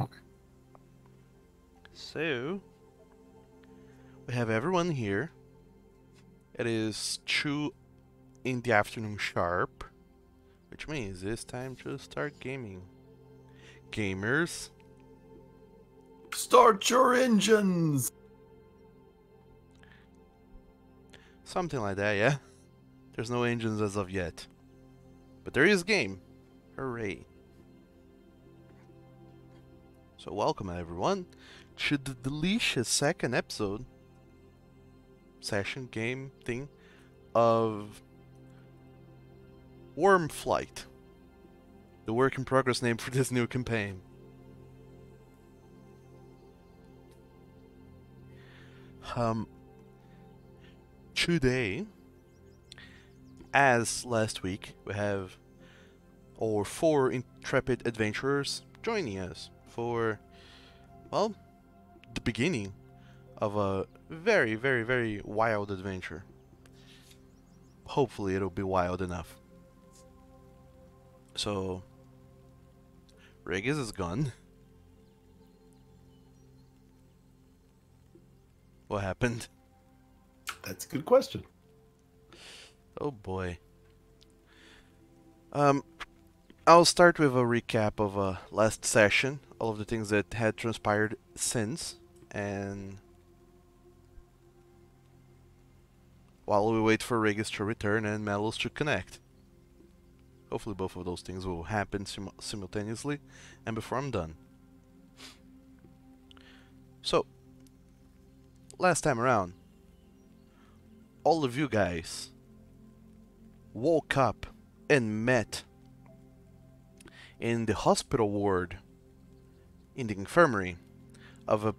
Okay. So, we have everyone here. It is 2 in the afternoon sharp, which means it's time to start gaming. Gamers, Start your engines! something like that, yeah? There's no engines as of yet. But there is game. Hooray. So welcome everyone to the delicious second episode, session, game, thing, of Wyrm Flight. The work in progress name for this new campaign. Today, as last week, we have our 4 intrepid adventurers joining us for, well, the beginning of a very, very, very wild adventure. Hopefully it'll be wild enough. So, Regis is gone. What happened? That's a good question. Oh boy. I'll start with a recap of last session, all of the things that had transpired since, and while we wait for Regis to return and Melos to connect. Hopefully both of those things will happen simultaneously, and before I'm done. So, last time around, all of you guys woke up and met in the hospital ward, in the infirmary, of a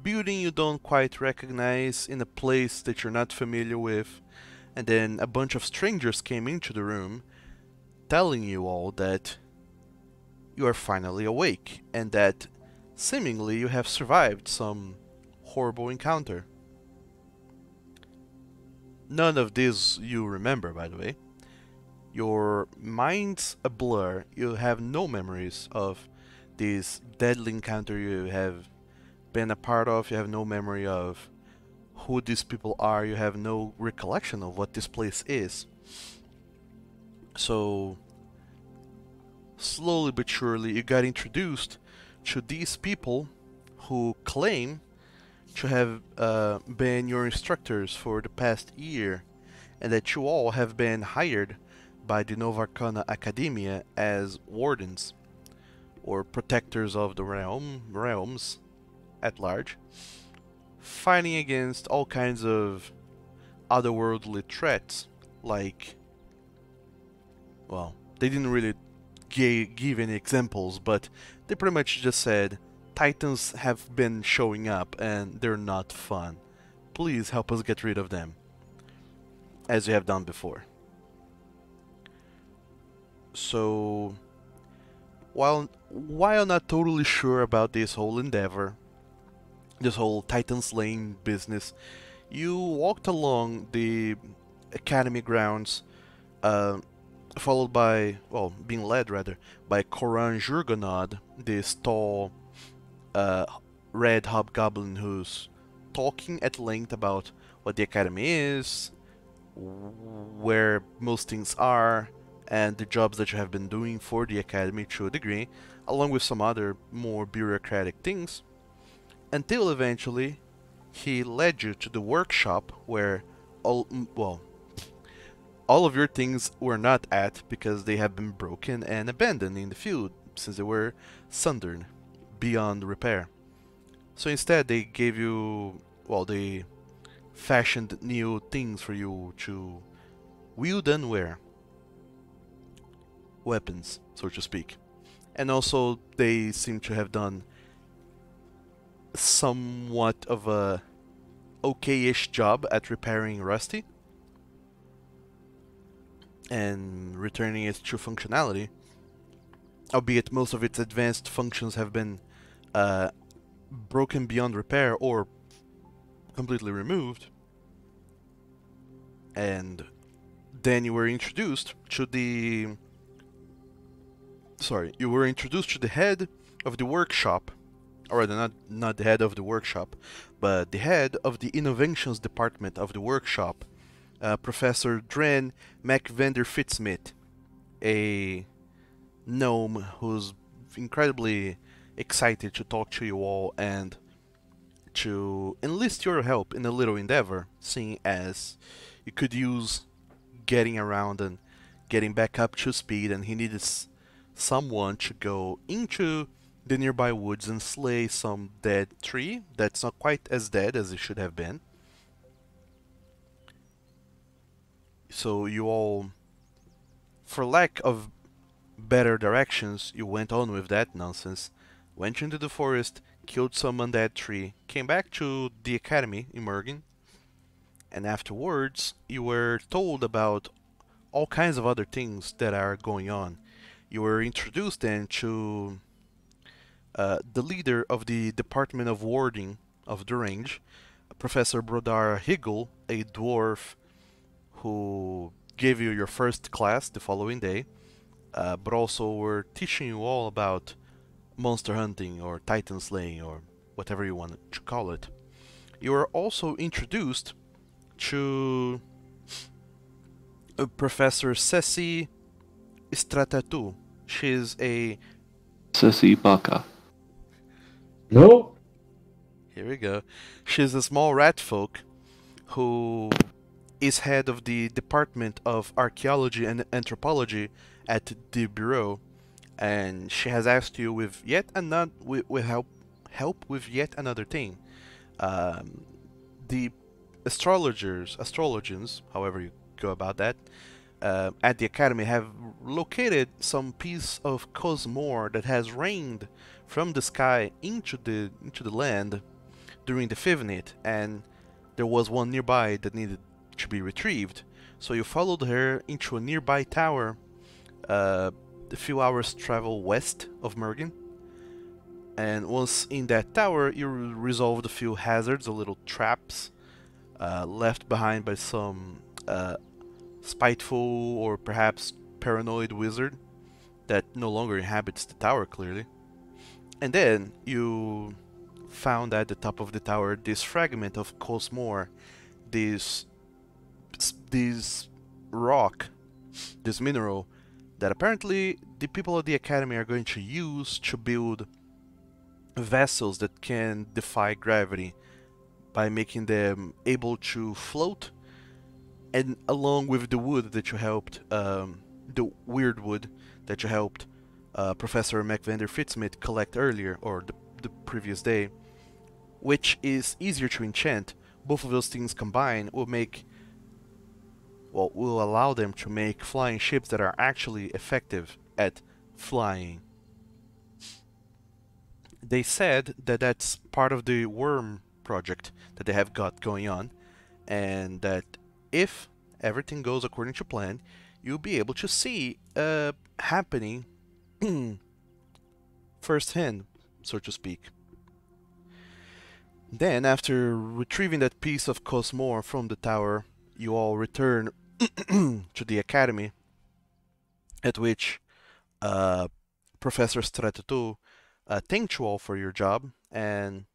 building you don't quite recognize, in a place that you're not familiar with, and then a bunch of strangers came into the room telling you all that you are finally awake, and that seemingly you have survived some horrible encounter. None of this you remember, by the way. Your mind's a blur. You have no memories of this deadly encounter you have been a part of. You have no memory of who these people are. You have no recollection of what this place is. So, slowly but surely, you got introduced to these people who claim to have been your instructors for the past year, and that you all have been hired by the Nova Arcana Academia as wardens, or protectors of the realms at large, fighting against all kinds of otherworldly threats, like, well, they didn't really give any examples, but they pretty much just said, Titans have been showing up and they're not fun. Please help us get rid of them, as you have done before. So, while not totally sure about this whole endeavor, this whole Titan slaying business, you walked along the academy grounds, followed by, well, being led rather, by Koran Jurgonod, this tall, red hobgoblin who's talking at length about what the academy is, where most things are, and the jobs that you have been doing for the academy to a degree, along with some other more bureaucratic things, until eventually he led you to the workshop where all of your things were not at, because they have been broken and abandoned in the field since they were sundered beyond repair. So instead they gave you, well, they fashioned new things for you to wield and wear. Weapons, so to speak. And also they seem to have done somewhat of a okay-ish job at repairing Rusty and returning it to functionality, albeit most of its advanced functions have been broken beyond repair or completely removed. And then you were introduced to the... Sorry, you were introduced to the head of the workshop or rather not the head of the workshop, but the head of the innovations department of the workshop, Professor Dren McVender Fitzsmith, a gnome who's incredibly excited to talk to you all and to enlist your help in a little endeavor, seeing as you could use getting around and getting back up to speed, and he needed someone to go into the nearby woods and slay some dead tree that's not quite as dead as it should have been. So you all, for lack of better directions, you went on with that nonsense, went into the forest, killed some undead tree, came back to the academy in Mergen, and afterwards you were told about all kinds of other things that are going on. You were introduced then to the leader of the Department of Warding of the Range, Professor Brodar Higgle, a dwarf who gave you your first class the following day, but also were teaching you all about monster hunting or titan slaying or whatever you want to call it. You were also introduced to Professor Ceci Stratatu. She's a... Ceci Baka. No. Here we go. She's a small rat folk who is head of the Department of Archaeology and Anthropology at the Bureau, and she has asked you with yet another with help with yet another thing. The astrologians, however you go about that, at the academy have located some piece of cosmore that has rained from the sky into the land during the Fivnit, and there was one nearby that needed to be retrieved. So you followed her into a nearby tower, a few hours travel west of Mergen, and once in that tower you resolved a few hazards, a little traps left behind by some spiteful or perhaps paranoid wizard that no longer inhabits the tower, clearly. And then you found at the top of the tower this fragment of Cosmore, this rock, this mineral that apparently the people of the academy are going to use to build vessels that can defy gravity by making them able to float, and along with the wood that you helped, the weird wood that you helped Professor McVender Fitzsmith collect earlier, or the previous day, which is easier to enchant. Both of those things combined will allow them to make flying ships that are actually effective at flying. They said that that's part of the Wyrm project that they have got going on, and that if everything goes according to plan, you'll be able to see happening firsthand, so to speak. Then, after retrieving that piece of Cosmore from the tower, you all return to the academy, at which Professor Stratatu thanked you all for your job and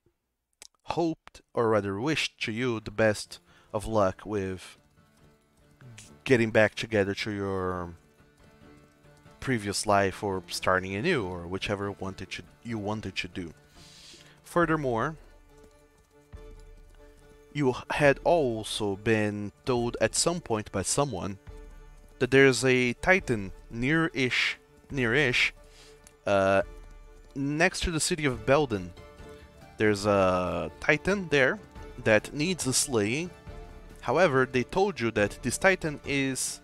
hoped, or rather wished to you the best of luck with getting back together to your previous life, or starting anew, or whichever you wanted to do. Furthermore, you had also been told at some point by someone that there's a titan near-ish, next to the city of Belden. There's a titan there that needs a slaying. However, they told you that this titan is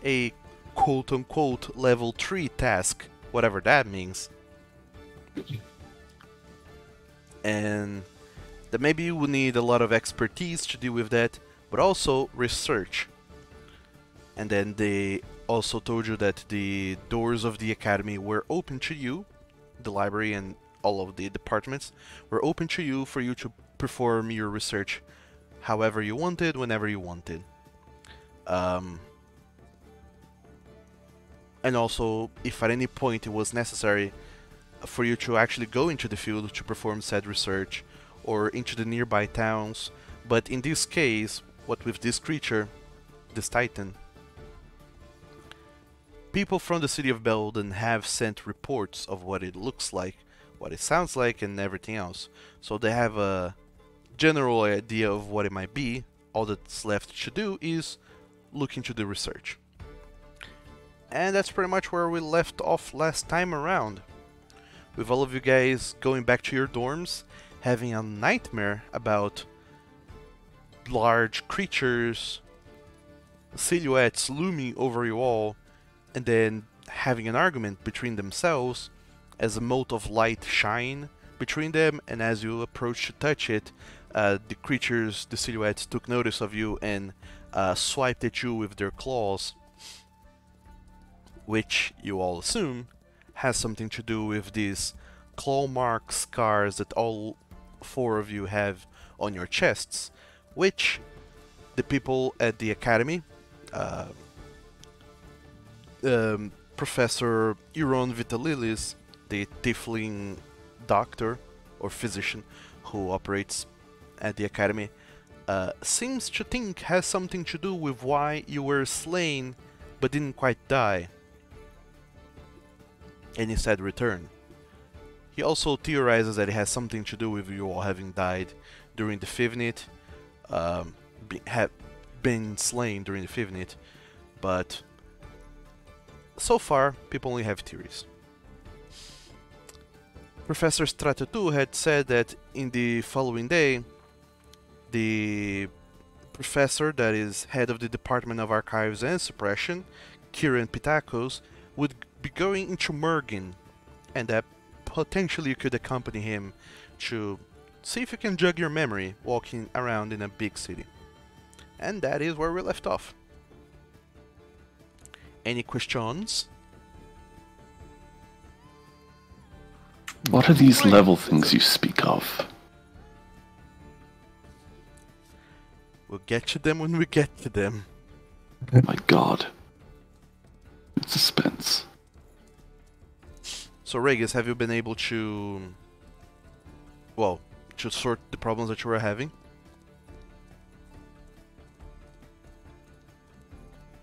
a quote-unquote level 3 task, whatever that means. And that maybe you would need a lot of expertise to deal with that, but also research. And then they also told you that the doors of the academy were open to you, the library and all of the departments were open to you for you to perform your research however you wanted, whenever you wanted. And also, if at any point it was necessary, for you to actually go into the field to perform said research or into the nearby towns. But in this case, what with this creature, this Titan, people from the city of Belden have sent reports of what it looks like, what it sounds like, and everything else. So they have a general idea of what it might be. All that's left to do is look into the research. And that's pretty much where we left off last time around. With all of you guys going back to your dorms, having a nightmare about large creatures, silhouettes looming over you all, and then having an argument between themselves as a mote of light shine between them, and as you approach to touch it, the creatures, the silhouettes, took notice of you and swiped at you with their claws, which you all assume has something to do with these claw mark scars that all four of you have on your chests, which the people at the academy, Professor Iron Vitalilis, the tiefling doctor or physician who operates at the academy, seems to think has something to do with why you were slain but didn't quite die and instead return. He also theorizes that it has something to do with you all having died during the Fivenit, have been slain during the Fivenit, but so far people only have theories. Professor Stratatu had said that in the following day, the professor that is head of the Department of Archives and Suppression, Kieran Pitakos, would be going into Mergin, and that potentially you could accompany him to see if you can jog your memory walking around in a big city. And that is where we left off. Any questions? What are these level things you speak of? We'll get to them when we get to them. My god. It's suspense. So Regis, have you been able to, well, to sort the problems that you were having?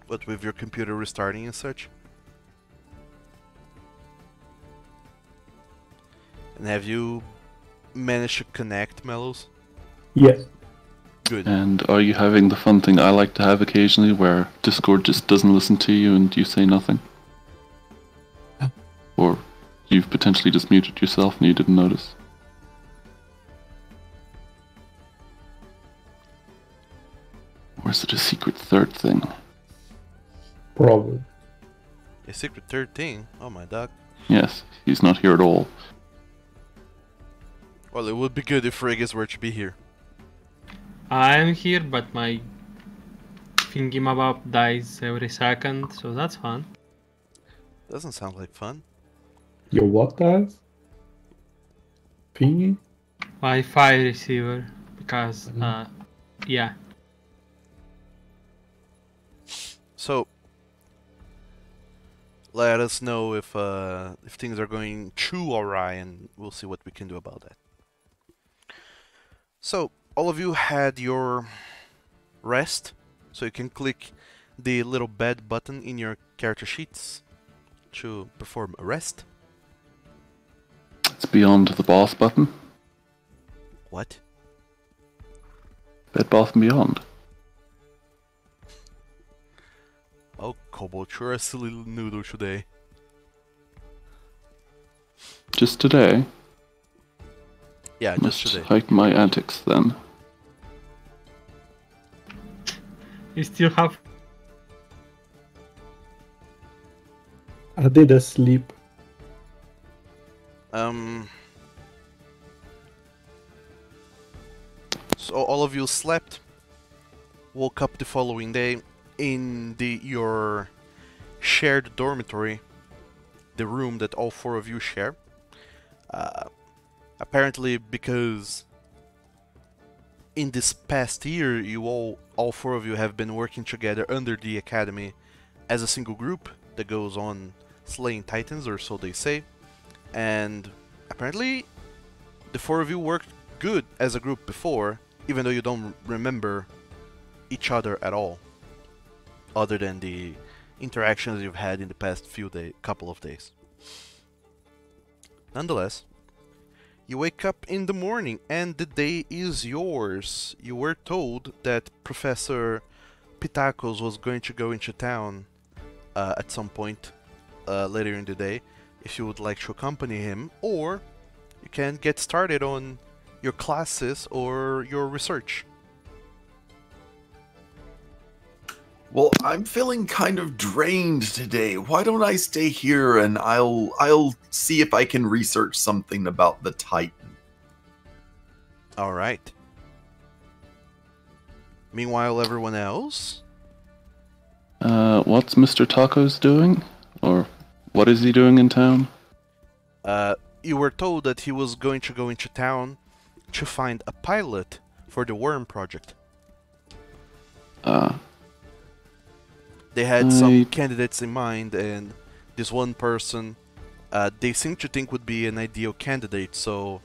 What with your computer restarting and such? And have you managed to connect, Mellows? Yes. Good. And are you having the fun thing I like to have occasionally where Discord just doesn't listen to you and you say nothing? Or you've potentially just muted yourself and you didn't notice? Or is it a secret third thing? Probably. A secret third thing? Oh my dog. Yes, he's not here at all. Well, it would be good if Regis were to be here. I'm here, but my thingy-mabop dies every second, so that's fun. Doesn't sound like fun. Your what dies? Thingy? Wi-Fi receiver, because, yeah. So, let us know if things are going too awry, and we'll see what we can do about that. So, all of you had your rest, so you can click the little bed button in your character sheets to perform a rest. It's beyond the boss button. What? Bed Bath and Beyond. Oh, Kobold, you're a silly little noodle today. Just today. Yeah, just Must today. hide my antics then. You still have... I did sleep. So all of you slept, woke up the following day in your shared dormitory, the room that all four of you share. Apparently, because in this past year, you all four of you have been working together under the academy as a single group that goes on slaying titans, or so they say. And apparently, the four of you worked good as a group before, even though you don't remember each other at all, other than the interactions you've had in the past couple of days. Nonetheless, you wake up in the morning and the day is yours. You were told that Professor Pitacos was going to go into town at some point later in the day, if you would like to accompany him, or you can get started on your classes or your research. Well, I'm feeling kind of drained today. Why don't I stay here and I'll see if I can research something about the Titan. All right. Meanwhile, everyone else? What's Mr. Tacos doing? Or what is he doing in town? You were told that he was going to go into town to find a pilot for the Wyrm project. They had some candidates in mind, and this one person they seem to think would be an ideal candidate, so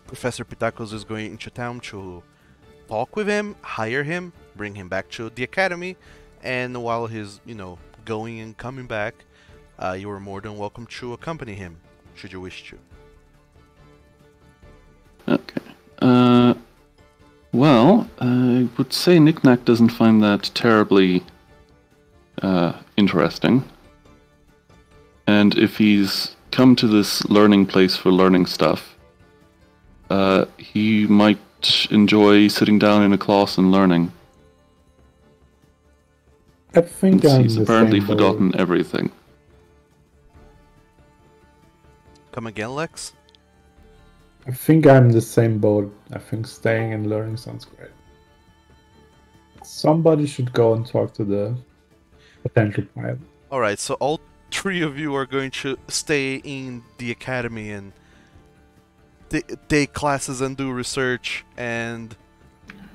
Professor Pitacos is going into town to talk with him, hire him, bring him back to the academy, and while he's, going and coming back, you are more than welcome to accompany him, should you wish to. Okay. Well, I would say Knick-Knack doesn't find that terribly interesting. And if he's come to this learning place for learning stuff, he might enjoy sitting down in a class and learning. I think Since I'm he's the apparently same boat. forgotten everything. Come again, Lex? I think I'm the same boat. I think staying and learning sounds great. Somebody should go and talk to the potential pilot. Alright, so all three of you are going to stay in the academy and take classes and do research, and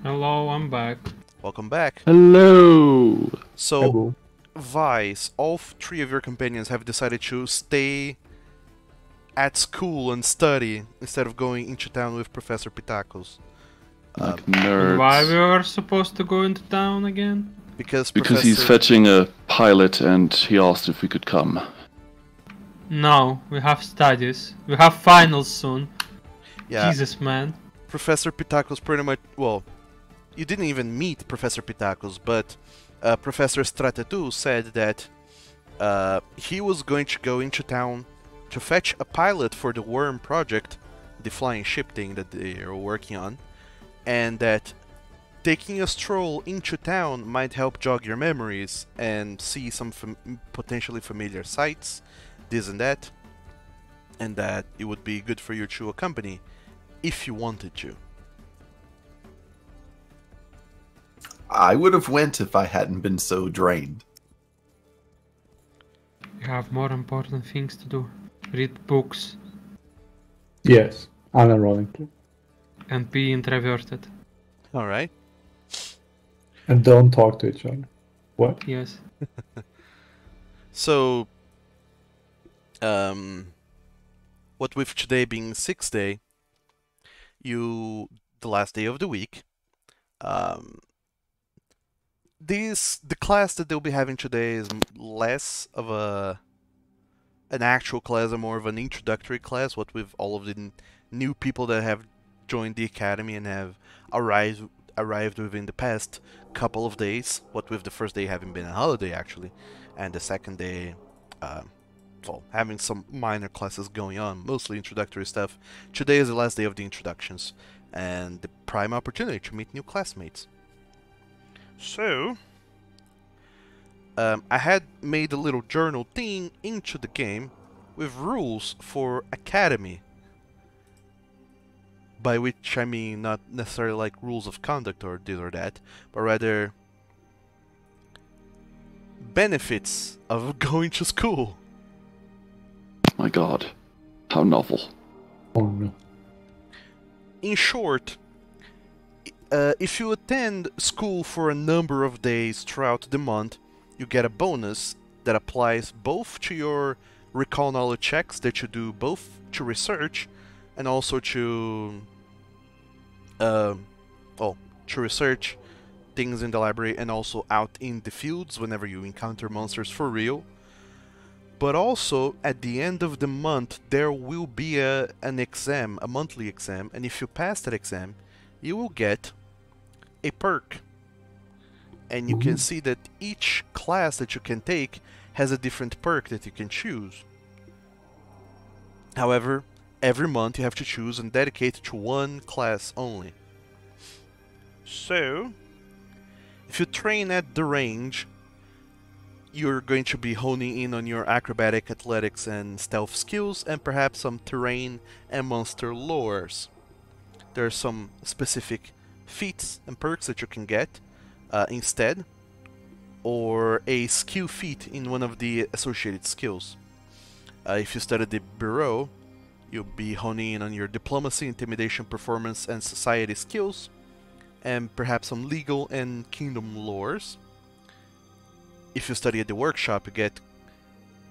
Hello, I'm back. welcome back. Hello! So, Hello. Vice, all three of your companions have decided to stay at school and study instead of going into town with Professor Pitacos. Like And nerds. why we were supposed to go into town again? Because Because he's fetching a pilot and he asked if we could come. No, we have studies. We have finals soon. Yeah, Jesus, man. Professor Pitacos pretty much, well, you didn't even meet Professor Pitacos, but Professor Stratetu said that he was going to go into town to fetch a pilot for the Wyrm project, the flying ship thing that they are working on, and that taking a stroll into town might help jog your memories and see some potentially familiar sights, this and that it would be good for you to accompany if you wanted to. I would have went if I hadn't been so drained. We have more important things to do. Read books Yes, unironically. and be introverted. Alright. And don't talk to each other. What? Yes. So, what with today being 6th day, the last day of the week, the class that they'll be having today is less of an actual class and more of an introductory class, what with all of the new people that have joined the academy and have arrived within the past couple of days, what with the first day having been a holiday actually, and the second day well, having some minor classes going on, mostly introductory stuff. Today is the last day of the introductions and the prime opportunity to meet new classmates. So, I had made a little journal thing into the game with rules for academy, by which I mean not necessarily like rules of conduct or this or that, but rather benefits of going to school. My god. How novel. Oh no. In short, if you attend school for a number of days throughout the month, you get a bonus that applies both to your recall knowledge checks that you do both to research and also to to research things in the library and also out in the fields whenever you encounter monsters for real. But also, at the end of the month, there will be an exam, a monthly exam, and if you pass that exam, you will get a perk. And you can see that each class that you can take has a different perk that you can choose. However, every month you have to choose and dedicate to one class only. So, if you train at the range, you're going to be honing in on your acrobatic, athletics, and stealth skills, and perhaps some terrain and monster lores. There are some specific feats and perks that you can get instead, or a skill feat in one of the associated skills. If you study the Bureau, you'll be honing in on your diplomacy, intimidation, performance, and society skills, and perhaps some legal and kingdom lores. If you study at the workshop, you get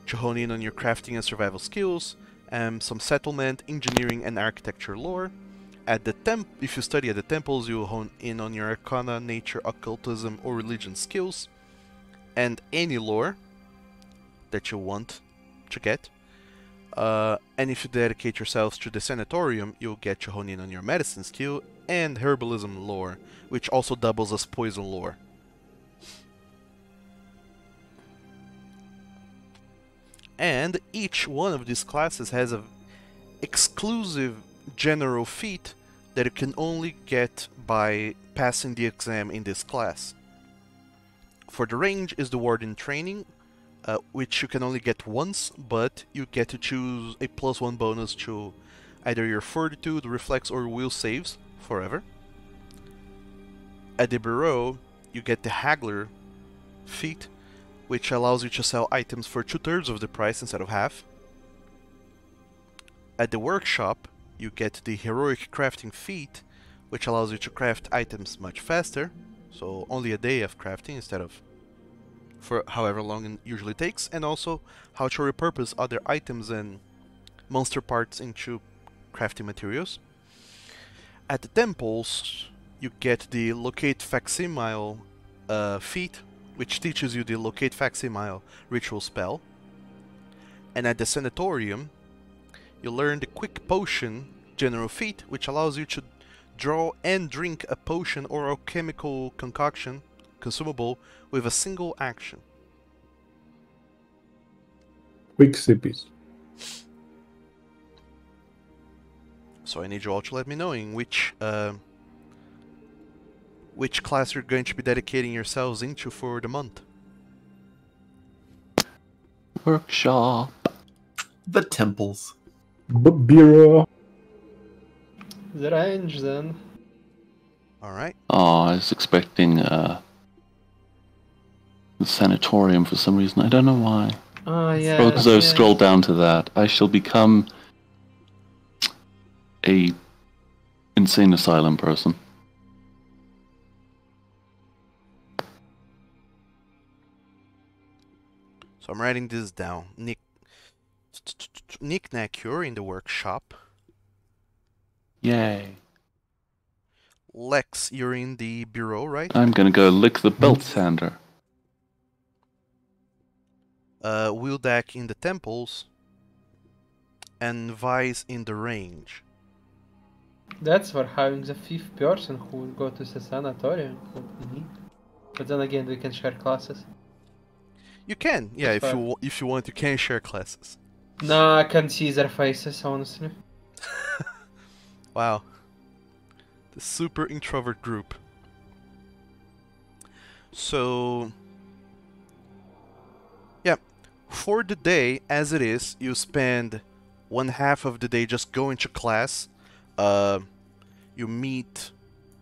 to hone in on your crafting and survival skills, and some settlement, engineering, and architecture lore. If you study at the temples, you will hone in on your arcana, nature, occultism, or religion skills, and any lore that you want to get. And if you dedicate yourselves to the sanatorium, you'll get to hone in on your medicine skill and herbalism lore, which also doubles as poison lore. And each one of these classes has an exclusive general feat that you can only get by passing the exam in this class. For the range is the Warden Training, which you can only get once, but you get to choose a +1 bonus to either your Fortitude, Reflex, or Will saves forever. At the Bureau, you get the Haggler feat, which allows you to sell items for 2/3 of the price instead of half. At the workshop, you get the Heroic Crafting feat, which allows you to craft items much faster, so only a day of crafting instead of for however long it usually takes, and also how to repurpose other items and monster parts into crafting materials. At the temples, you get the Locate Facsimile feat, which teaches you the Locate Facsimile ritual spell. And at the sanatorium, you learn the Quick Potion general feat, which allows you to draw and drink a potion or alchemical concoction consumable with a single action. Quick sippies. So I need you all to let me know in which class you're going to be dedicating yourselves into for the month. Workshop. The temples. Bureau. The range then. Alright. Oh, I was expecting the sanatorium for some reason. I don't know why. Oh yeah. Because I scrolled down to that. I shall become a insane asylum person. So I'm writing this down. Knick-knack, you're in the workshop. Yay. Lex, you're in the bureau, right? I'm gonna go lick the belt sander. Wildak in the temples. And Vice in the range. That's for having the 5th person who will go to the sanatorium. But then again, we can share classes. You can, yeah, That's if you want, you can share classes. No, I can't see their faces, honestly. Wow. The super introvert group. So, yeah, for the day as it is, you spend 1/2 of the day just going to class. You meet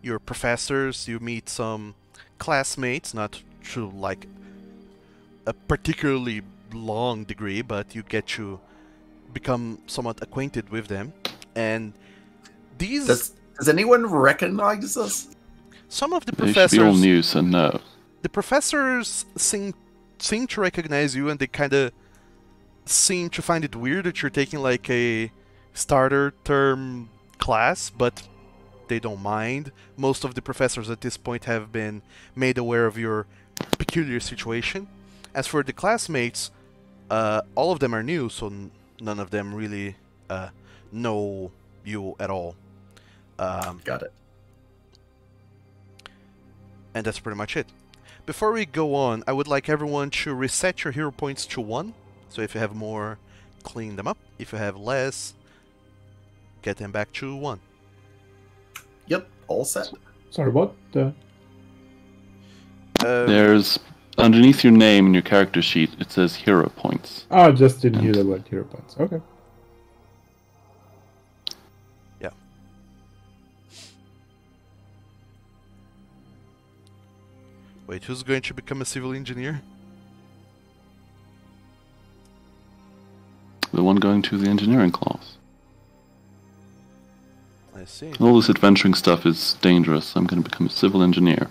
your professors, you meet some classmates, not to like a particularly long degree, but you get to become somewhat acquainted with them. And these... Does anyone recognize us? Some of the They should be all professors... new, so no. The professors seem to recognize you, and they kind of seem to find it weird that you're taking like a starter term class, but they don't mind. Most of the professors at this point have been made aware of your peculiar situation. As for the classmates, all of them are new, so none of them really know you at all. Got it. And that's pretty much it. Before we go on, I would like everyone to reset your hero points to 1. So if you have more, clean them up. If you have less, get them back to 1. Yep, all set. Sorry, what? There's underneath your name in your character sheet. It says hero points. Oh, I just didn't hear the word hero points. Okay. Yeah. Wait, who's going to become a civil engineer? The one going to the engineering class. I see. All this adventuring stuff is dangerous. I'm going to become a civil engineer.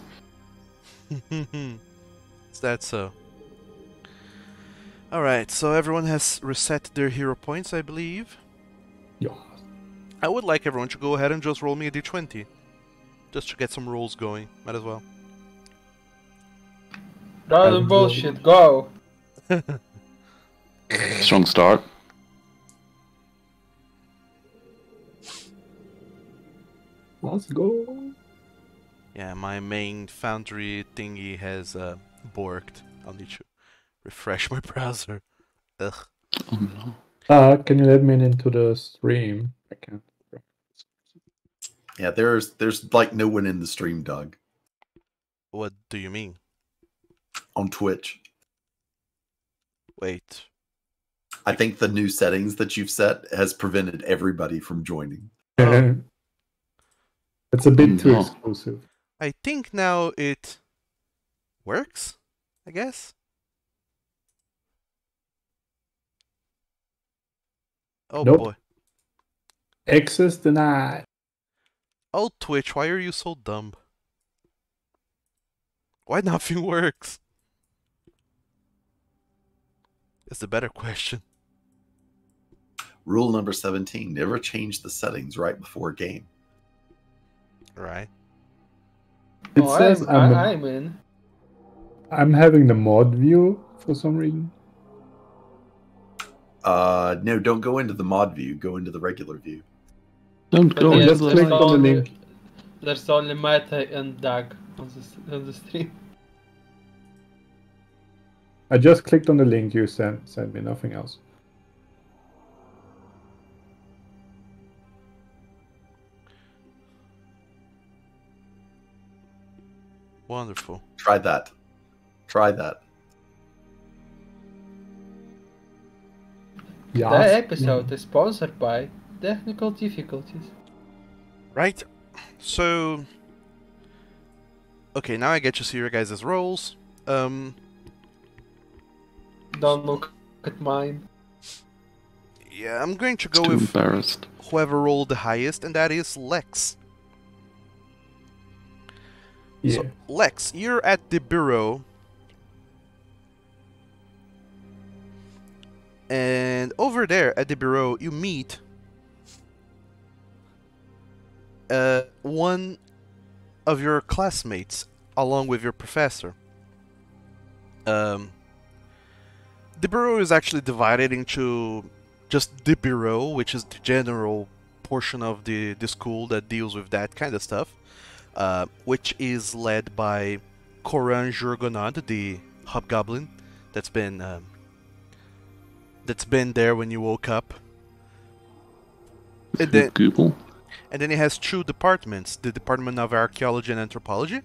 Is that so? Alright, so everyone has reset their hero points, I believe. Yeah. I would like everyone to go ahead and just roll me a d20. Just to get some rolls going. Might as well. Random bullshit, go! Strong start. Let's go. Yeah, my main foundry thingy has borked. I'll need to refresh my browser. Ugh. Oh no. Can you let me into the stream? I can't. Yeah, there's like no one in the stream, Doug. What do you mean? On Twitch. Wait. I think the new settings that you've set has prevented everybody from joining. Oh. It's a bit too No. exclusive. I think now it works, I guess. Oh Nope. boy. Access denied. Oh Twitch, why are you so dumb? Why nothing works? Is the better question. Rule number 17, never change the settings right before a game. Right. It Oh, says I'm in. I'm having the mod view for some reason. No, don't go into the mod view, go into the regular view. Don't But go yeah, into just the click light. on the link. There's only Meta and Doug on the stream. I just clicked on the link you sent me, nothing else. Wonderful. Try that. Try that. Yeah. The episode is sponsored by Technical Difficulties. Right. So okay, now I get to see your guys' roles. Don't look at mine. Yeah, I'm going to go Too with embarrassed. whoever rolled the highest, and that is Lex. Yeah. So, Lex, you're at the bureau. And over there at the bureau, you meet one of your classmates along with your professor. The bureau is actually divided into just the bureau, which is the general portion of the school that deals with that kind of stuff, which is led by Coran Jurgonad, the hobgoblin that's been there when you woke up. And then, Google. and then it has two departments: the Department of Archaeology and Anthropology,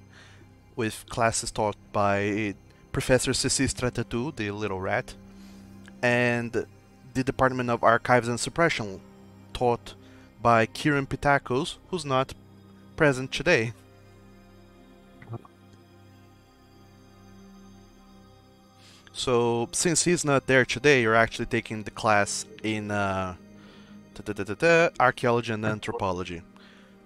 with classes taught by Professor Cecilia Tattoo, the little rat, and the Department of Archives and Suppression, taught by Kieran Pitakos, who's not present today. So, since he's not there today, you're actually taking the class in Archaeology and Anthropology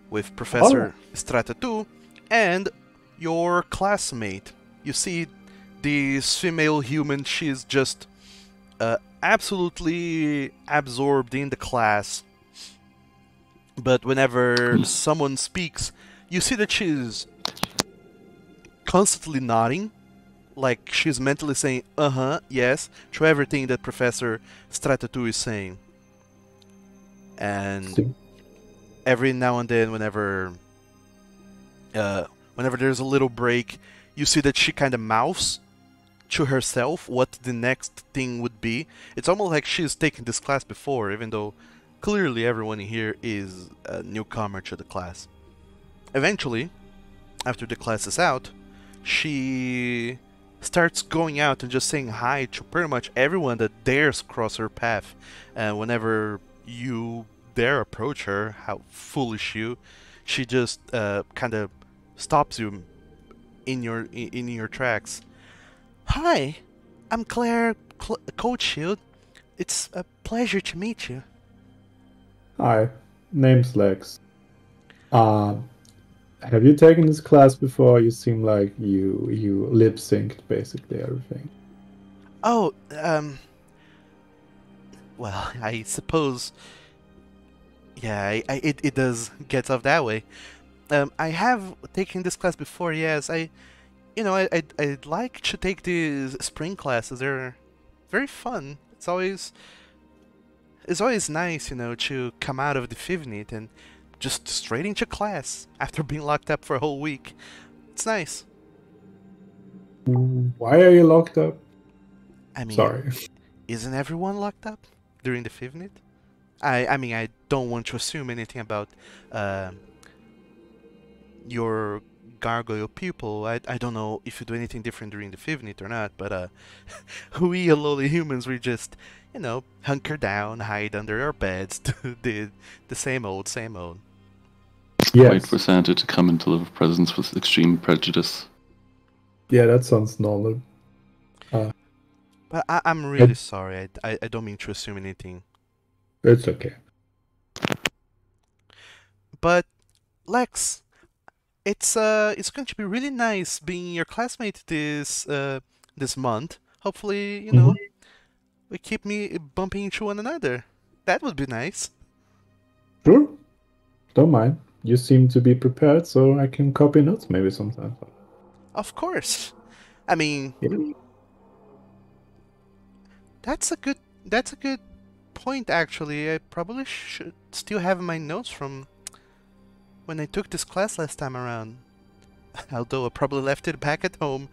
with Professor Stratatu and your classmate. You see, this female human, she's just absolutely absorbed in the class. But whenever someone speaks, you see that she's constantly nodding, like she's mentally saying, yes, to everything that Professor Stratatu is saying. And every now and then, whenever there's a little break, you see that she kind of mouths to herself what the next thing would be. It's almost like she's taken this class before, even though clearly everyone here is a newcomer to the class. Eventually, after the class is out, she starts going out and just saying hi to pretty much everyone that dares cross her path. And whenever you dare approach her, how foolish you, she just kind of stops you in your tracks. Hi, I'm Claire Coatshield. It's a pleasure to meet you. Hi, name's Lex. Have you taken this class before? You seem like you lip synced basically everything. Oh, well, I suppose, yeah, it does get off that way. I have taken this class before, yes. I'd like to take these spring classes. They're very fun. It's always nice, to come out of the Fivnit and just straight into class after being locked up for a whole week. It's nice. Why are you locked up? I mean, Sorry. Isn't everyone locked up during the Fivnit? I don't want to assume anything about your gargoyle people. I don't know if you do anything different during the Fivnit or not, but we lowly humans, we just, hunker down, hide under our beds, the same old. Yes. Wait for Santa to come and deliver presents with extreme prejudice. Yeah, that sounds normal. But I'm really sorry. I don't mean to assume anything. It's okay. But Lex, it's going to be really nice being your classmate this month. Hopefully, we keep me bumping into one another. That would be nice. Sure. Don't mind. You seem to be prepared, so I can copy notes maybe sometime. Of course. I mean, Yeah. that's a good point actually. I probably should still have my notes from when I took this class last time around. Although I probably left it back at home.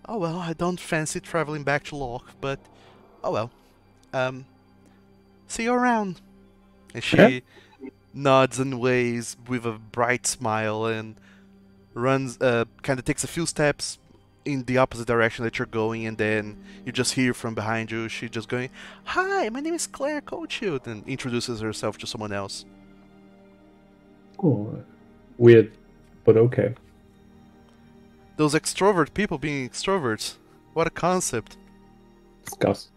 Oh well, I don't fancy traveling back to Loch, but oh well. See you around. And she nods and waves with a bright smile and runs, kind of takes a few steps in the opposite direction that you're going, and then you just hear from behind you, she just going, "Hi, my name is Claire Coatshield," and introduces herself to someone else. Oh, weird, but okay. Those extrovert people being extroverts. What a concept. Discuss.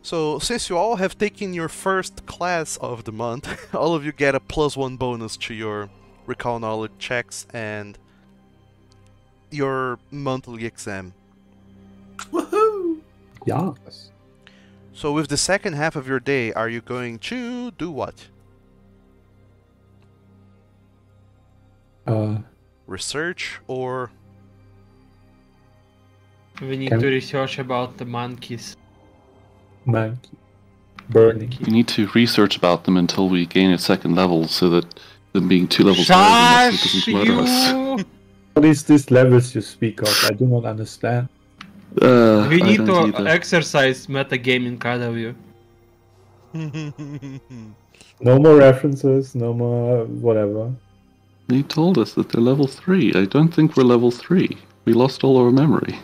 So, since you all have taken your first class of the month, all of you get a +1 bonus to your recall knowledge checks and your monthly exam. Woohoo! Yes. So with the second half of your day, are you going to do what? Research or... We need to research about the monkeys. Monkey. Burning. We need to research about them until we gain a second level, so that them being 2 levels higher than us doesn't murder us. What is these levels you speak of? I do not understand. We need I don't to either. exercise metagaming out of you. No more references, no more whatever. They told us that they're level 3. I don't think we're level 3. We lost all our memory.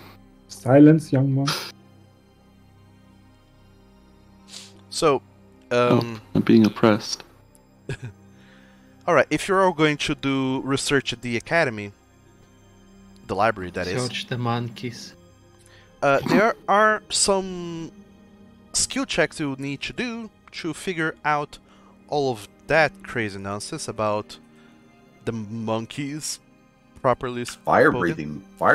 Silence, young man. So, I'm being oppressed. alright, if you're all going to do research at the academy, the library that is, Search the monkeys. there are some skill checks you need to do to figure out all of that crazy nonsense about the monkeys properly spoken. Fire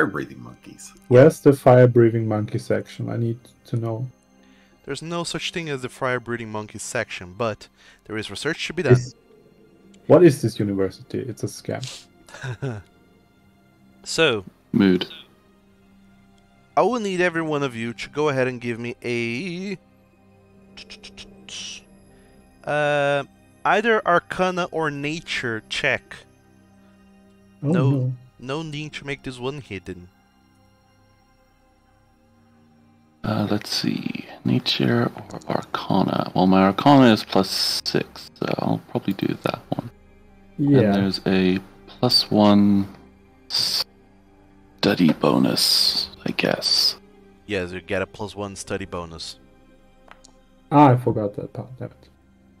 breathing monkeys. Where's the fire-breathing monkey section? I need to know. There's no such thing as the fire-breathing monkey section, but there is research to be done. What is this university? It's a scam. So, Mood. I will need every one of you to go ahead and give me a... either Arcana or Nature check. Oh No. no. No need to make this one hidden. Let's see. Nature or Arcana? Well, my Arcana is +6, so I'll probably do that one. And Yeah. there's a +1 study bonus, I guess. Yes, you get a +1 study bonus. Ah, I forgot that part. Damn it.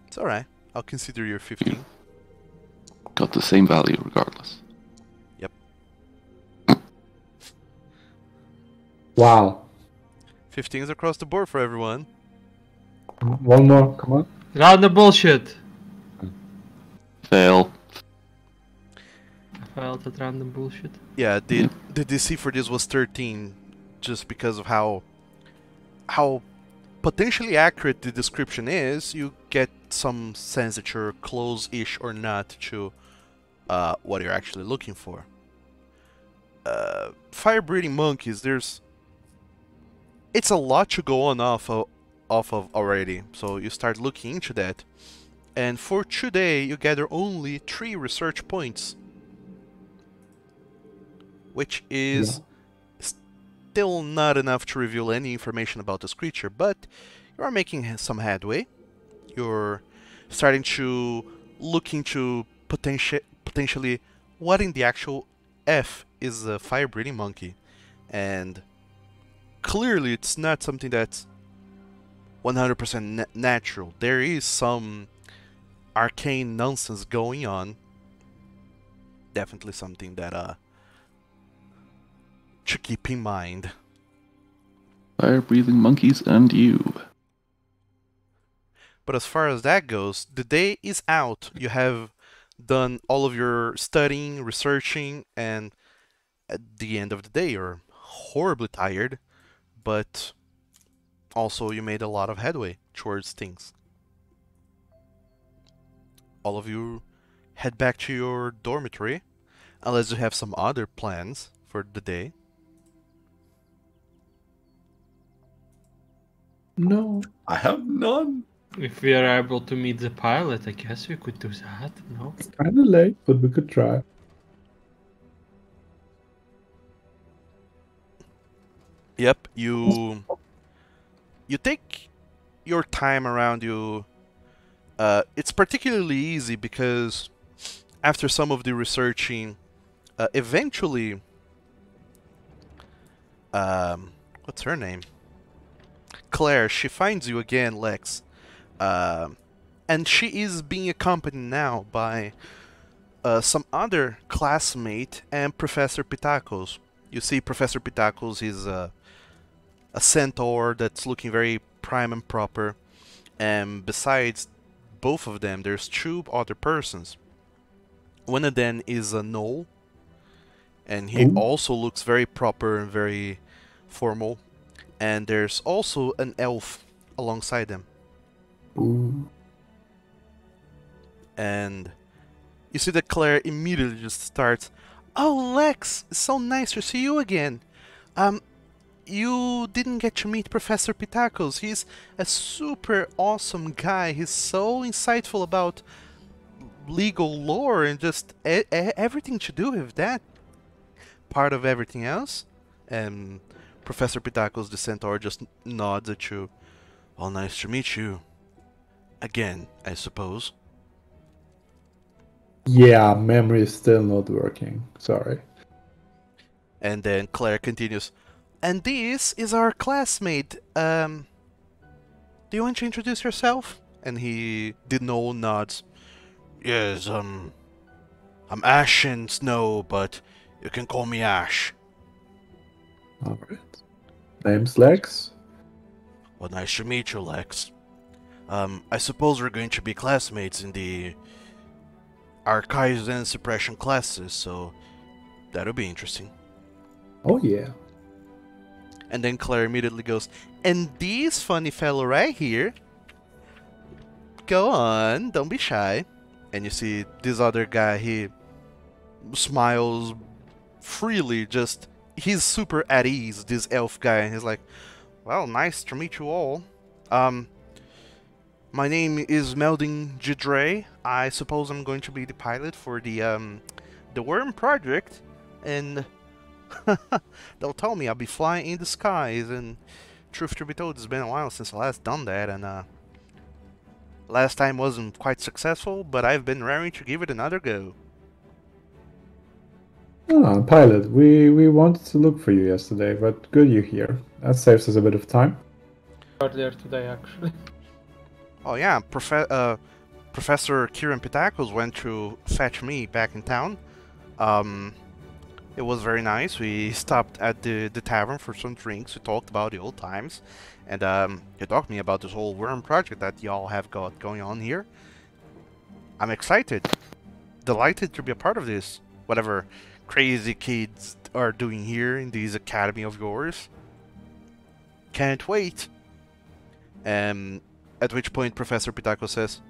It's alright. I'll consider your 15. Got the same value regardless. Wow. 15 is across the board for everyone. One more. Come on. Round the bullshit. Fail. I failed at random bullshit. Yeah, the DC for this was 13, just because of how potentially accurate the description is. You get some sense that you're close-ish or not to what you're actually looking for. Fire-breathing monkeys, it's a lot to go on off of already, so you start looking into that. And for today, you gather only 3 research points, which is still not enough to reveal any information about this creature, but you are making some headway. You're starting to look into potentially what in the actual F is a fire-breathing monkey, and clearly it's not something that's 100% natural. There is some arcane nonsense going on. Definitely something that to keep in mind. Fire-breathing monkeys and you. But as far as that goes, the day is out. You have done all of your studying, researching, and at the end of the day you're horribly tired, but also you made a lot of headway towards things. All of you head back to your dormitory, unless you have some other plans for the day. No. I have none. If we are able to meet the pilot, I guess we could do that, no? It's kind of late, but we could try. Yep, you take your time around you. It's particularly easy because after some of the researching, eventually, what's her name? Claire, she finds you again, Lex. And she is being accompanied now by some other classmate and Professor Pitacos. You see Professor Pitacos is a centaur that's looking very prime and proper. And besides both of them, there's 2 other persons. One of them is a gnoll, and he also looks very proper and very formal. And there's also an elf alongside them. Ooh. And you see that Claire immediately just starts, "Oh, Lex, it's so nice to see you again. You didn't get to meet Professor Pitacos. He's a super awesome guy. He's so insightful about legal lore and just everything to do with that part of everything else." And Professor Pitacos, the centaur, just nods at you. "Well, nice to meet you. Again, I suppose." Yeah, memory is still not working. Sorry. And then Claire continues, "And this is our classmate. Do you want to introduce yourself?" And he did no nods. "Yes, I'm Ash and Snow, but you can call me Ash." Alright. Name's Lex. "Well, nice to meet you, Lex. I suppose we're going to be classmates in the Archives and Suppression classes, so that'll be interesting." Oh yeah. And then Claire immediately goes, and this funny fellow right here, go on, don't be shy. And you see this other guy, he smiles freely, just, he's super at ease, this elf guy, and he's like, well, nice to meet you all. My name is Melding Gundhr. I suppose I'm going to be the pilot for the Wyrm project, and they'll tell me I'll be flying in the skies, and truth to be told, it's been a while since I last done that, and last time wasn't quite successful, but I've been raring to give it another go. Ah, pilot, we wanted to look for you yesterday, but good you're here. That saves us a bit of time. Earlier today, actually. Oh yeah, Professor Kieran Pitakos went to fetch me back in town. It was very nice. We stopped at the tavern for some drinks. We talked about the old times, and he talked to me about this whole Wyrm project that y'all have got going on here. I'm excited, delighted to be a part of this. Whatever crazy kids are doing here in this academy of yours. Can't wait. At which point Professor Pitakos says,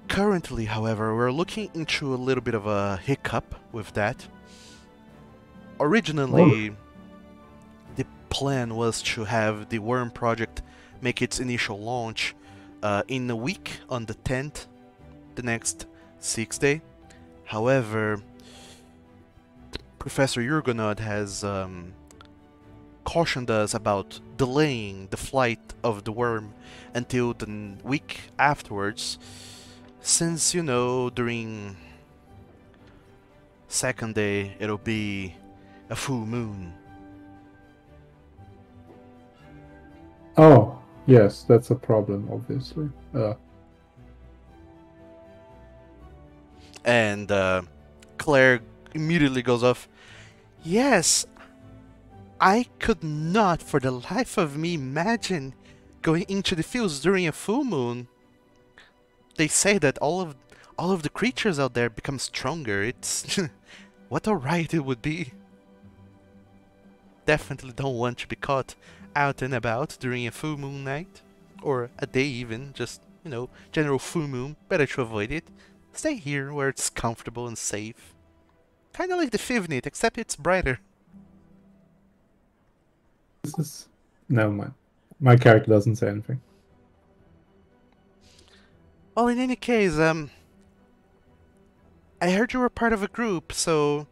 currently, however, we're looking into a little bit of a hiccup with that. Originally, the plan was to have the Wyrm project make its initial launch in a week on the 10th, the next 6th day. However, Professor Jurgenod has cautioned us about delaying the flight of the Wyrm until the week afterwards, since, you know, during second day it'll be a full moon. Oh, yes, that's a problem, obviously. And Claire immediately goes off, yes, I could not for the life of me imagine going into the fields during a full moon. They say that all of the creatures out there become stronger. It's what a ride it would be. Definitely don't want to be caught out and about during a full moon night, or a day even, just, you know, general full moon. Better to avoid it. Stay here where it's comfortable and safe. Kinda like the Fivnit, except it's brighter. This is... Never mind. My character doesn't say anything. Well, in any case, I heard you were part of a group, so...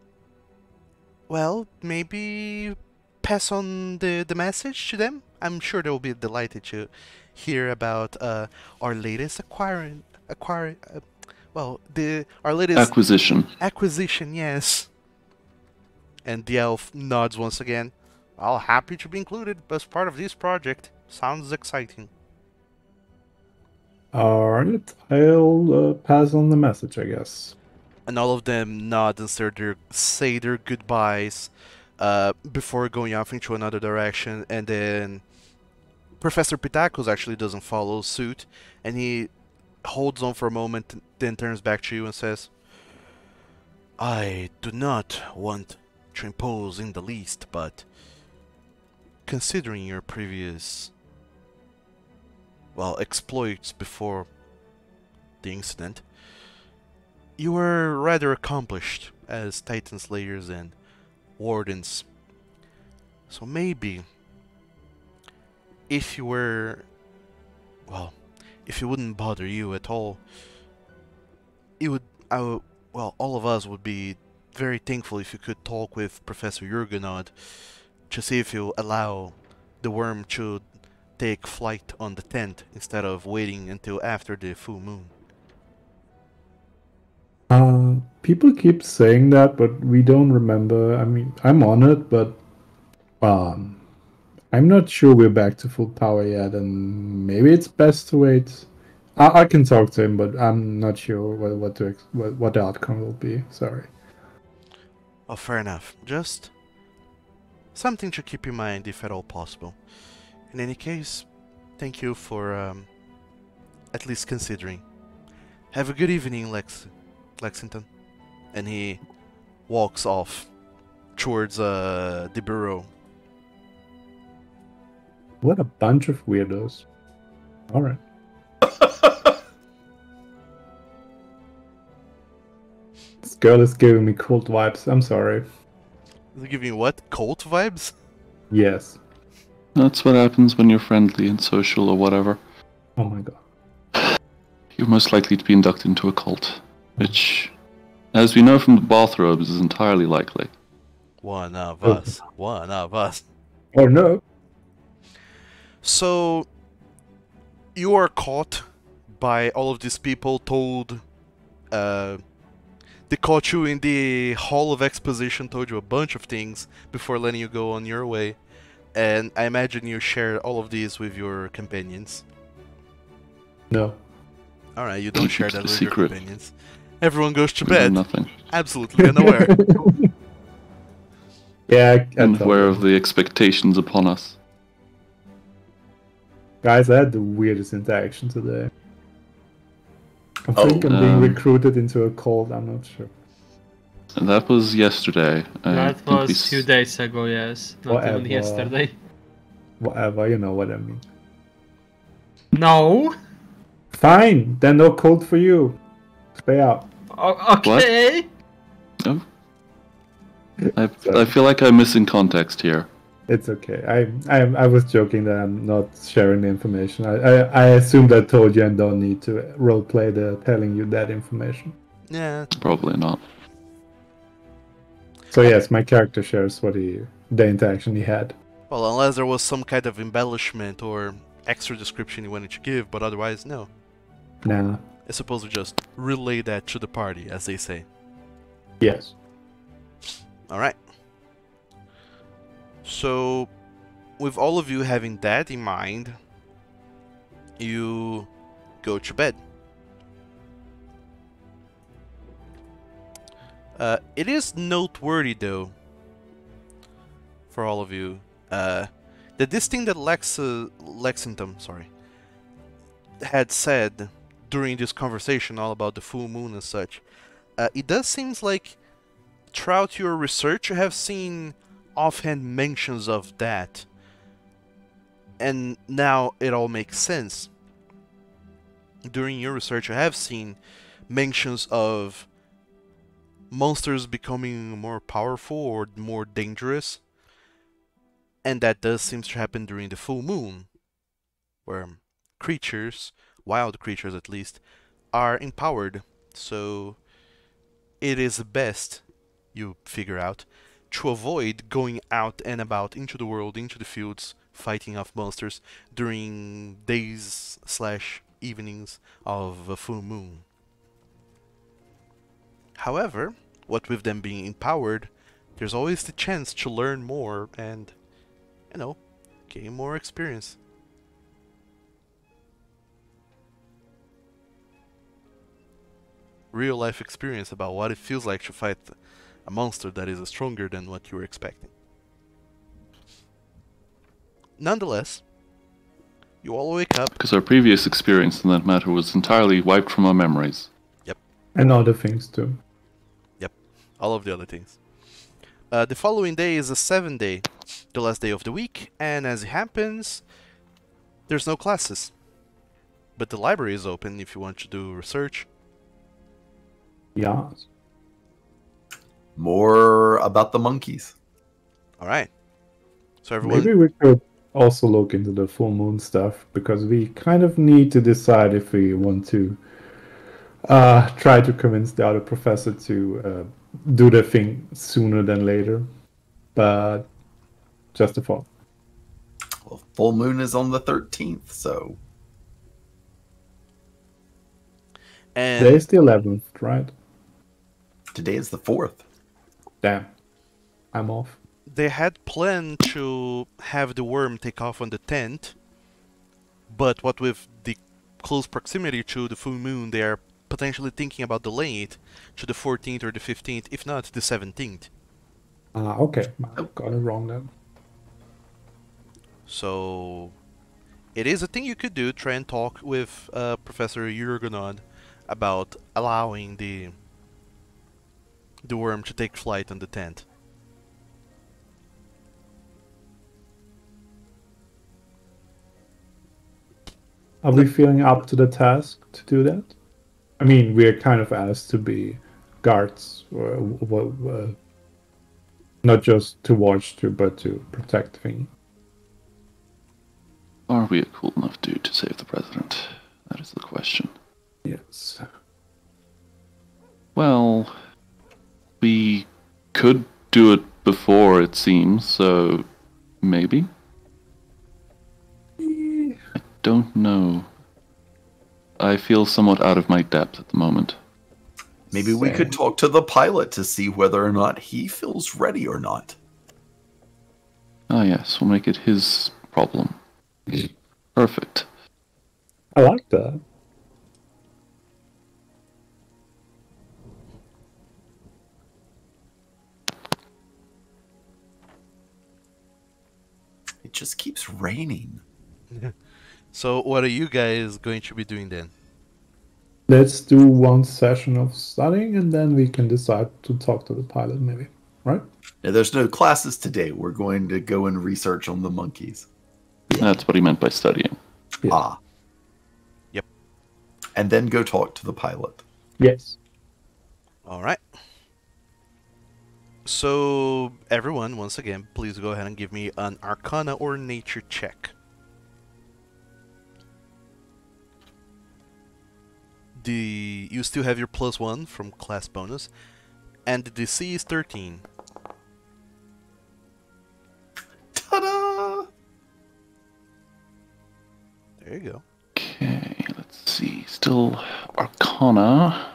Well, maybe pass on the message to them? I'm sure they'll be delighted to hear about our latest our latest... Acquisition. Acquisition, yes. And the elf nods once again. Well, happy to be included as part of this project. Sounds exciting. Alright, I'll pass on the message, I guess. And all of them nod and say their goodbyes before going off into another direction. And then Professor Pitakos actually doesn't follow suit, and he holds on for a moment, then turns back to you and says, I do not want to impose in the least, but considering your previous, well, exploits before the incident, you were rather accomplished as Titan Slayers and Wardens. So maybe, if you were, well, if it wouldn't bother you at all, it would, well, all of us would be very thankful if you could talk with Professor Jurgenod to see if you'll allow the Wyrm to take flight on the 10th instead of waiting until after the full moon. People keep saying that, but we don't remember. I mean, I'm on it, but I'm not sure we're back to full power yet, and maybe it's best to wait. I can talk to him, but I'm not sure what the outcome will be. Sorry. Oh, fair enough. Just something to keep in mind if at all possible. In any case, thank you for at least considering. Have a good evening, Lexington. And he walks off towards the bureau. What a bunch of weirdos. Alright. This girl is giving me cult vibes. I'm sorry. Is it giving you what? Cult vibes? Yes. That's what happens when you're friendly and social or whatever. Oh my god. You're most likely to be inducted into a cult, which, as we know from the bathrobes, is entirely likely. One of Oh. us. One of us. Or no. So, you are caught by all of these people told... they caught you in the Hall of Exposition, told you a bunch of things before letting you go on your way. And I imagine you shared all of these with your companions. No. Alright, you don't share Keeps that the with secret. your companions. Everyone goes to We know bed, nothing. absolutely unaware. Yeah, I And thought aware that. of the expectations upon us. Guys, I had the weirdest interaction today. I think Oh, I'm being um, recruited into a cult, I'm not sure. And that was yesterday. I That think we was a few days ago, yes. Not even Whatever. yesterday. Whatever, you know what I mean. No! Fine, then no cult for you. Stay out. Okay! I feel like I'm missing context here. It's okay. I was joking that I'm not sharing the information. I assumed I told you and don't need to roleplay the telling you that information. Yeah, Probably not. So yes, my character shares the interaction he had. well, unless there was some kind of embellishment or extra description you wanted to give, but otherwise, no. Nah. I suppose we just relay that to the party, as they say. Yes. Alright. So, with all of you having that in mind, you go to bed. It is noteworthy, though, for all of you, that this thing that Lexington, had said during this conversation all about the full moon and such, it does seems like throughout your research you have seen offhand mentions of that, and now it all makes sense. During your research you have seen mentions of monsters becoming more powerful or more dangerous, and that does seem to happen during the full moon, where creatures, wild creatures at least, are empowered. So it is best, you figure out, to avoid going out and about into the world, into the fields, fighting off monsters during days/evenings of a full moon. However, what with them being empowered, there's always the chance to learn more and, you know, gain more experience. Real life experience about what it feels like to fight a monster that is stronger than what you were expecting. Nonetheless, you all wake up. Because our previous experience in that matter was entirely wiped from our memories. And other things too. All of the other things. The following day is the 7th day, the last day of the week, and as it happens, there's no classes. But the library is open if you want to do research. Yes. more about the monkeys. Alright. So everyone... Maybe we could also look into the full moon stuff, because we kind of need to decide if we want to try to convince the other professor to do the thing sooner than later. But just a thought. Well, full moon is on the 13th, so And Today's the 11th, right? today is the 4th. Damn. I'm off. they had planned to have the Wyrm take off on the 10th, but what with the close proximity to the full moon, they are potentially thinking about delaying it to the 14th or the 15th, if not the 17th. Okay. I got it wrong then. So it is a thing you could do. Try and talk with Professor Jurgenod about allowing the Wyrm to take flight on the 10th. Are we feeling up to the task to do that? I mean, we're kind of asked to be guards, not just to watch, but to protect things. Are we a cool enough dude to save the president? That is the question. Yes. Well, we could do it before, it seems, so maybe? I don't know. I feel somewhat out of my depth at the moment. Maybe we could talk to the pilot to see whether or not he feels ready or not. Ah yes, we'll make it his problem. Perfect. I like that. It just keeps raining. So what are you guys going to be doing then? Let's do one session of studying and then we can decide to talk to the pilot, maybe. Right? Now, there's no classes today. We're going to go and research on the monkeys. That's what he meant by studying. Yeah. Ah. Yep. And then go talk to the pilot. Yes. All right. So everyone, once again, please go ahead and give me an Arcana or Nature check. You still have your +1 from class bonus, and the DC is 13. Ta-da! There you go. Okay, let's see. Still Arcana.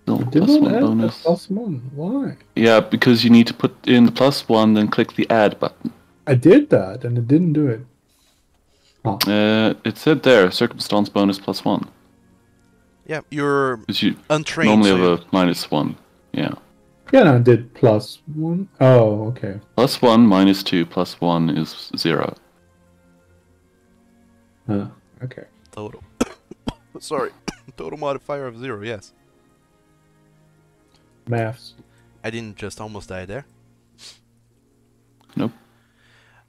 Still Did +1 not add bonus. the +1. Why? Yeah, because you need to put in the +1, then click the add button. I did that and it didn't do it. Oh. It said there, circumstance bonus +1. Yeah, you're Because you untrained. normally so have a -1. Yeah. Yeah, no, I did +1. Oh, okay. +1, -2, +1 is 0. Okay. total. Sorry, total modifier of 0. Yes, Maths. I didn't just almost die there. Nope.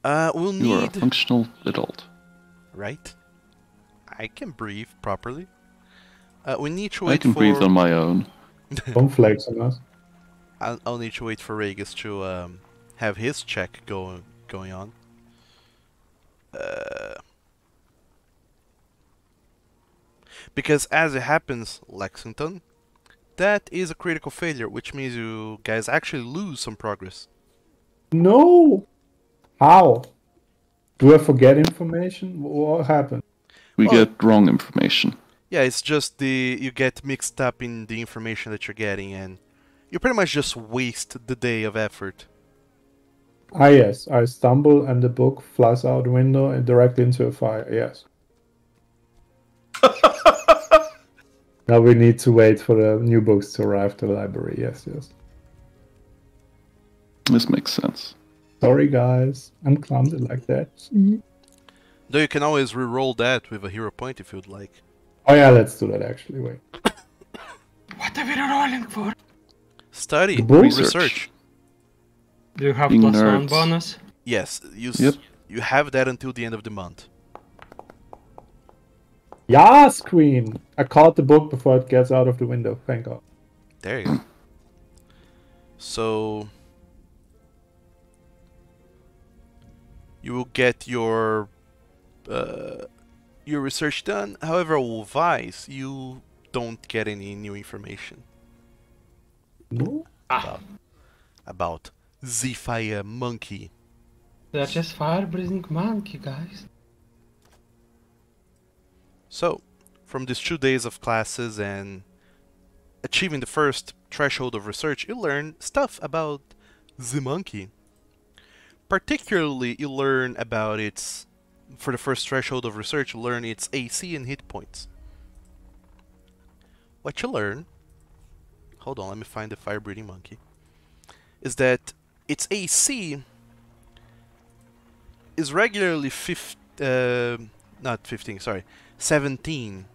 We'll You are a need functional adult. right. I can breathe properly. We need to I wait can for. breathe on my own. Don't flex on us. I'll need to wait for Regis to have his check going on. Because as it happens, Lexington, that is a critical failure, which means you guys actually lose some progress. No! How? Do I forget information? What happened? We Well- get wrong information. Yeah, it's just you get mixed up in the information that you're getting, and you pretty much just waste the day of effort. Ah, yes. I stumble and the book flies out the window and directly into a fire. Yes. Now we need to wait for the new books to arrive to the library. Yes, yes. This makes sense. Sorry, guys. I'm clumsy like that. Though you can always re-roll that with a hero point if you'd like. Oh, yeah, let's do that actually. Wait. What are we rolling for? Study, The books? research. Do you have Being +1 nerds. bonus? Yes, Yep. you have that until the end of the month. Yes, Queen! I caught the book before it gets out of the window. Thank God. There you go. So you will get your research done. However, Vice, you don't get any new information No? about the fire monkey. They're just fire-breathing monkey, guys. So, from these 2 days of classes and achieving the first threshold of research, you learn stuff about the monkey. Particularly, you learn about its, for the first threshold of research, you learn its AC and hit points. What you learn, hold on, let me find the fire-breathing monkey, is that its AC is regularly 17.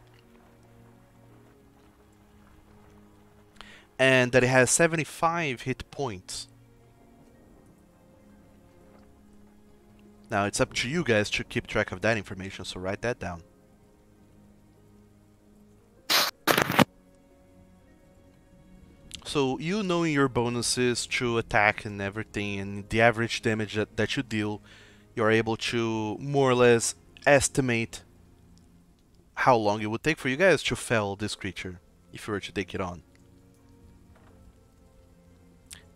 And that it has 75 hit points. Now it's up to you guys to keep track of that information, so write that down. So you knowing your bonuses to attack and everything and the average damage that you deal, you're able to more or less estimate how long it would take for you guys to fell this creature if you were to take it on.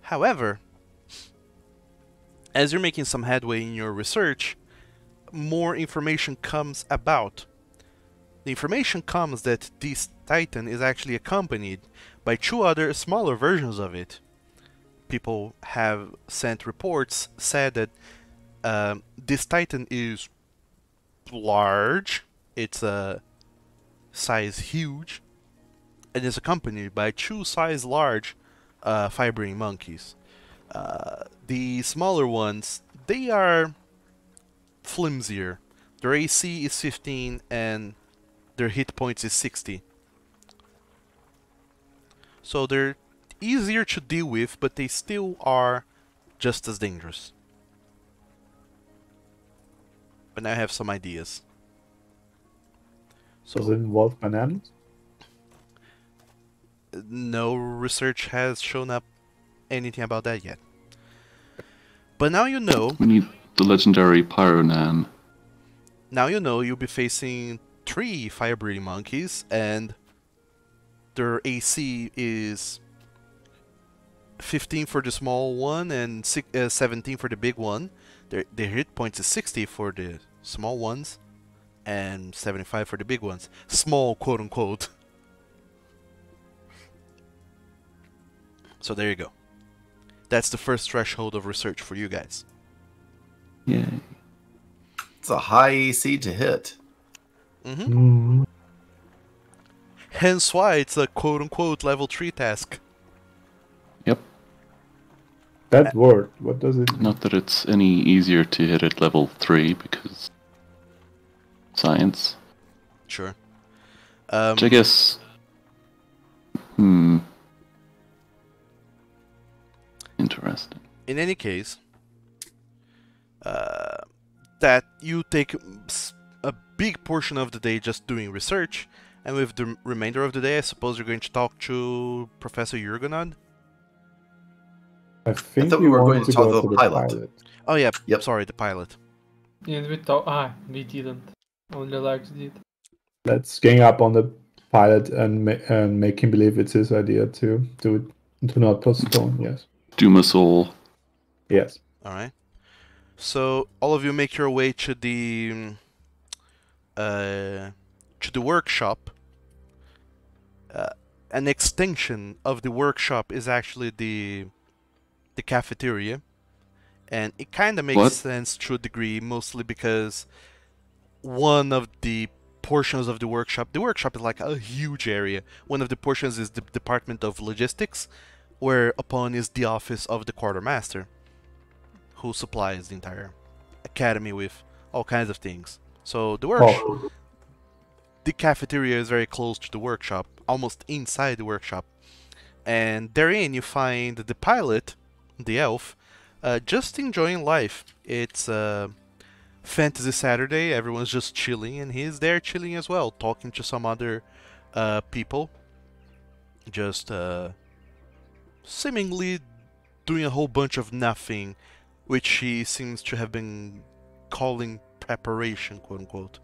However, as you're making some headway in your research, more information comes about. The information comes that this Titan is actually accompanied by 2 other smaller versions of it. People have sent reports, said that this Titan is large, it's a size huge, and is accompanied by 2 size large fire-breathing monkeys. The smaller ones, they are flimsier. Their AC is 15 and their hit points is 60. So they're easier to deal with, but they still are just as dangerous. But now I have some ideas. So, Does it involve bananas? no research has shown up anything about that yet. But now you know. We need the legendary Pyronan. Now you know you'll be facing 3 fire-breathing monkeys, and their AC is 15 for the small one and 17 for the big one. Their hit points is 60 for the small ones and 75 for the big ones. Small, quote unquote. So there you go. That's the first threshold of research for you guys. Yay. It's a high AC to hit. Mm-hmm. Hence why it's a quote unquote level 3 task. Yep. That word, what does it mean? Not that it's any easier to hit at level 3 because science. Sure. Which I guess. Interesting. In any case, that you take a big portion of the day just doing research, and with the remainder of the day, I suppose you're going to talk to Professor Jurgenod? I think thought we we were want going to to talk go to to the the pilot. pilot. Oh yeah, Yep. sorry, the pilot. And we didn't. Only Lux did. Let's gang up on the pilot and make him believe it's his idea to not postpone. Yes. Doom us all. Yes. Alright. So, all of you make your way to the workshop. An extension of the workshop is actually the cafeteria, and it kind of makes sense to a degree, mostly because one of the portions of the workshop is like a huge area. One of the portions is the Department of Logistics, where upon is the office of the quartermaster, who supplies the entire academy with all kinds of things. So the cafeteria is very close to the workshop, almost inside the workshop. And therein you find the pilot, the elf, just enjoying life. It's Fantasy Saturday, everyone's just chilling, and he's there chilling as well, talking to some other people. Just seemingly doing a whole bunch of nothing, which he seems to have been calling preparation, quote unquote.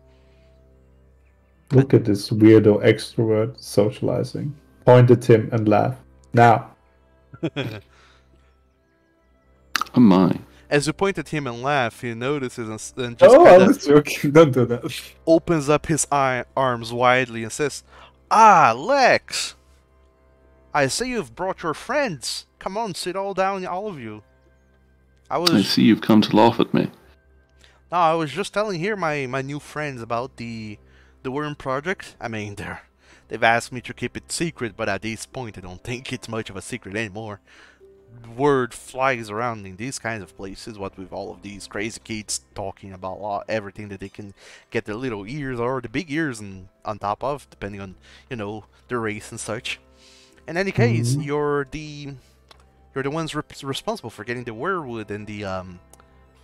Look at this weirdo extrovert socializing. Point at him and laugh. Now. Oh my. As you point at him and laugh, he notices and just I kind was of joking. Don't do that. opens up his arms widely and says, "Ah, Lex! I see you've brought your friends. Come on, sit all down, all of you." I see you've come to laugh at me. No, I was just telling here my new friends about the Wyrm project. I mean, they've asked me to keep it secret, but at this point I don't think it's much of a secret anymore. Word flies around in these kinds of places, what with all of these crazy kids talking about everything that they can get their little ears or the big ears and on top of, depending on, you know, their race and such. In any case, you're the ones responsible for getting the weirwood and the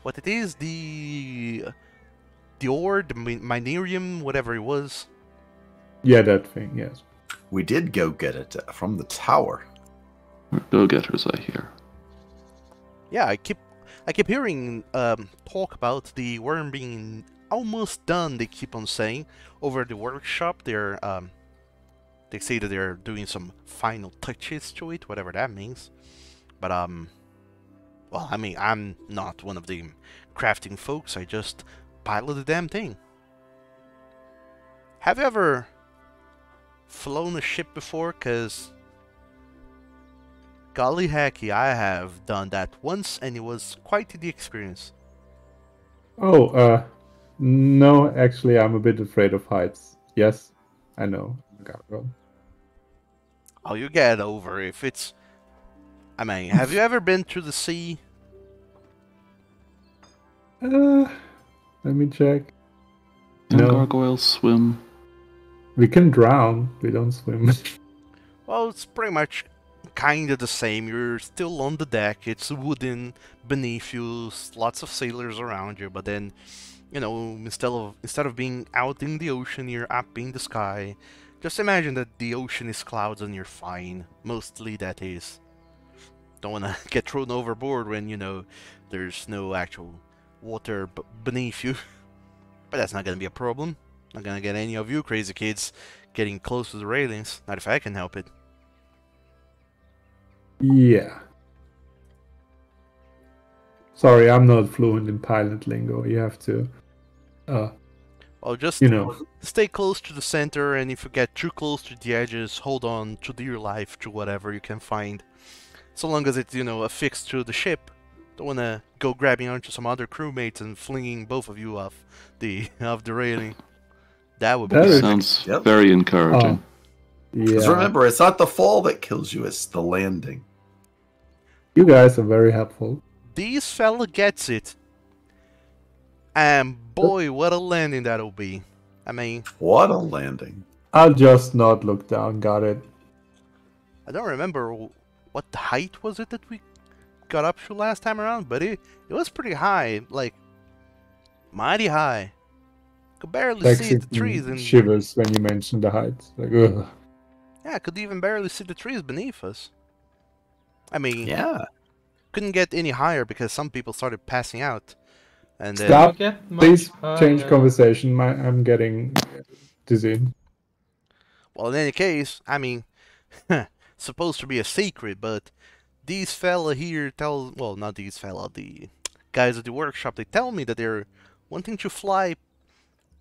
what it is, the ore, the minerium, whatever it was. Yeah, that thing, yes. We did go get it from the tower. We're go-getters, I hear. Yeah, I keep hearing talk about the Wyrm being almost done. They keep on saying over the workshop. They say that they're doing some final touches to it, whatever that means. But well, I mean, I'm not one of the crafting folks. I just pilot the damn thing. Have you ever flown a ship before? 'Cause golly hecky, I have done that once, and it was quite the experience. Oh, no, actually, I'm a bit afraid of heights. Yes, I know. Gargoyle. Oh, you get over if it's... I mean, have you ever been through the sea? Let me check. Can No. gargoyles swim? We can drown. We don't swim. Well, it's pretty much kind of the same. You're still on the deck. It's wooden beneath you. Lots of sailors around you. But then, you know, instead of being out in the ocean, you're up in the sky. Just imagine that the ocean is clouds and you're fine. Mostly that is. Don't want to get thrown overboard when, you know, there's no actual water beneath you. But that's not going to be a problem. Not going to get any of you crazy kids getting close to the railings. Not if I can help it. Yeah. Sorry, I'm not fluent in pilot lingo. You have to, Well, just you know. stay close to the center, and if you get too close to the edges, hold on to dear life to whatever you can find. So long as it's, you know, affixed to the ship. Don't want to go grabbing onto some other crewmates and flinging both of you off the railing. That would be That is- Sounds Yep. very encouraging. Because Yeah. remember, it's not the fall that kills you, it's the landing. You guys are very helpful. This fella gets it. And boy, what a landing that'll be. I mean, What a landing. I'll just not look down. Got it. I don't remember what height was it that we got up to last time around, but it was pretty high, like mighty high. Could barely see the trees and shivers when you mention the heights. Like, ugh. yeah, I could even barely see the trees beneath us. I mean, Yeah. couldn't get any higher because some people started passing out. And then Stop. Get much Please change higher. conversation. I'm getting dizzy. well, in any case, I mean, supposed to be a secret, but these fella here well, not these fella, the guys at the workshop, they tell me that they're wanting to fly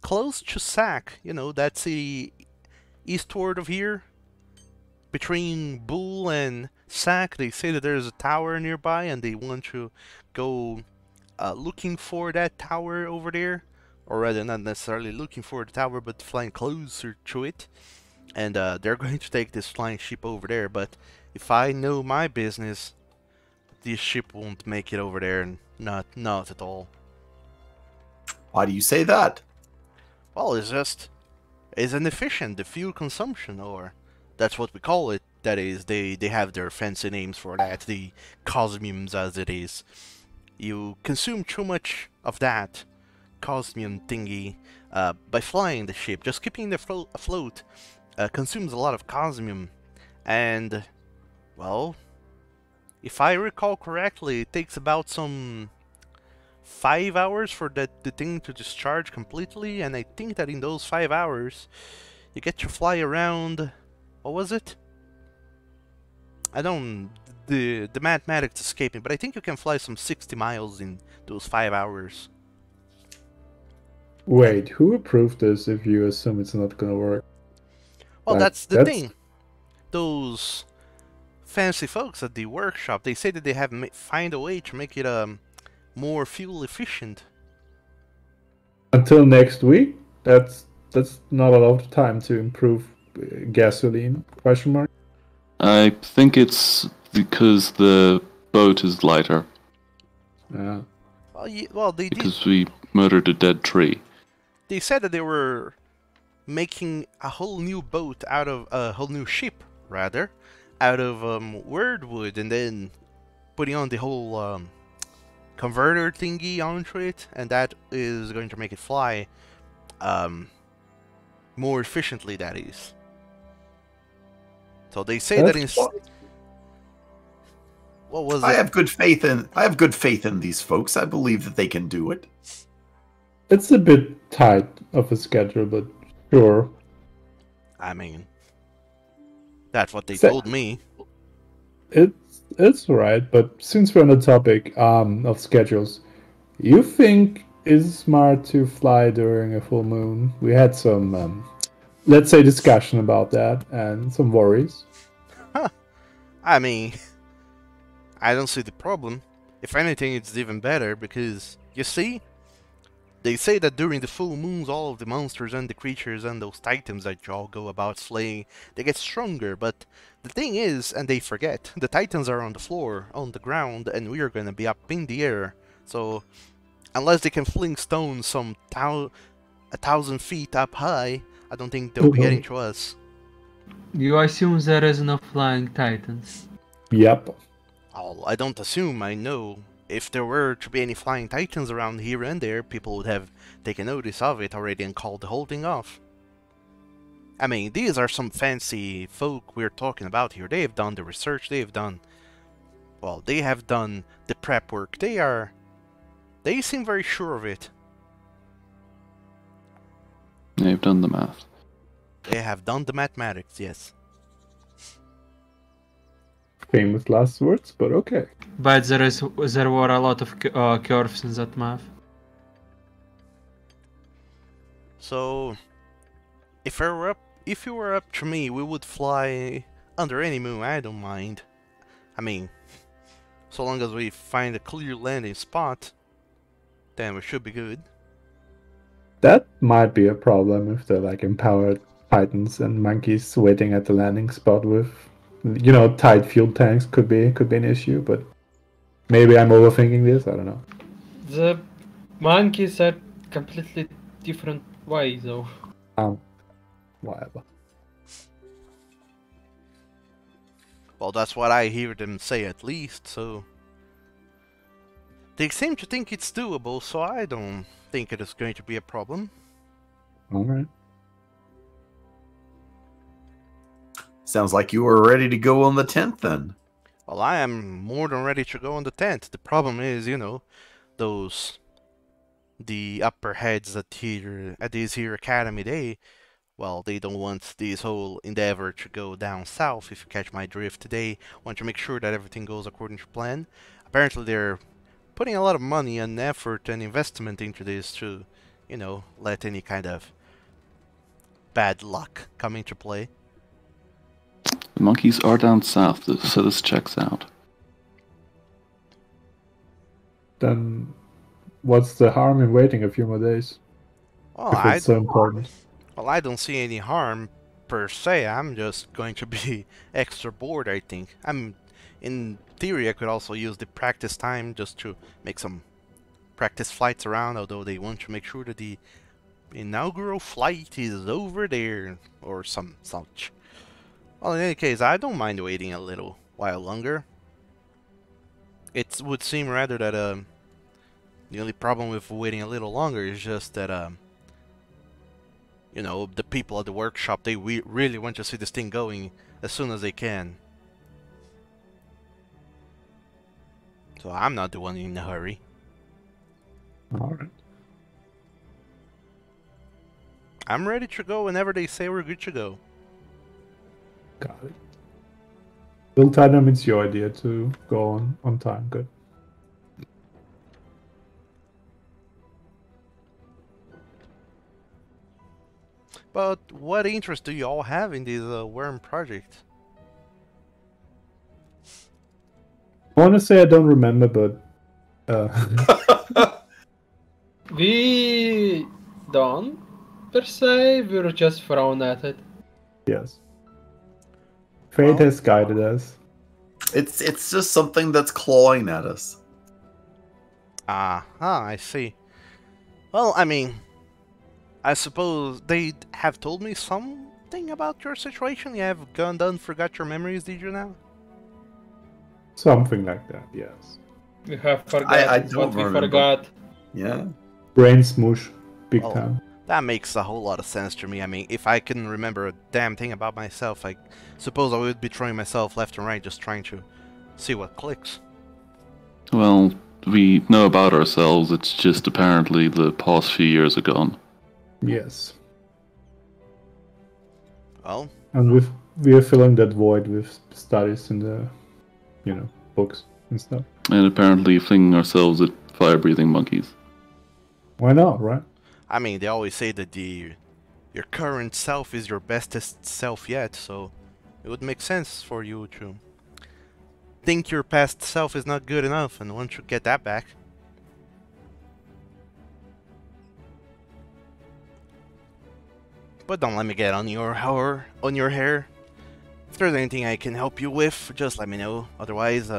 close to Sac. You know, that's the eastward of here. Between Bull and Sac, they say that there's a tower nearby, and they want to go looking for that tower over there. Or rather, not necessarily looking for the tower, but flying closer to it. And they're going to take this flying ship over there, but if I know my business, this ship won't make it over there, and not at all. Why do you say that? Well, it's inefficient, the fuel consumption, or that's what we call it. That is, they have their fancy names for that, the cosmiums as it is. You consume too much of that cosmium thingy by flying the ship. Just keeping it afloat consumes a lot of cosmium, and, well, if I recall correctly, it takes about some 5 hours for the thing to discharge completely, and I think that in those 5 hours, you get to fly around, what was it? The mathematics escape me, but I think you can fly some 60 miles in those 5 hours. Wait, who approved this if you assume it's not gonna work? Well, Like, that's the that's- thing. Those fancy folks at the workshop, they say that they have find a way to make it more fuel efficient. Until next week? That's not a lot of time to improve gasoline? Question mark. I think it's because the boat is lighter, Yeah. Well, they did. because we murdered a dead tree. They said that they were making a whole new boat out of a whole new ship, rather, out of Wordwood, and then putting on the whole converter thingy onto it, and that is going to make it fly more efficiently, that is. So they say that in... What was it? I have good faith in these folks. I believe that they can do it. It's a bit tight of a schedule, but sure. I mean, that's what they told me. It's right, but since we're on the topic of schedules, you think it's smart to fly during a full moon? We had some, let's say, discussion about that and some worries. Huh. I mean, I don't see the problem. If anything, it's even better because, you see, they say that during the full moons, all of the monsters and the creatures and those titans that y'all go about slaying, they get stronger, but the thing is, and they forget, the titans are on the floor, on the ground, and we are gonna be up in the air. So, unless they can fling stones some 1,000 feet up high, I don't think they'll be getting to us. You assume there is no flying titans? Yep. Oh, I don't assume, I know. If there were to be any flying titans around here and there, people would have taken notice of it already and called the whole thing off. I mean, these are some fancy folk we're talking about here. They have done the research, they have done... Well, they have done the prep work. They seem very sure of it. They've done the math. They have done the mathematics, yes. Famous last words, but okay. But there were a lot of curves in that math. So, if you were up to me, we would fly under any moon. I don't mind. I mean, so long as we find a clear landing spot, then we should be good. That might be a problem if they're like empowered titans and monkeys waiting at the landing spot with, you know, tight fuel tanks could be an issue, but maybe I'm overthinking this, I don't know. The monkeys are completely different way though. Whatever. Well, that's what I hear them say at least, so... They seem to think it's doable, so I don't think it is going to be a problem. Alright. Sounds like you are ready to go on the 10th then. Well, I am more than ready to go on the 10th. The problem is, you know, the upper heads at this here academy, well, they don't want this whole endeavor to go down south, if you catch my drift. They want to make sure that everything goes according to plan. Apparently they're putting a lot of money and effort and investment into this to, you know, let any kind of bad luck come into play. The monkeys are down south, so this checks out. Then what's the harm in waiting a few more days? Well, If it's so important. Well, I don't see any harm per se. I'm just going to be extra bored, I think. In theory, I could also use the practice time just to make some practice flights around, although they want to make sure that the inaugural flight is over there, or some such. Well, in any case, I don't mind waiting a little while longer. It would seem rather that the only problem with waiting a little longer is just that you know, the people at the workshop, they really want to see this thing going as soon as they can. So I'm not the one in a hurry. Alright. I'm ready to go whenever they say we're good to go. Got it. Build time, it's your idea to go on time. Good. But what interest do you all have in this Wyrm project? I want to say I don't remember, but We don't per se, we were just thrown at it. yes. Fate has guided us. It's just something that's clawing at us. I see. Well, I mean, I suppose they have told me something about your situation. You have gone done, forgot your memories, did you now? Something like that, yes. We have I forgotten don't what we remember. forgot. Yeah. Brain smoosh. Big Well, time. That makes a whole lot of sense to me. I mean, if I can remember a damn thing about myself, I suppose I would be throwing myself left and right just trying to see what clicks. Well, we know about ourselves, it's just apparently the past few years are gone. Yes. Well, And we are filling that void with studies in the, books and stuff. And apparently flinging ourselves at fire-breathing monkeys. Why not, right? I mean, they always say that your current self is your bestest self yet, so it would make sense for you to think your past self is not good enough and want to get that back. But don't let me get on your hair. If there's anything I can help you with, just let me know. Otherwise,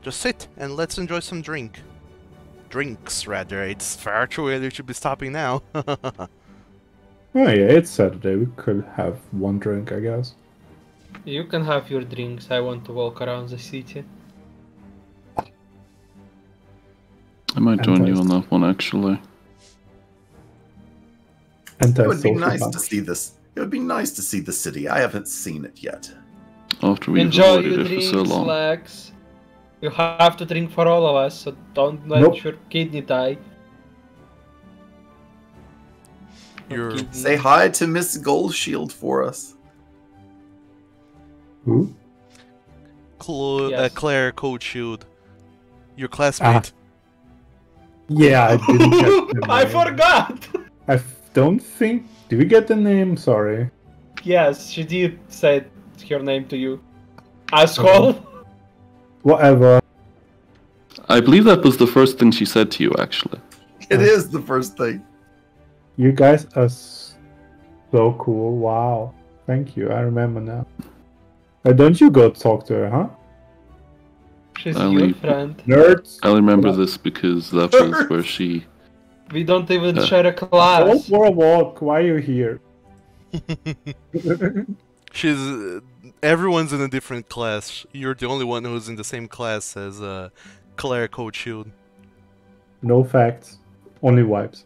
just sit and let's enjoy some drinks, rather. It's far too early to be stopping now. Oh yeah, it's Saturday. We could have one drink, I guess. You can have your drinks. I want to walk around the city. I might join you on that one, actually. It would be nice to see this. It would be nice to see the city. I haven't seen it yet. After we've Enjoy avoided your it for drinks, so long. Lex. You have to drink for all of us, so don't let your kidney die. You're Say hi to Miss Goldshield for us. Who? Yes. Claire Coatshield, your classmate. Yeah, I didn't get the I name. forgot! Don't think... Did we get the name? Sorry. Yes, she did say her name to you. Asshole! Whatever. I believe that was the first thing she said to you, actually. It is the first thing. You guys are so cool. Wow. Thank you. I remember now. Don't you go talk to her, huh? She's Only- your friend. Nerds! I remember Yeah. this because that was where she... We don't even Yeah. share a Go class. for a walk. Why are you here? She's everyone's in a different class. You're the only one who's in the same class as Claire Coatshield. No facts. Only vibes.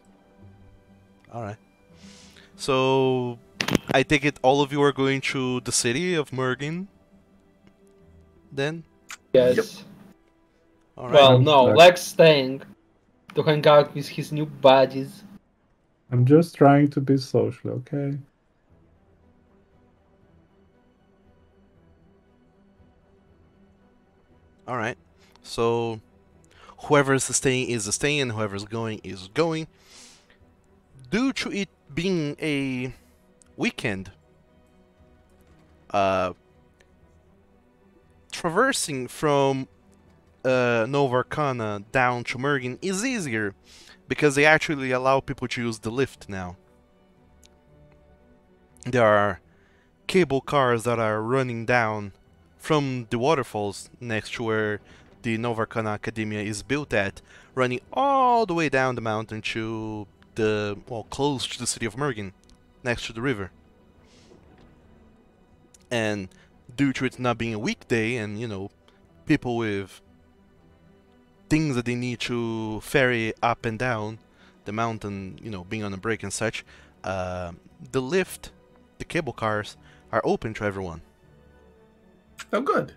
All right. So I take it all of you are going to the city of Mergin. Then. Yes. All right. Well, I'm no, stuck. Lex staying to hang out with his new buddies. I'm just trying to be social, okay? All right. So whoever's staying is staying, and whoever's going is going. Due to it being a weekend, traversing from Nova Arcana down to Mergin is easier because they actually allow people to use the lift now. There are cable cars that are running down from the waterfalls next to where the Nova Arcana Academia is built at, running all the way down the mountain to the, well, close to the city of Mergin, next to the river. And due to it not being a weekday and, you know, people with things that they need to ferry up and down the mountain, you know, being on a break and such, the lift, the cable cars, are open to everyone. Oh, good.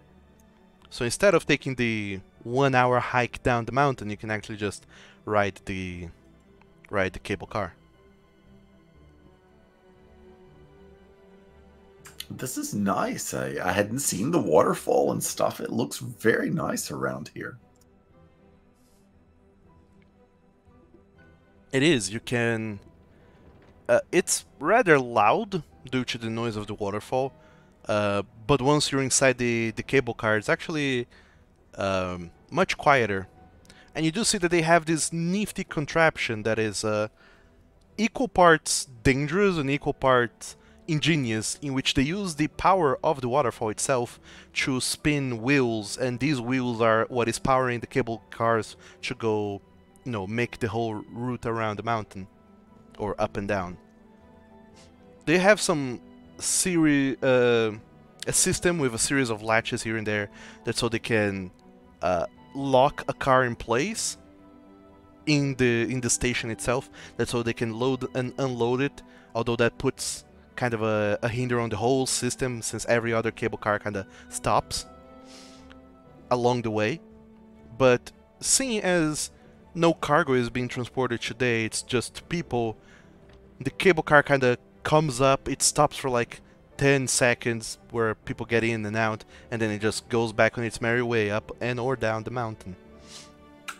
So instead of taking the 1 hour hike down the mountain, you can actually just ride the cable car. This is nice. I hadn't seen the waterfall and stuff. It looks very nice around here. It is. You can. It's rather loud due to the noise of the waterfall, but once you're inside the cable car, it's actually much quieter. And you do see that they have this nifty contraption that is equal parts dangerous and equal parts ingenious, in which they use the power of the waterfall itself to spin wheels, and these wheels are what is powering the cable cars to go, you know, make the whole route around the mountain, or up and down. They have some a system with a series of latches here and there, that so they can lock a car in place in the station itself. That's so they can load and unload it. Although that puts kind of a hinder on the whole system, since every other cable car kind of stops along the way. But seeing as no cargo is being transported today, it's just people, the cable car kind of comes up, it stops for like 10 seconds where people get in and out, and then it just goes back on its merry way up and or down the mountain.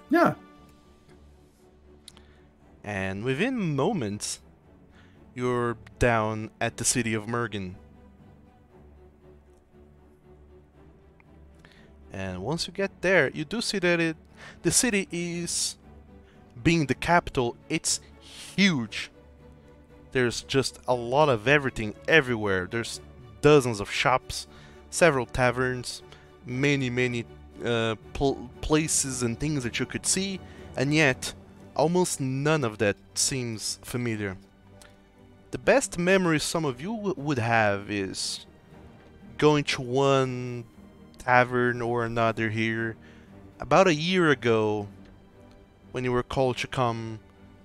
Yeah. And within moments, you're down at the city of Mergen. And once you get there, you do see that the city is, being the capital, it's huge. There's just a lot of everything everywhere. There's dozens of shops, several taverns, many places and things that you could see, and yet almost none of that seems familiar. The best memory some of you would have is going to one tavern or another here about a year ago when you were called to come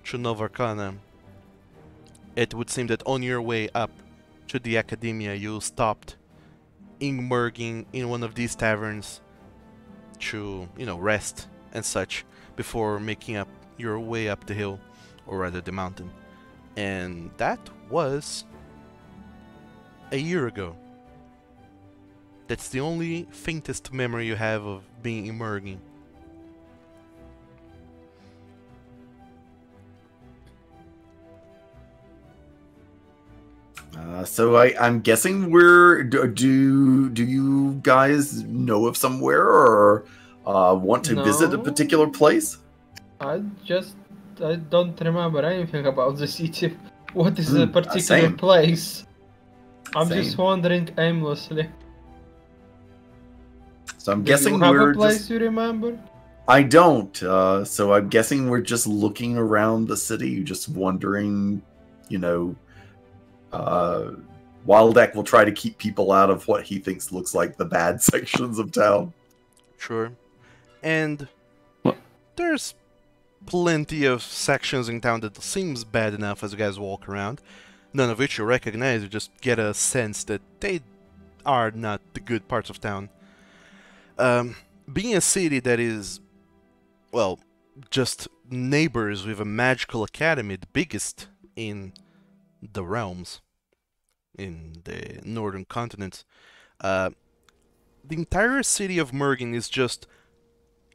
to Nova Arcana. It would seem that on your way up to the Academia you stopped in Mergen in one of these taverns to, you know, rest and such before making up your way up the hill, or rather the mountain. And that was a year ago. That's the only faintest memory you have of being in Mergen. So I'm guessing do you guys know of somewhere or want to visit a No. particular place? I don't remember anything about the city. What is the particular same. place? I'm Same. just wandering aimlessly. So I'm Do guessing you have we're a place just... you remember? I don't. So I'm guessing we're just looking around the city, just wondering, you know. Wildek will try to keep people out of what he thinks looks like the bad sections of town. Sure. And What? there's plenty of sections in town that seems bad enough as you guys walk around. None of which you recognize, you just get a sense that they are not the good parts of town. Being a city that is, well, just neighbors with a magical academy, the biggest in the realms, in the northern continent, the entire city of Mergen is just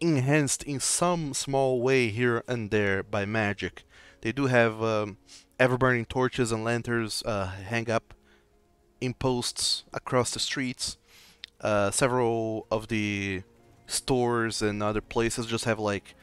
enhanced in some small way here and there by magic. They do have ever-burning torches and lanterns hang up in posts across the streets. Several of the stores and other places just have like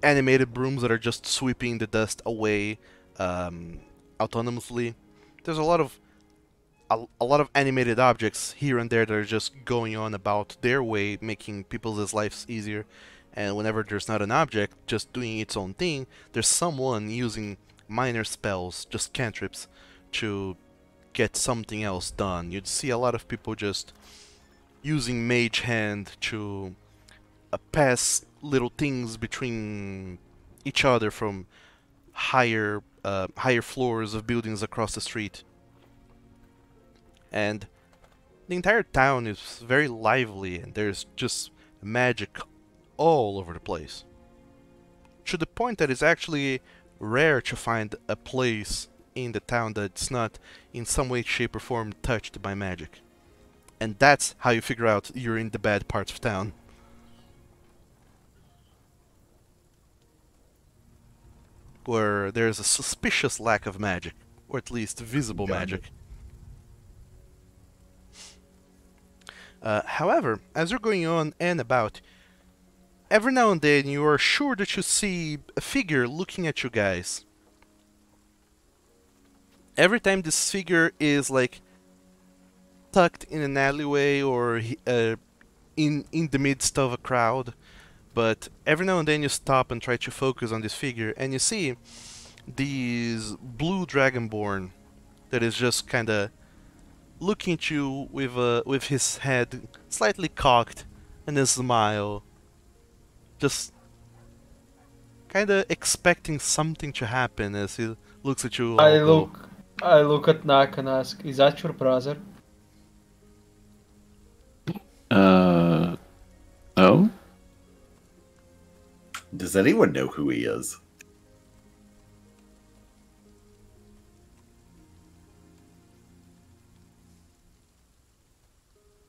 animated brooms that are just sweeping the dust away autonomously. There's a lot of animated objects here and there that are just going on about their way, making people's lives easier. And whenever there's not an object just doing its own thing, there's someone using minor spells, just cantrips, to get something else done. You'd see a lot of people just using Mage Hand to pass little things between each other from higher floors of buildings across the street. And the entire town is very lively, and there's just magic all over the place. To the point that it's actually rare to find a place in the town that's not in some way, shape, or form touched by magic. And that's how you figure out you're in the bad parts of town. Where there's a suspicious lack of magic, or at least visible magic. However, as you're going on and about, every now and then you are sure that you see a figure looking at you guys. Every time this figure is like tucked in an alleyway or in the midst of a crowd, but every now and then you stop and try to focus on this figure, and you see this blue dragonborn that is just kind of looking at you with his head slightly cocked and a smile, just kind of expecting something to happen as he looks at you. I look at Nak and ask, "Is that your brother?" Oh? Does anyone know who he is?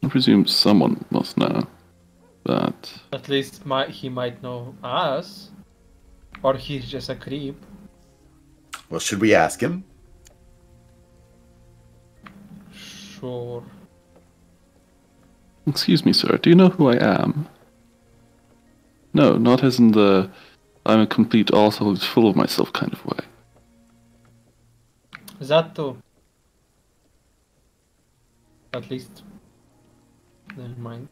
I presume someone must know, but At least he might know us, or he's just a creep. Well, should we ask him? Sure. excuse me, sir, do you know who I am? No, not as in the I'm a complete arsehole who's full of myself kind of way. That too. At least. Never mind.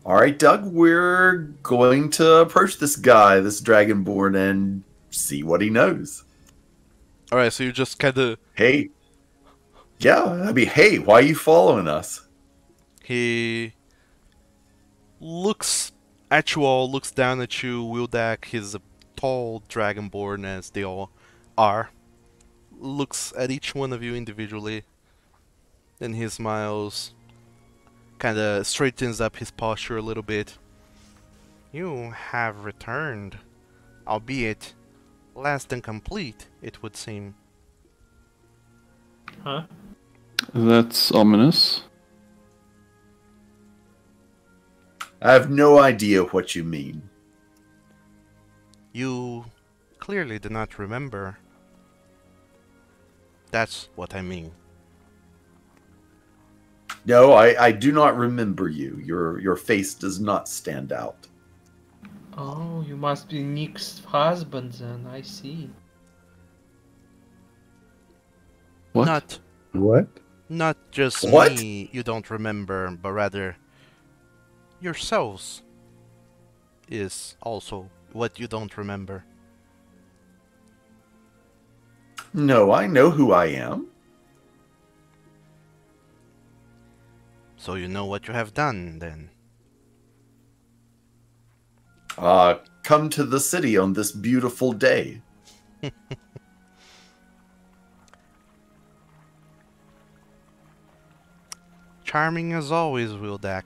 All right, Doug, we're going to approach this guy, this Dragonborn, and see what he knows. Alright, so you just kind of... Hey. Yeah, I mean, hey, why are you following us? He looks at you all, looks down at you, Wildak. He's a tall Dragonborn, as they all are. Looks at each one of you individually. Then he smiles. Kind of straightens up his posture a little bit. You have returned, albeit less than complete, it would seem. Huh? That's ominous. I have no idea what you mean. You clearly do not remember. That's what I mean. No, I do not remember you. Your face does not stand out. Oh, you must be Nick's husband then, I see. What? Not just What? me you don't remember, but rather yourselves is also what you don't remember. No, I know who I am. So you know what you have done, then. Come to the city on this beautiful day. Charming as always, Wildak.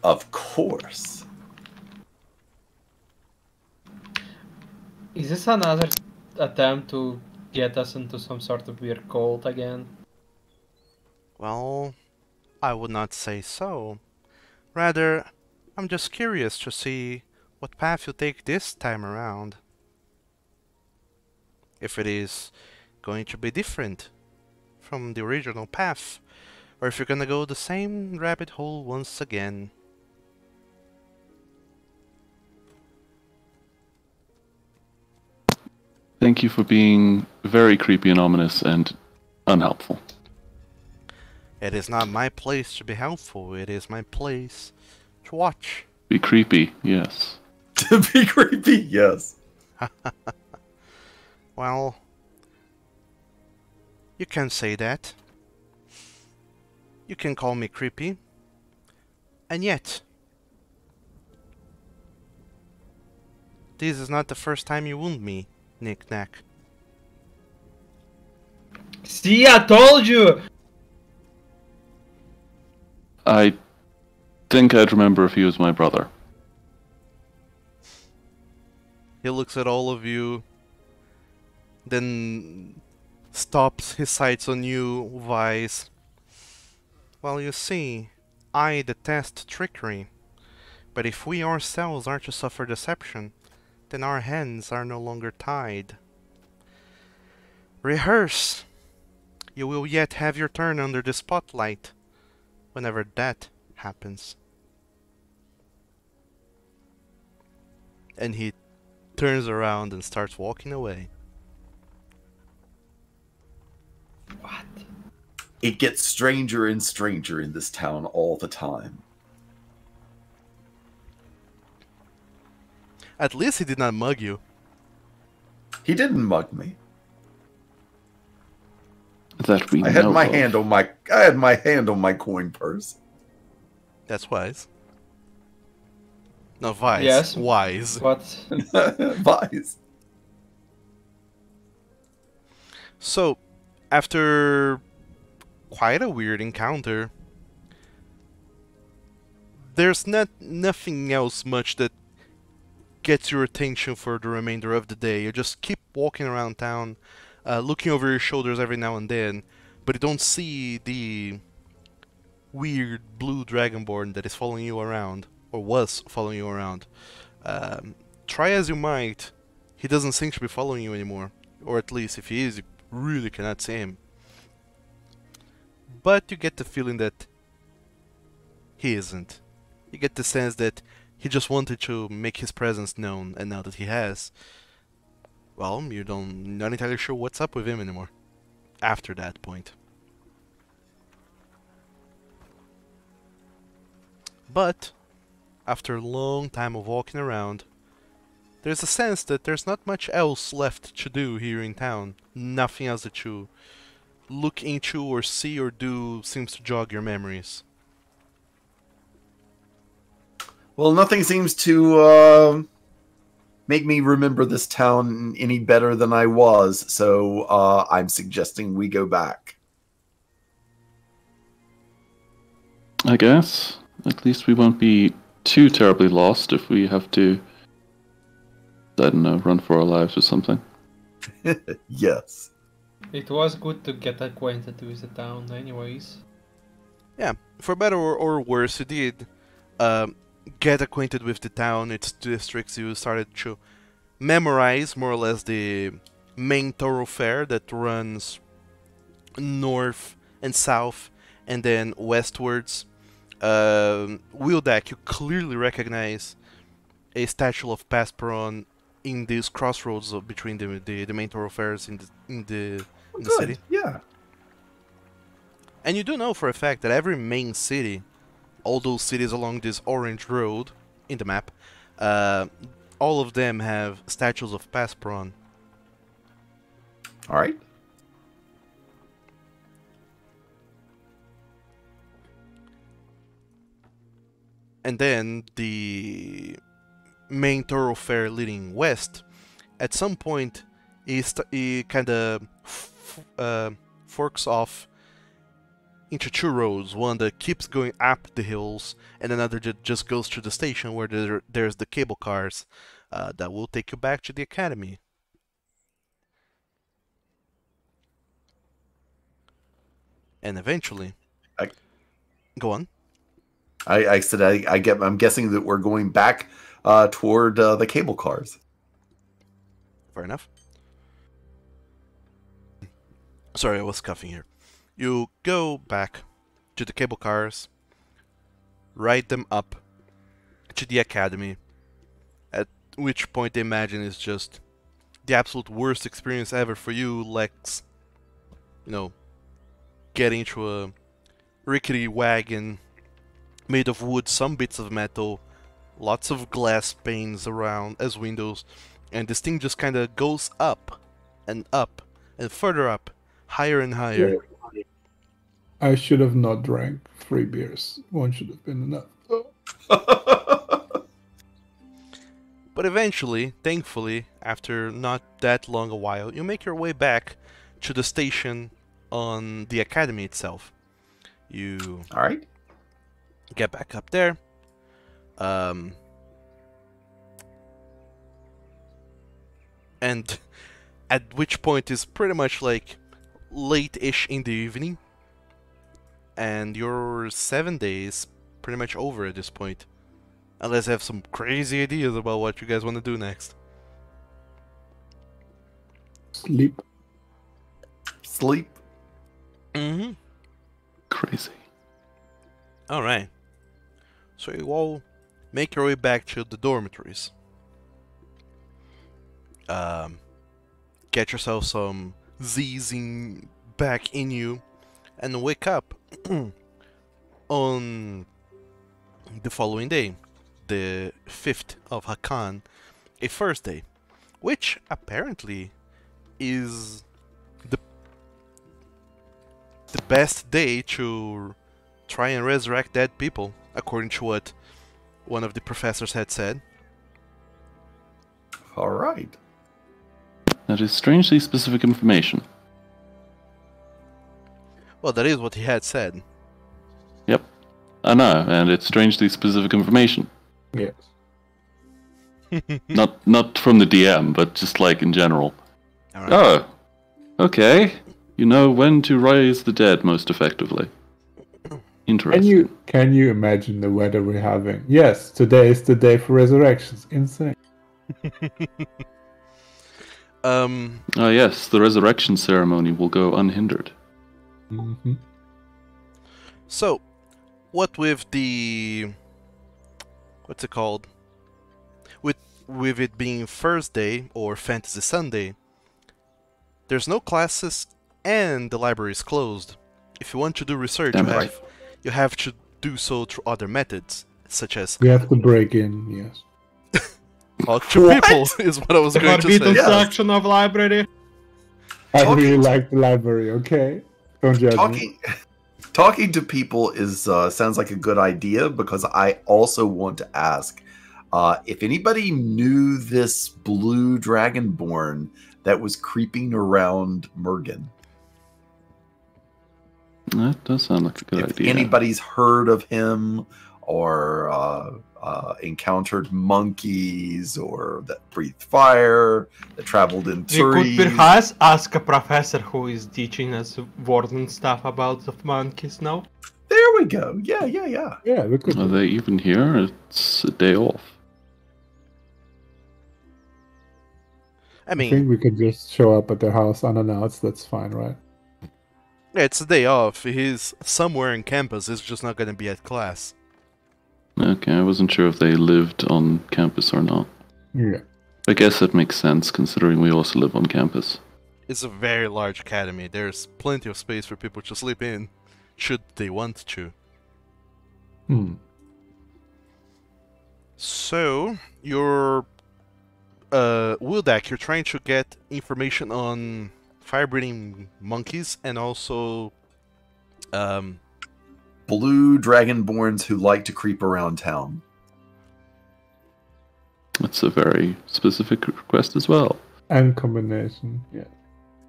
Of course. Is this another attempt to get us into some sort of weird cult again? Well, I would not say so. Rather, I'm just curious to see what path you take this time around. If it is going to be different from the original path, or if you're gonna go the same rabbit hole once again. Thank you for being very creepy and ominous and unhelpful. It is not my place to be helpful, it is my place to watch. Be creepy, yes. To be creepy, yes. Well, you can say that. You can call me creepy. And yet, this is not the first time you wound me, Knick-Knack. See, I told you! I think I'd remember if he was my brother. He looks at all of you, then stops his sights on you, Vice. Well, you see, I detest trickery, but if we ourselves are to suffer deception, then our hands are no longer tied. Rehearse! You will yet have your turn under the spotlight, whenever that happens. And he turns around and starts walking away. What? It gets stranger and stranger in this town all the time. At least he did not mug you. He didn't mug me. that we I had know my of. hand on my coin purse. That's wise. Not wise. Yes, Wise. but Vise. So, after quite a weird encounter, there's nothing else much that gets your attention for the remainder of the day. You just keep walking around town, looking over your shoulders every now and then, but you don't see the weird blue dragonborn that is following you around, or was following you around. Try as you might, he doesn't seem to be following you anymore. Or at least, if he is, you really cannot see him. But you get the feeling that he isn't. You get the sense that he just wanted to make his presence known, and now that he has, well, not entirely sure what's up with him anymore. After that point. But, after a long time of walking around, there's a sense that there's not much else left to do here in town. Nothing else that you look into or see or do seems to jog your memories. Well, nothing seems to make me remember this town any better than I was, so I'm suggesting we go back. I guess. At least we won't be too terribly lost if we have to, I don't know, run for our lives or something. Yes. it was good to get acquainted with the town anyways. Yeah, for better or worse, you did get acquainted with the town, its districts. You started to memorize more or less the main thoroughfare that runs north and south and then westwards. Wildak, you clearly recognize a statue of Pasperon in these crossroads between the main thoroughfares in the city. Yeah. And you do know for a fact that every main city, all those cities along this orange road in the map, all of them have statues of Pasperon. All right. And then the main thoroughfare leading west, at some point, he kind of forks off into two roads. One that keeps going up the hills, and another that just goes to the station where there's the cable cars that will take you back to the academy. And eventually, go on. I said I'm guessing that we're going back toward the cable cars. Fair enough. Sorry, I was coughing here. You go back to the cable cars, ride them up to the academy, at which point they imagine is just the absolute worst experience ever for you, Lex. You know, getting into a rickety wagon made of wood, some bits of metal, lots of glass panes around as windows, and this thing just kind of goes up and further up, higher and higher. I should have not drank 3 beers. One should have been enough. But eventually, thankfully, after not that long a while, you make your way back to the station on the academy itself. You All right. get back up there. And at which point is pretty much like late-ish in the evening. And your 7 days pretty much over at this point. Unless I have some crazy ideas about what you guys want to do next. Sleep. Sleep. Mm-hmm. Crazy. Alright. So you all make your way back to the dormitories. Get yourself some Zing back in you and wake up on the following day, the 5th of Hakan, a first day, which apparently is the best day to try and resurrect dead people, according to what one of the professors had said. All right. That is strangely specific information. Well, that is what he had said. Yep. I know, and it's strangely specific information. Yes. Not from the DM, but just like in general. All right. Oh, okay. You know when to raise the dead most effectively. Interesting. Can you imagine the weather we're having? Yes, today is the day for resurrections. Insane. Ah, yes, the resurrection ceremony will go unhindered. Mm-hmm. So, what with the... what's it called? With it being Thursday, or Fantasy Sunday, there's no classes and the library is closed. If you want to do research, you have to do so through other methods, such as... We have to break in, yes. talk to people, is what I was going to Forbidden say. section of library. I really like the library, okay? Don't judge me. Talking to people is sounds like a good idea, because I also want to ask if anybody knew this blue dragonborn that was creeping around Mergen. That does sound like a good If idea. anybody's heard of him, or encountered monkeys, or that breathed fire, that traveled in We could trees. perhaps ask a professor who is teaching us warden stuff about the monkeys now. There we go. Yeah. Yeah, we could. Are they even here? It's a day off. I I mean, think we could just show up at their house unannounced. That's fine, right? yeah, it's a day off. He's somewhere in campus. He's just not going to be at class. Okay, I wasn't sure if they lived on campus or not. Yeah. I guess that makes sense, considering we also live on campus. It's a very large academy. There's plenty of space for people to sleep in, should they want to. So, you're... Wildak, you're trying to get information on fire-breathing monkeys and also... Blue dragonborns who like to creep around town. That's a very specific request as well. And combination, yeah.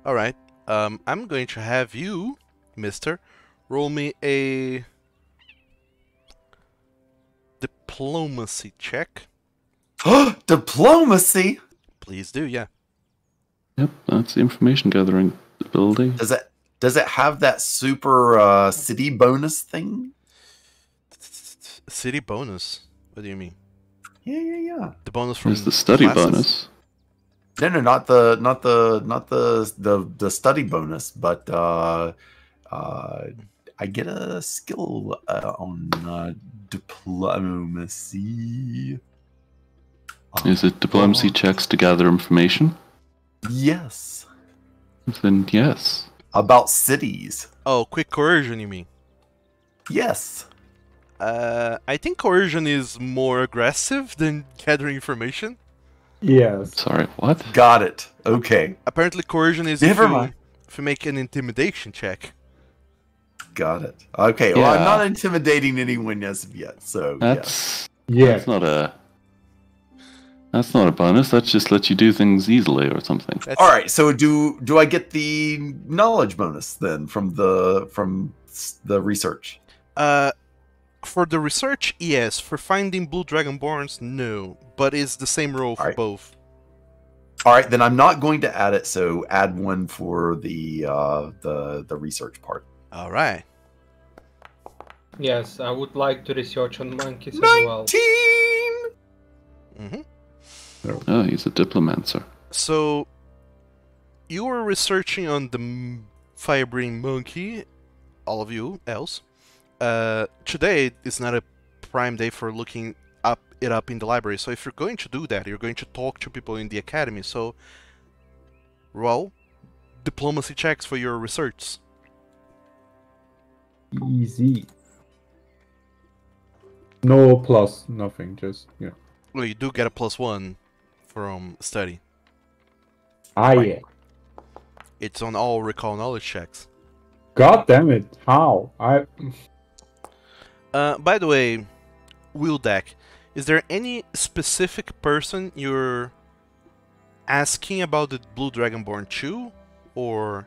Alright, I'm going to have you, mister, roll me a... diplomacy check. Diplomacy? Please do, yeah. Yep, that's the information gathering ability. Does it have that super city bonus thing? City bonus? What do you mean? Yeah. The bonus from There's the study classes? bonus. No, not the study bonus, but I get a skill on diplomacy. Is it diplomacy checks to gather information? Yes. Then yes. About cities. Oh, quick coercion, you mean? Yes. I think coercion is more aggressive than gathering information. Yes. Sorry, what? Got it. Okay. Apparently coercion is Never mind. if you make an intimidation check. Got it. Okay. Well, I'm Yeah. not intimidating anyone as of yet, so That's Yeah. That's not a bonus. That just lets you do things easily or something. That's, All right. So do I get the knowledge bonus then from the research? For the research, yes. For finding blue dragonborns, no. But it's the same roll for Alright. both. All right, then I'm not going to add it. So add one for the research part. All right. Yes, I would like to research on monkeys as well. 19. Mm-hmm. Oh, he's a diplomancer. So, you were researching on the fire-breathing monkey, all of you else. Today is not a prime day for looking it up in the library, so if you're going to do that, you're going to talk to people in the academy, so roll diplomacy checks for your research. Easy. No plus, nothing, just, yeah. Well, you do get a +1 from study. Ah, yeah. It's on all recall knowledge checks. God damn it! How? By the way, Wildak, is there any specific person you're asking about the Blue Dragonborn Chew, or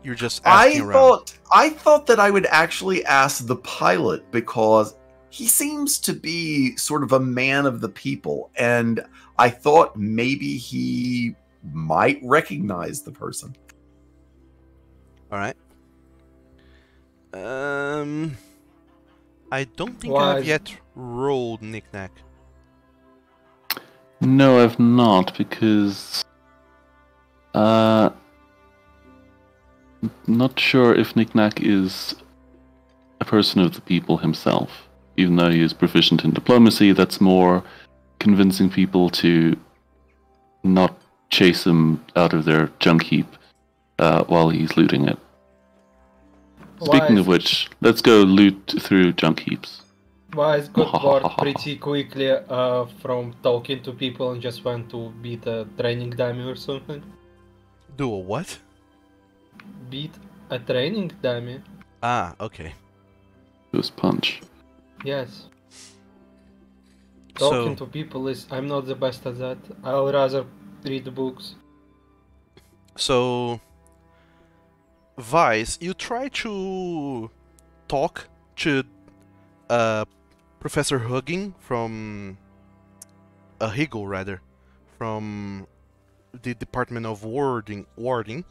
you're just asking around? I thought that I would actually ask the pilot because he seems to be sort of a man of the people, and I thought maybe he might recognize the person. All right. I don't think I have yet rolled Knick-Knack. No, I've not, because... not sure if Knick-Knack is a person of the people himself. Even though he is proficient in diplomacy, that's more convincing people to not chase him out of their junk heap while he's looting it. Speaking of which, let's go loot through junk heaps. Wise got bored pretty quickly from talking to people and just went to beat a training dummy or something. Do a what? Beat a training dummy. Ah, okay. Just punch. Yes. Talking to people is... I'm not the best at that. I'll rather read books. So... Vice, you try to talk to Professor Hugging from Higgle, rather, from the Department of Warding.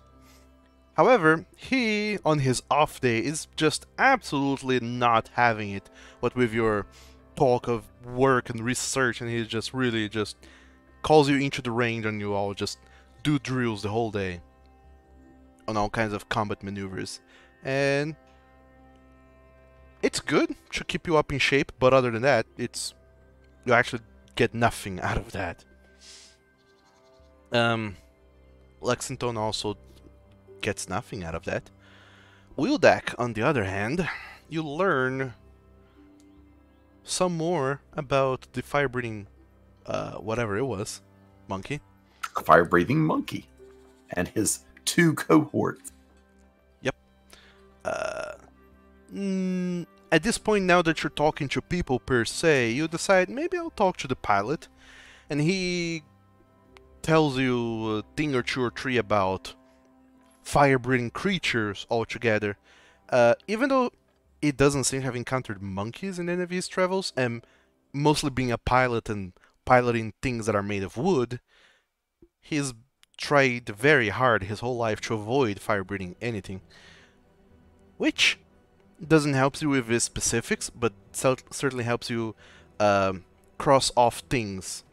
However, he, on his off day, is just absolutely not having it. What with your talk of work and research, and he just really just calls you into the range, and you all just do drills the whole day on all kinds of combat maneuvers, and it's good to keep you up in shape, but other than that, you actually get nothing out of that. Lexington also gets nothing out of that. Wildak, on the other hand, you learn some more about the fire-breathing, whatever it was, monkey. Fire-breathing monkey and his 2 cohorts. Yep. At this point, now that you're talking to people per se, you decide maybe I'll talk to the pilot, and he tells you a thing or two or three about fire-breathing creatures altogether. Even though it doesn't seem to have encountered monkeys in any of his travels, and mostly being a pilot and piloting things that are made of wood, he's tried very hard his whole life to avoid fire-breathing anything. Which doesn't help you with his specifics, but certainly helps you cross off things.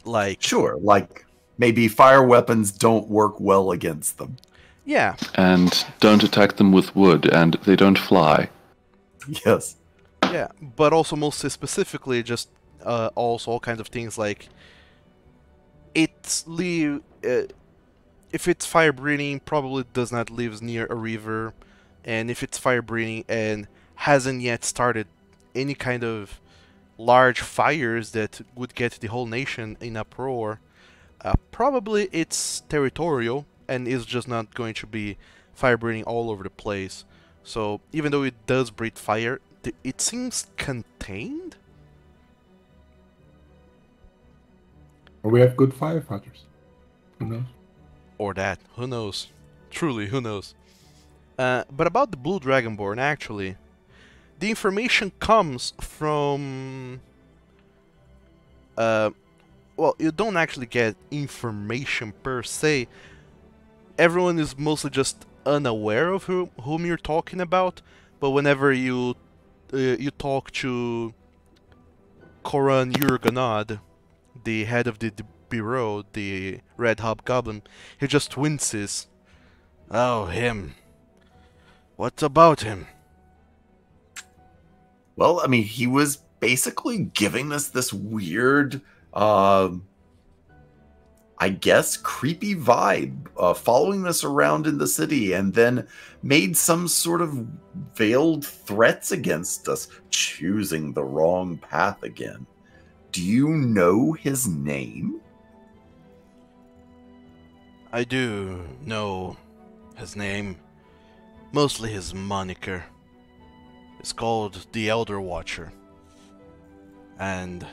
Like... Sure, like maybe fire weapons don't work well against them. Yeah. And don't attack them with wood, and they don't fly. Yes. Yeah, but also mostly specifically just also all kinds of things like if it's fire breathing, probably does not live near a river, and if it's fire breathing and hasn't yet started any kind of large fires that would get the whole nation in uproar, probably it's territorial and is just not going to be fire breathing all over the place. So even though it does breathe fire, it seems contained. We have good firefighters. Who knows? Or that. Who knows? Truly, who knows? But about the Blue Dragonborn, actually, the information comes from... well, you don't actually get information per se. Everyone is mostly just unaware of whom you're talking about, but whenever you talk to Koran Yurganad, the head of the bureau, the Red Hobgoblin, he just winces. Oh, him. What about him? Well, I mean, he was basically giving us this weird, I guess, creepy vibe, following us around in the city, and then made some sort of veiled threats against us, choosing the wrong path again. Do you know his name? I do know his name, mostly his moniker, is called the Elder Watcher. And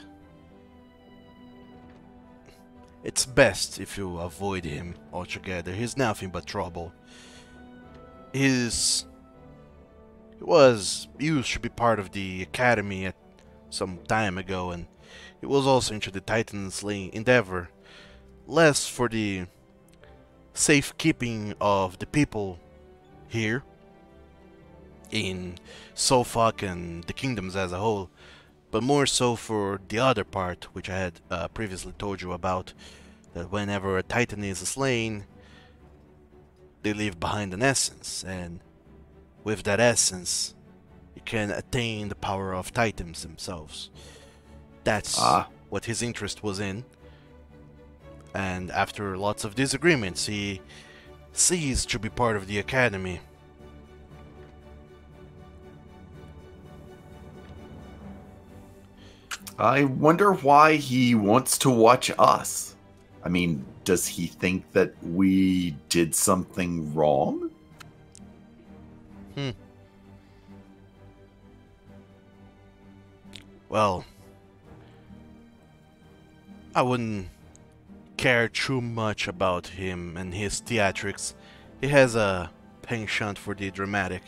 it's best if you avoid him altogether. He's nothing but trouble. He used to be part of the academy at some time ago, and he was also into the Titan slaying endeavor, less for the safekeeping of the people here in Suffolk and the kingdoms as a whole, but more so for the other part, which I had previously told you about, that whenever a Titan is slain, they leave behind an essence, and with that essence, you can attain the power of Titans themselves. That's what his interest was in. And after lots of disagreements, he ceased to be part of the academy. I wonder why he wants to watch us. I mean, does he think that we did something wrong? Well, I wouldn't care too much about him and his theatrics. He has a penchant for the dramatic.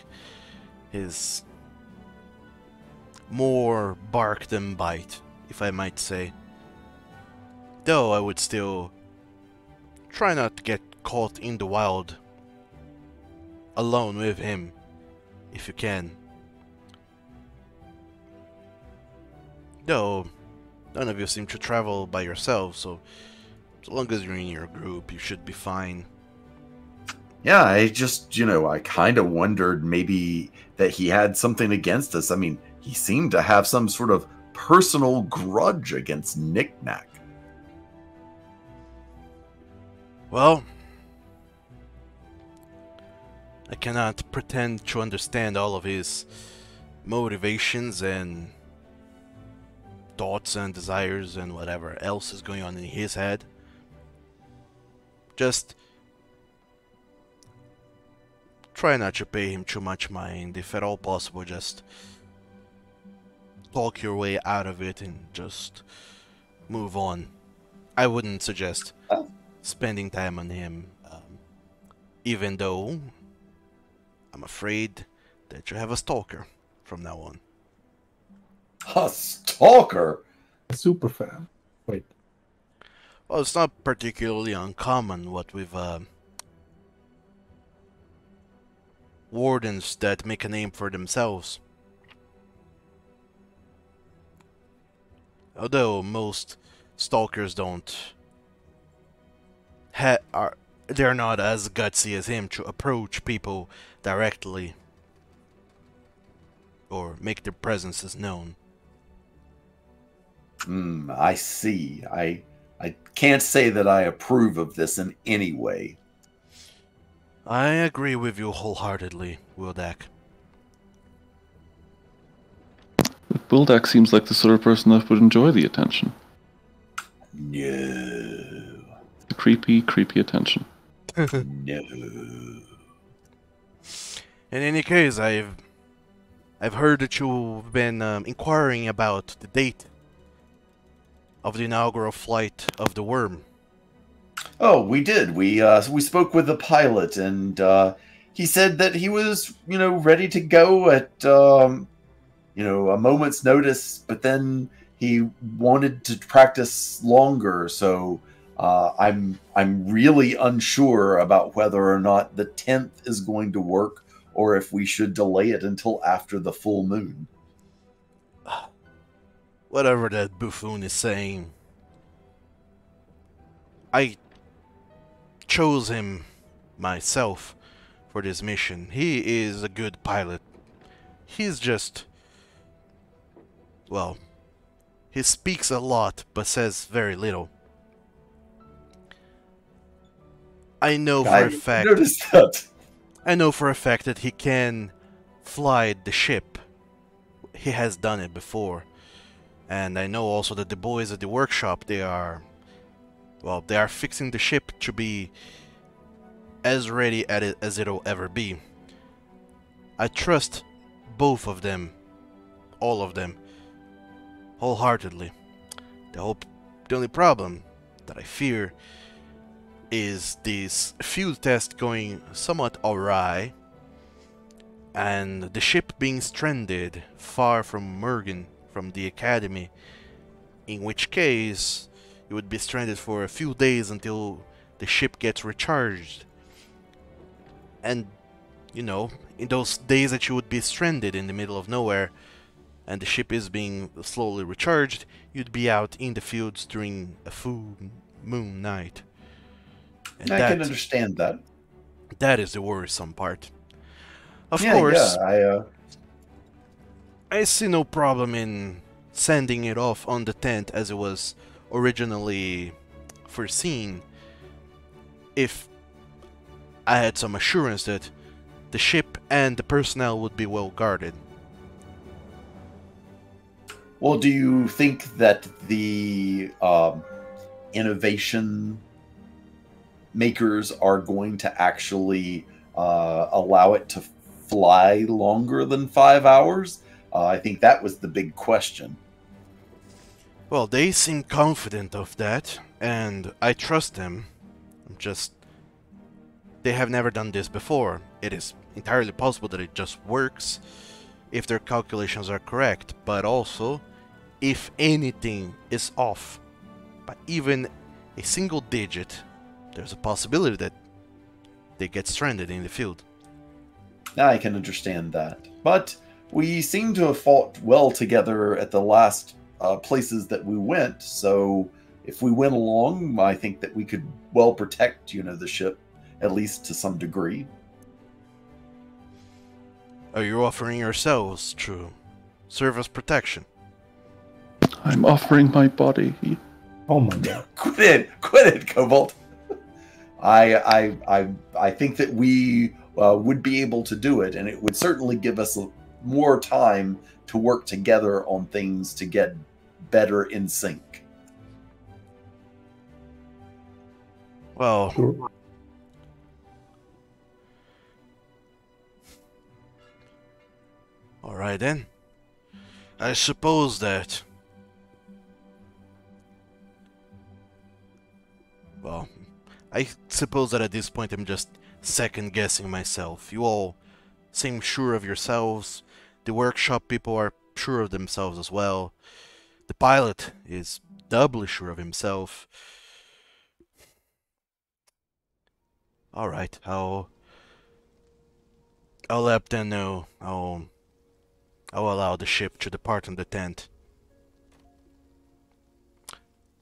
He's more bark than bite, if I might say. Though I would still try not to get caught in the wild alone with him, if you can. Though none of you seem to travel by yourselves, so as long as you're in your group, you should be fine. Yeah, I just, I kind of wondered maybe that he had something against us. I mean, he seemed to have some sort of personal grudge against Knick-Knack. Well, I cannot pretend to understand all of his motivations and thoughts and desires and whatever else is going on in his head. Just try not to pay him too much mind. If at all possible, just talk your way out of it and just move on. I wouldn't suggest spending time on him, even though I'm afraid that you have a stalker from now on. A stalker? A super fan. Wait. Well, it's not particularly uncommon what with wardens that make a name for themselves. Although most stalkers they're not as gutsy as him to approach people directly or make their presences known. I see. I can't say that I approve of this in any way. I agree with you wholeheartedly, Wildak. Wildak seems like the sort of person that would enjoy the attention. No. The creepy, creepy attention. No. In any case, I've heard that you've been inquiring about the date of the inaugural flight of the Wyrm. Oh, we did. We spoke with the pilot, and he said that he was, ready to go at, a moment's notice. But then he wanted to practice longer, so I'm really unsure about whether or not the 10th is going to work, or if we should delay it until after the full moon. Whatever that buffoon is saying, I chose him myself for this mission. He is a good pilot. He's just, well, he speaks a lot but says very little. I know for a fact. Noticed that. I know for a fact that he can fly the ship. He has done it before. And I know also that the boys at the workshop, they are fixing the ship to be as ready at it as it'll ever be. I trust both of them, all of them, wholeheartedly. The only problem that I fear is this field test going somewhat awry, and the ship being stranded far from Mergen, from the Academy, in which case it would be stranded for a few days until the ship gets recharged. And, you know, in those days that you would be stranded in the middle of nowhere and the ship is being slowly recharged, you'd be out in the fields during a full moon night. And I can understand that. That is the worrisome part. Of Yeah, course, yeah, I see no problem in sending it off on the tent as it was originally foreseen, if I had some assurance that the ship and the personnel would be well guarded. Well, do you think that the innovation makers are going to actually allow it to fly longer than 5 hours? I think that was the big question. Well, they seem confident of that, and I trust them. They have never done this before. It is entirely possible that it just works if their calculations are correct, but also if anything is off by even a single digit, there's a possibility that they get stranded in the field. I can understand that. But we seem to have fought well together at the last places that we went, so if we went along, I think that we could well protect, the ship, at least to some degree. Are you offering yourselves to serve as protection? I'm offering my body. Oh my god. Quit it, Cobalt. I think that we would be able to do it, and it would certainly give us more time to work together on things to get better in sync. Well, Sure. alright then. I suppose that... Well, I suppose that at this point I'm just second-guessing myself. You all seem sure of yourselves. The workshop people are sure of themselves as well. The pilot is doubly sure of himself. Alright, I'll let them know. I'll allow the ship to depart in the tent.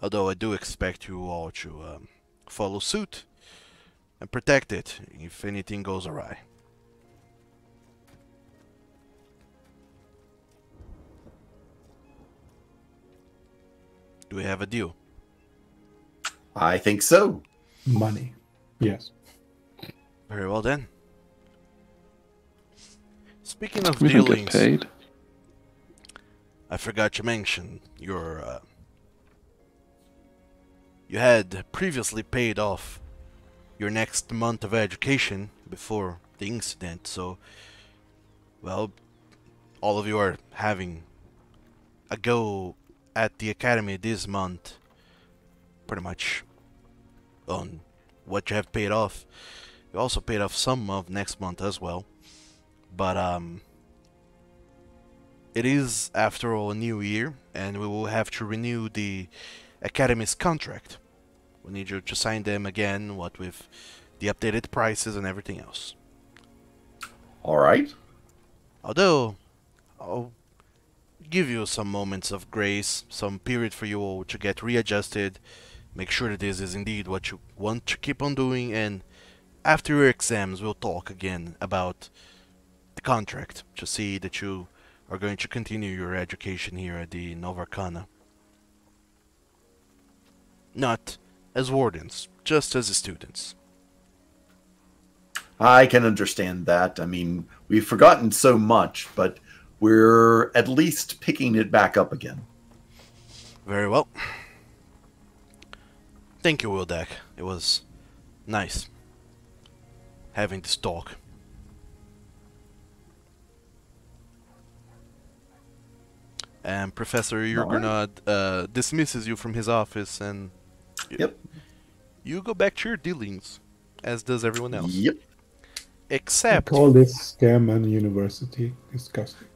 Although I do expect you all to follow suit and protect it if anything goes awry. Do we have a deal? I think so. Money. Yes. Very well then. Speaking of We don't dealings, get paid. I forgot to mention you had previously paid off your next month of education before the incident, so, well, all of you are having a go at the academy this month, pretty much on what you have paid off. You also paid off some of next month as well, but it is, after all, a new year, and we will have to renew the Academy's contract. We need you to sign them again, what with the updated prices and everything else. All right. Although, I'll give you some moments of grace, some period for you all to get readjusted, make sure that this is indeed what you want to keep on doing, and after your exams we'll talk again about the contract, to see that you are going to continue your education here at the Novarcana. Not as wardens, just as students. I can understand that. I mean, we've forgotten so much, but we're at least picking it back up again. Very well. Thank you, Wildak. It was nice. having this talk. And Professor Jurgenod dismisses you from his office, and Yep. you go back to your dealings, as does everyone else. Yep. I Except call this scam and university disgusting.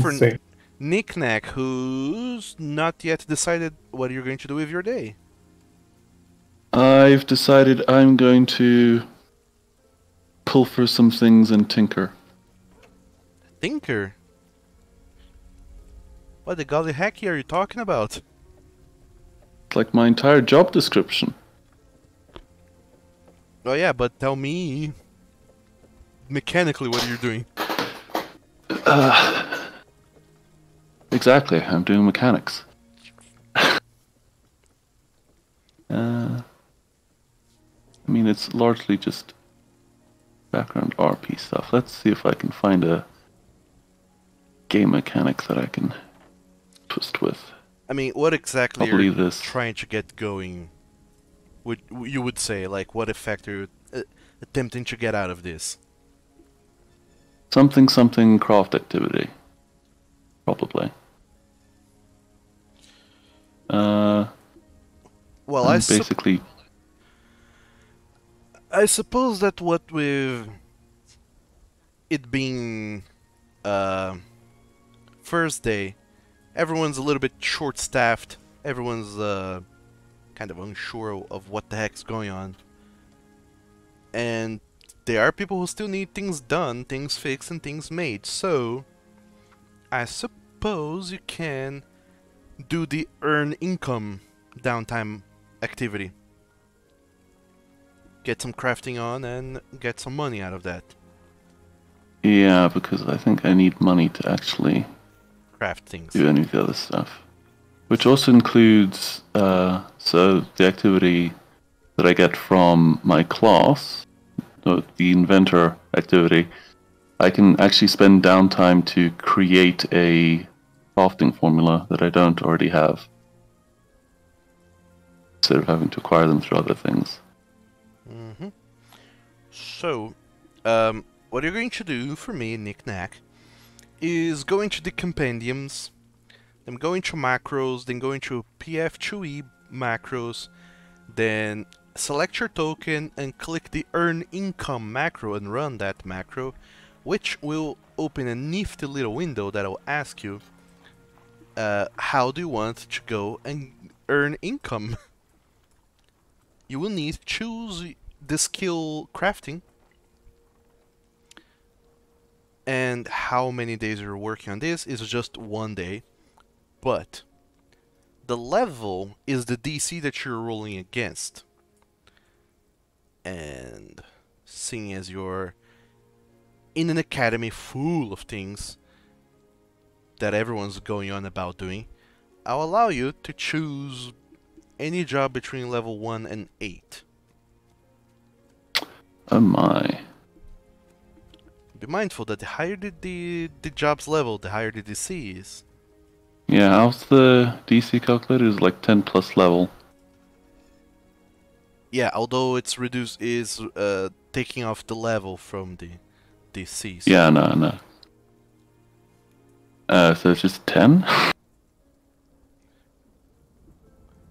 for Insane. Knick-Knack, who's not yet decided what you're going to do with your day. I've decided I'm going to pilfer some things and tinker. Tinker? What the golly hecky are you talking about? It's like my entire job description. Oh yeah, but tell me mechanically what you're doing. Exactly, I'm doing mechanics. I mean, it's largely just background RP stuff. Let's see if I can find a game mechanic that I can twist with. I mean, what exactly are Probably you this. trying to get going? You would say, like, what effect are you attempting to get out of this? Something craft activity. Probably. Well, basically... I suppose that what with it being first day, everyone's a little bit short-staffed. Everyone's kind of unsure of what the heck's going on. And there are people who still need things done, things fixed, and things made. So, I suppose you can do the earn income downtime activity. Get some crafting on and get some money out of that. Yeah, because I think I need money to actually Craft things. do any of the other stuff. Which also includes, so the activity that I get from my class, the inventor activity, I can actually spend downtime to create a crafting formula that I don't already have, instead of having to acquire them through other things. Mm-hmm. So, what you're going to do for me, Knick-Knack, is go into the compendiums, then go into macros, then go into PF2E macros, then select your token and click the earn income macro and run that macro, which will open a nifty little window that will ask you how do you want to go and earn income. You will need to choose the skill crafting and how many days you're working on this is just 1 day, but the level is the DC that you're rolling against. And seeing as you're in an academy full of things that everyone's going on about doing, I'll allow you to choose any job between level 1 and 8. Oh my. Be mindful that the higher the job's level, the higher the DC is. Yeah, how's the DC calculated? Is like 10 plus level. Yeah, although it's reduced, is taking off the level from the DC. So Yeah, no. So it's just 10?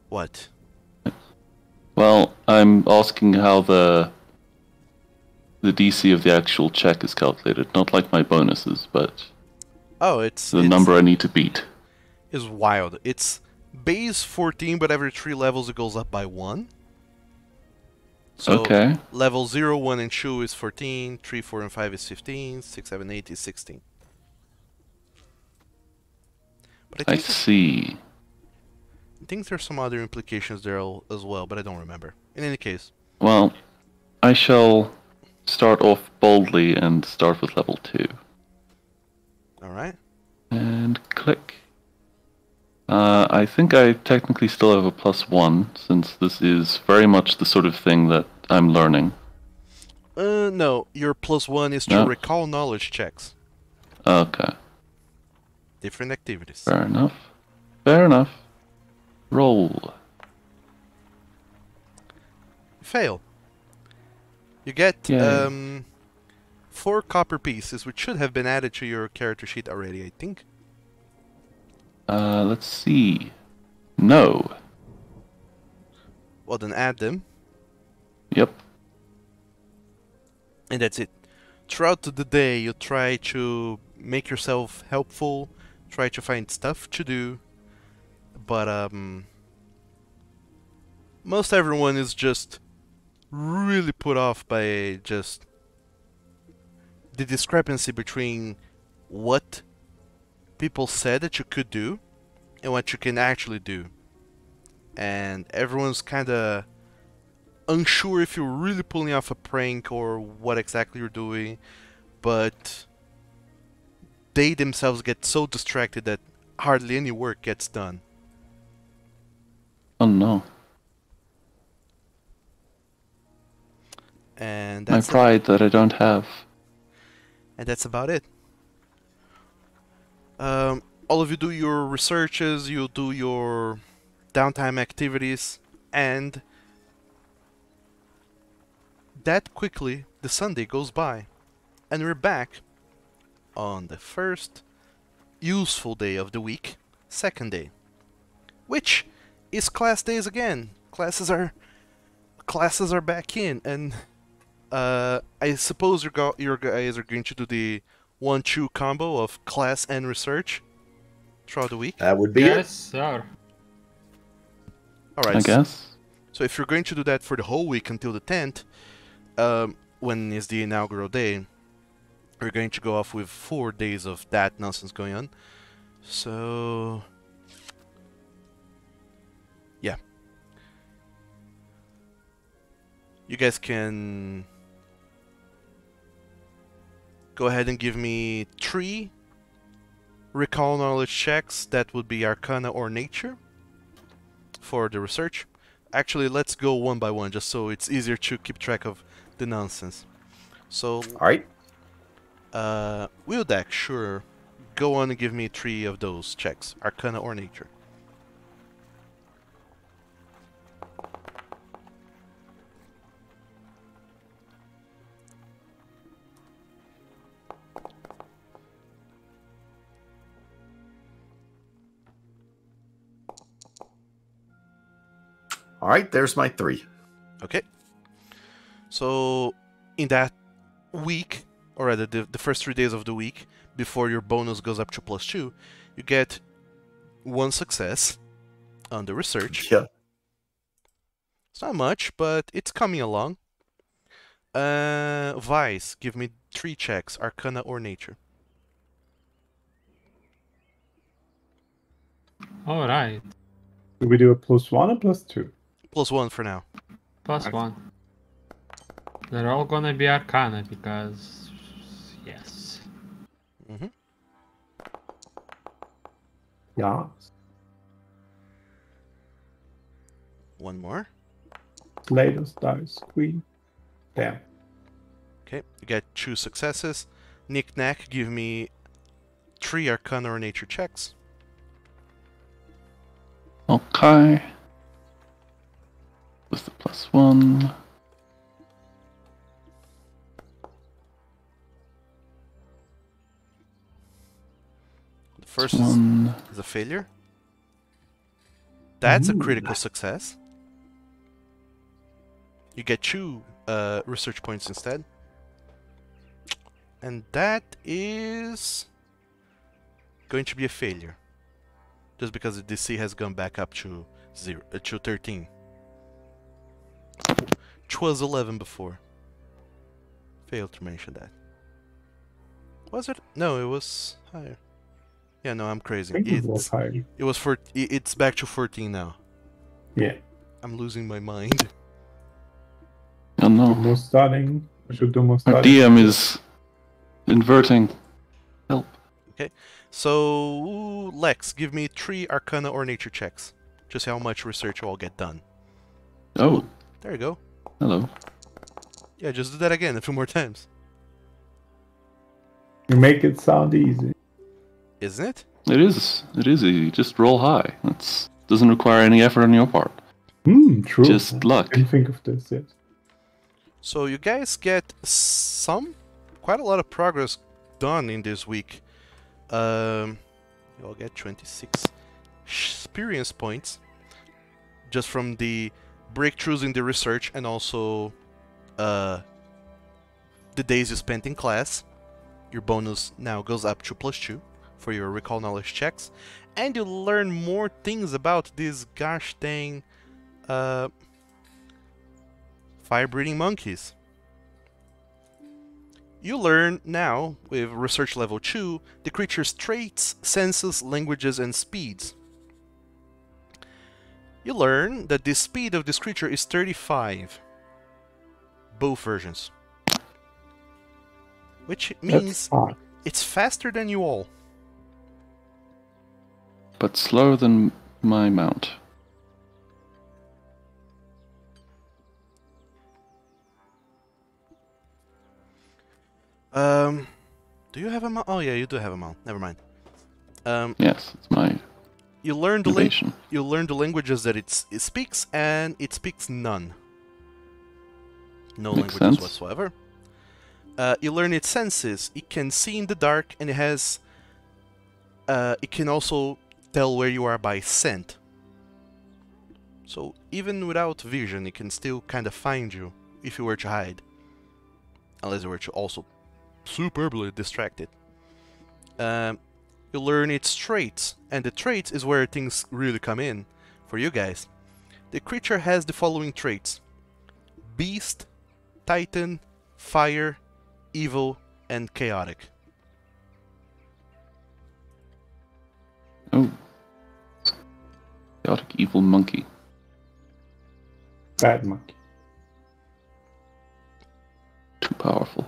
what? Well, I'm asking how the DC of the actual check is calculated, not like my bonuses, but Oh, it's the number I need to beat. is wild. It's base 14, but every 3 levels it goes up by 1. So Okay. level 0, 1, and 2 is 14, 3, 4, and 5 is 15, 6, 7, 8 is 16. But I see. I think there's some other implications there as well, but I don't remember. In any case. Well, I shall start off boldly and start with level 2. Alright. And click. I think I technically still have a +1, since this is very much the sort of thing that I'm learning. No. Your +1 is to No. recall knowledge checks. Okay. Different activities. Fair enough. Fair enough. Roll. Fail. You get Yay. 4 copper pieces, which should have been added to your character sheet already, I think. Let's see. No. Well, then add them, Yep. and that's it. Throughout the day, you try to make yourself helpful, try to find stuff to do, but most everyone is just really put off by just the discrepancy between what people said that you could do and what you can actually do. And everyone's kind of unsure if you're really pulling off a prank or what exactly you're doing, but they themselves get so distracted that hardly any work gets done. Oh no. And My that's pride that I don't have. And that's about it. All of you do your researches, you do your downtime activities, and that quickly the Sunday goes by, and we're back on the first useful day of the week, second day, which is class days again. Classes are back in, and I suppose your guys are going to do the 1-2 combo of class and research throughout the week. That would be Yes, it. sir. Alright, I guess. so if you're going to do that for the whole week until the 10th, when is the inaugural day, we're going to go off with 4 days of that nonsense going on. So yeah. You guys can go ahead and give me 3 recall knowledge checks. That would be Arcana or Nature for the research. Actually, let's go one by one, just so it's easier to keep track of the nonsense. So, All right. Wildak, sure. Go on and give me 3 of those checks, Arcana or Nature. All right. There's my 3. Okay. So, in that week, or rather the first 3 days of the week, before your bonus goes up to +2, you get 1 success on the research. Yeah. It's not much, but it's coming along. Vice, give me 3 checks, Arcana or Nature. Alright. Do we do a +1 or +2? +1 for now. +1. They're all gonna be Arcana because... yes. Mm-hmm. Yeah. 1 more. Latest dice, queen. Damn. Okay, you get 2 successes. Knick Knack, give me 3 Arcana or Nature checks. Okay. With the +1. The first One. is a failure. That's a Ooh. critical success. You get 2 research points instead. And that is going to be a failure. Just because the DC has gone back up to 13. Which was 11 before. Failed to mention that. Was it? No, it was higher. Yeah, no, I'm I crazy. think it was high. It was it's back to 14 now. Yeah. I'm losing my mind. Oh Do no. more starting. I should do more Our starting. DM is inverting. Help. So, Lex, give me 3 Arcana or Nature checks. Just how much research will get done. Oh, There you go. hello. Yeah, just do that again a few more times. You make it sound easy. Isn't it? It is. It is easy. Just roll high. It doesn't require any effort on your part. True. Just luck. Didn't think of this yet. So you guys get quite a lot of progress done in this week. You all get 26 experience points just from the breakthroughs in the research and also the days you spent in class. Your bonus now goes up to +2 for your recall knowledge checks, and you learn more things about these gosh dang fire-breathing monkeys. You learn now, with research level 2, the creature's traits, senses, languages, and speeds. You learn that the speed of this creature is 35. Both versions. Which means it's faster than you all. But slower than my mount. Do you have a mount? Oh yeah, you do have a mount. Never mind. Yes, it's my You learn innovation. the languages that it speaks, and it speaks none. No Makes languages sense. whatsoever. You learn its senses. It can see in the dark, and it has. It can also tell where you are by scent. So even without vision, it can still kind of find you if you were to hide, unless you were to also superbly distract it. You learn its traits, and the traits is where things really come in for you guys. The creature has the following traits: Beast, Titan, Fire, Evil, and Chaotic. Oh. Chaotic evil monkey. Bad monkey. Too powerful.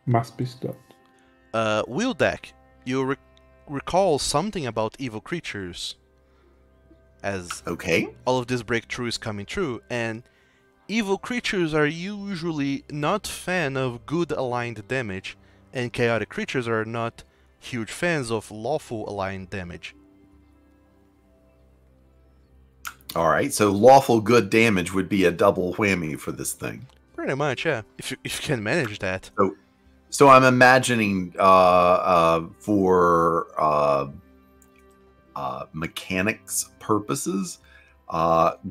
Must be stopped. Wheel deck. You recall something about evil creatures, as Okay. all of this breakthrough is coming true, and evil creatures are usually not fan of good aligned damage, and chaotic creatures are not huge fans of lawful aligned damage. All right. So lawful good damage would be a double whammy for this thing. Pretty much, yeah. If you can manage that. So I'm imagining for mechanics purposes,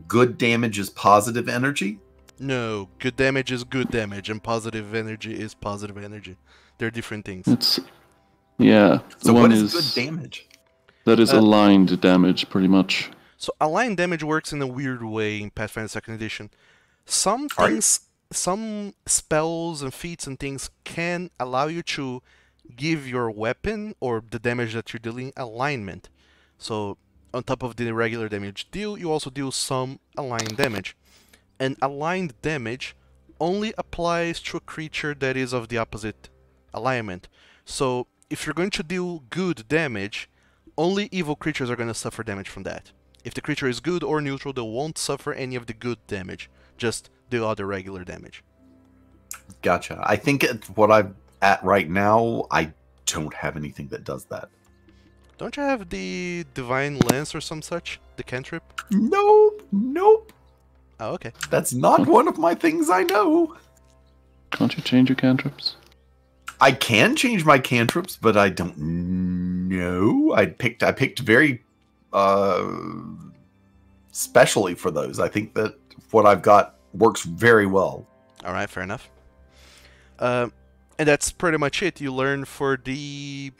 good damage is positive energy. No, good damage is good damage, and positive energy is positive energy. They're different things. It's yeah. The So one what is good damage? that is aligned damage, pretty much. So aligned damage works in a weird way in Pathfinder 2nd Edition. Some Alright. things, some spells and feats and things can allow you to give your weapon or the damage that you're dealing alignment. So on top of the regular damage deal, you also deal some aligned damage. And aligned damage only applies to a creature that is of the opposite alignment. So if you're going to deal good damage, only evil creatures are going to suffer damage from that. If the creature is good or neutral, they won't suffer any of the good damage, just the other regular damage. Gotcha. I think at what I'm at right now, I don't have anything that does that. Don't you have the Divine Lance or some such? The cantrip? Nope. Oh, okay. That's not one of my things I know. Can't you change your cantrips? I can change my cantrips, but I don't know. I picked very specially for those. I think that what I've got works very well. Alright, fair enough. And that's pretty much it. You learn for the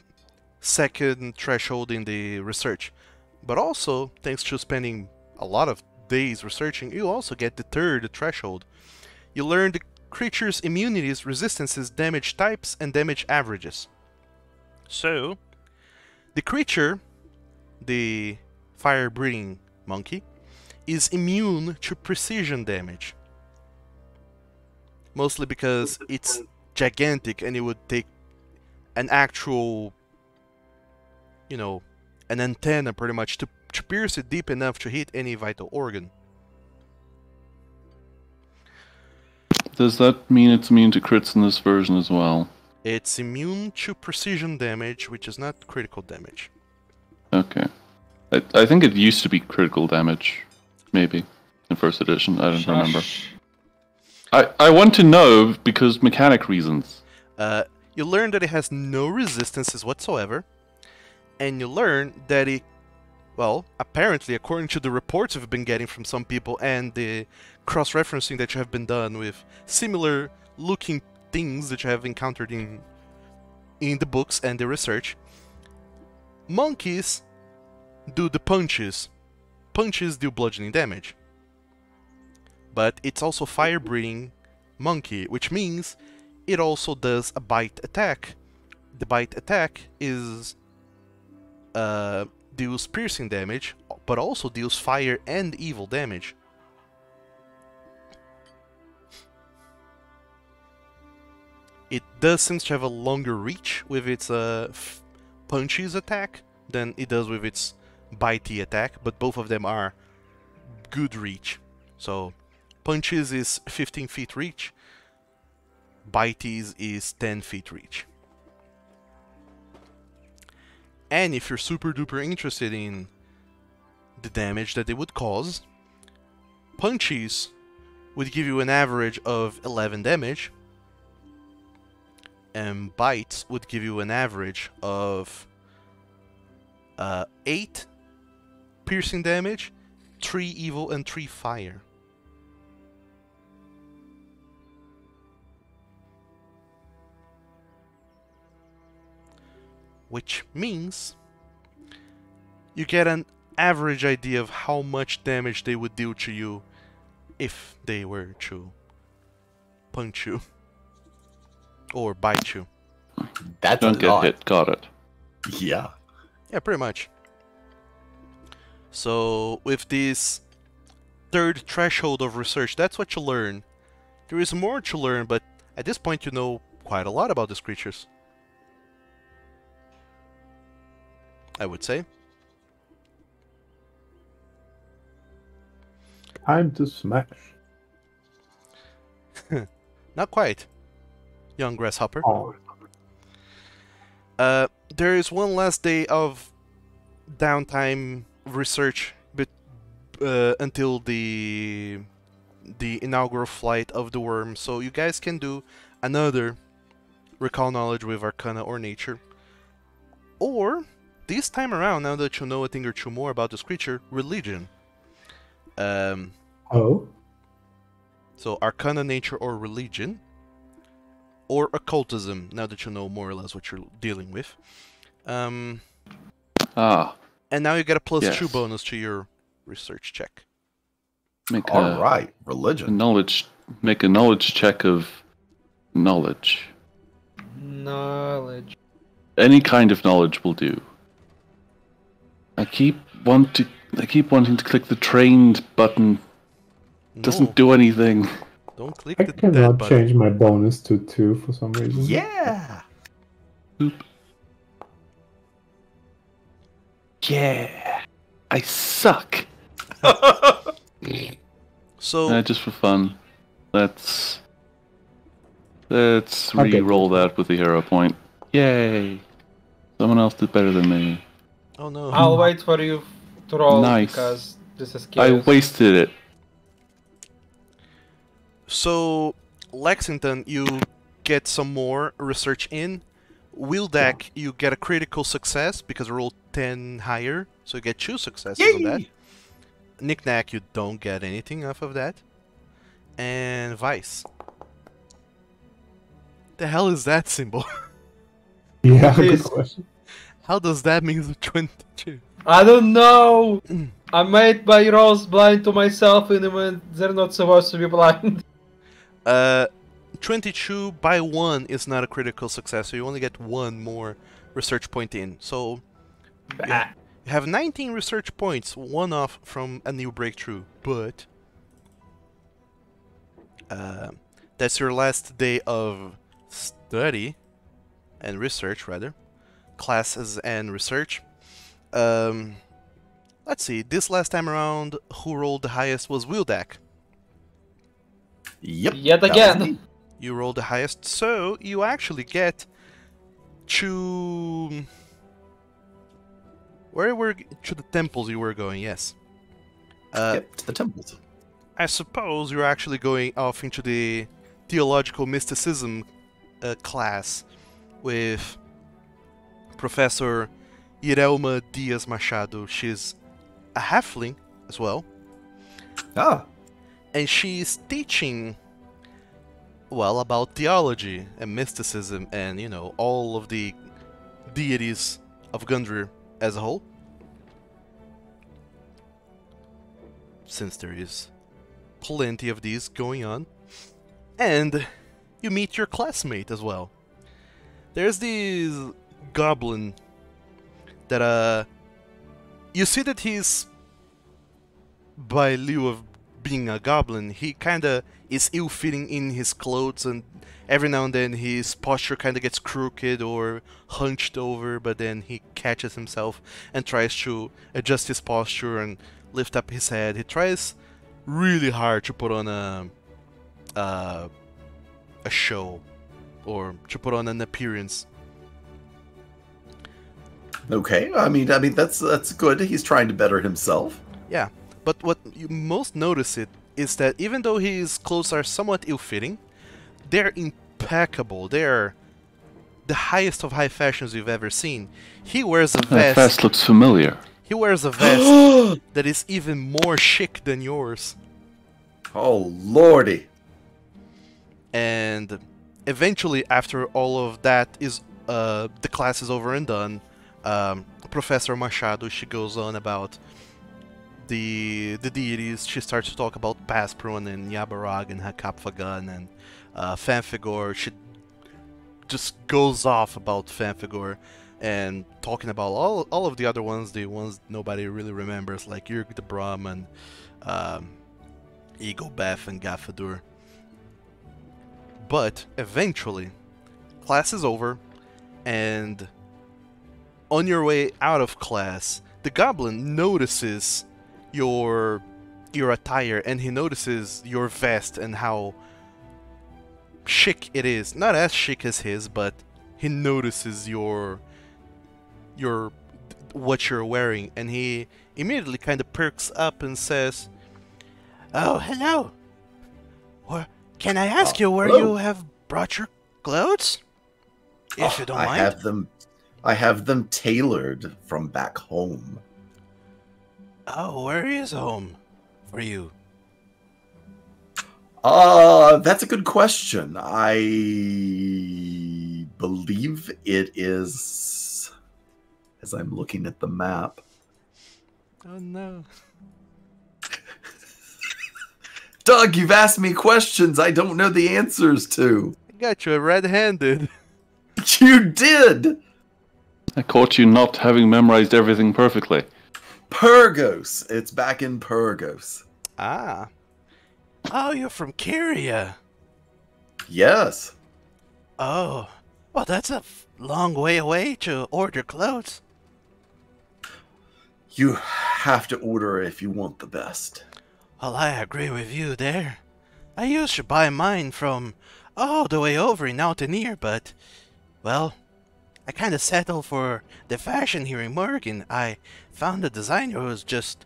second threshold in the research. But also, thanks to spending a lot of days researching, you also get the third threshold. You learn the creature's immunities, resistances, damage types, and damage averages. So, the creature, the fire-breathing monkey, is immune to precision damage. Mostly because it's gigantic and it would take an actual, you know, an antenna pretty much to pierce it deep enough to hit any vital organ. Does that mean it's immune to crits in this version as well? It's immune to precision damage, which is not critical damage. Okay. I think it used to be critical damage, maybe, in first edition. I don't remember. I want to know because mechanic reasons. You learn that it has no resistances whatsoever, and you learn that it, well, apparently, according to the reports we've been getting from some people and the cross-referencing that you have been done with similar-looking things that you have encountered in the books and the research, monkeys do the punches. Punches do bludgeoning damage. But it's also fire-breathing monkey, which means it also does a bite attack. The bite attack is deals piercing damage, but also deals fire and evil damage. It does seem to have a longer reach with its punches attack than it does with its bitey attack, but both of them are good reach. So punches is 15 feet reach, bites is 10 feet reach. And if you're super duper interested in the damage that they would cause, punches would give you an average of 11 damage, and bites would give you an average of 8 piercing damage, 3 evil, and 3 fire. Which means you get an average idea of how much damage they would deal to you if they were to punch you or bite you. That's Don't a get lot. hit. Got it. Yeah. Yeah, pretty much. So with this third threshold of research, that's what you learn. There is more to learn, but at this point you know quite a lot about these creatures, I would say. Time to smash. Not quite, young grasshopper. Oh, There is one last day of downtime research, but until the inaugural flight of the Wyrm, so you guys can do another recall knowledge with Arcana or Nature, or this time around, now that you know a thing or two more about this creature, Religion. oh, So Arcana, Nature, or Religion, or Occultism. Now that you know more or less what you're dealing with. Ah, And now you get a +2 Yes. bonus to your research check. make All a, right. a Religion. knowledge. Make a knowledge check of knowledge. Knowledge. Any kind of knowledge will do. I keep wanting to click the trained button. Doesn't No, do anything. don't click I that cannot button. change my bonus to 2 for some reason. Yeah. Oop. Yeah, I suck. So Just for fun, let's Okay. re-roll that with the hero point. Yay! Someone else did better than me. oh no. I'll wait for you to roll Nice. because this is I chaos. wasted it. So Lexington, you get some more research in. Wildak, you get a critical success because you rolled 10 higher, so you get 2 successes on that. Yay! Knick-Knack, you don't get anything off of that. And Vice. The hell is that symbol? Yeah, Please. good question. How does that mean the 22? I don't know! I made my rolls blind to myself even when they're not supposed to be blind. 22 by 1 is not a critical success, so you only get 1 more research point in. So Bah. you have 19 research points, 1 off from a new breakthrough, but that's your last day of study and research, rather. Classes and research. Let's see, this last time around, who rolled the highest was Wildak. Yep. Yet that was again. me. You rolled the highest, so you actually get to... To the temples you were going, yes. Yep, to the temples. I suppose you're actually going off into the theological mysticism class with Professor Irelma Diaz Machado. She's a halfling as well. Ah, And she's teaching, well, about theology and mysticism and, you know, all of the deities of Gundhr as a whole. Since there is plenty of these going on. And you meet your classmate as well. There's this goblin that, you see that he's, by lieu of being a goblin, he kinda is ill-fitting in his clothes, and every now and then his posture kinda gets crooked or hunched over, but then he catches himself and tries to adjust his posture and lift up his head. He tries really hard to put on a show, or to put on an appearance. okay. I mean that's good. He's trying to better himself. Yeah, but what you most notice it is that even though his clothes are somewhat ill-fitting, they're impeccable. They're the highest of high fashions you've ever seen. He wears a That vest. vest looks familiar. He wears a vest that is even more chic than yours. Oh lordy. And eventually, after all of that is the class is over and done, Professor Machado, she goes on about the deities. She starts to talk about Pasprun and Yabarag and Hakapfagan and Fanfigor. She just goes off about Fanfigor and talking about all of the other ones, the ones nobody really remembers, like Yurg the Brahm and Egobeth and Gafadur. But eventually, class is over, and on your way out of class, the goblin notices your attire, and he notices your vest and how chic it is. Not as chic as his, but he notices what you're wearing, and he immediately kind of perks up and says, "Oh, hello. Can I ask you where hello. you have brought your clothes? If you don't mind." I have them tailored from back home. Oh, where is home for you? That's a good question. I believe it is, as I'm looking at the map. Oh no. Doug, you've asked me questions I don't know the answers to. I got you red-handed. You did! I caught you not having memorized everything perfectly. Purgos. It's back in Purgos. Ah. Oh, you're from Kyria. Yes. Oh. Well, that's a long way away to order clothes. You have to order if you want the best. Well, I agree with you there. I used to buy mine from all the way over in Altenir, but, well, I kind of settled for the fashion here in Morgan. I found a designer who was just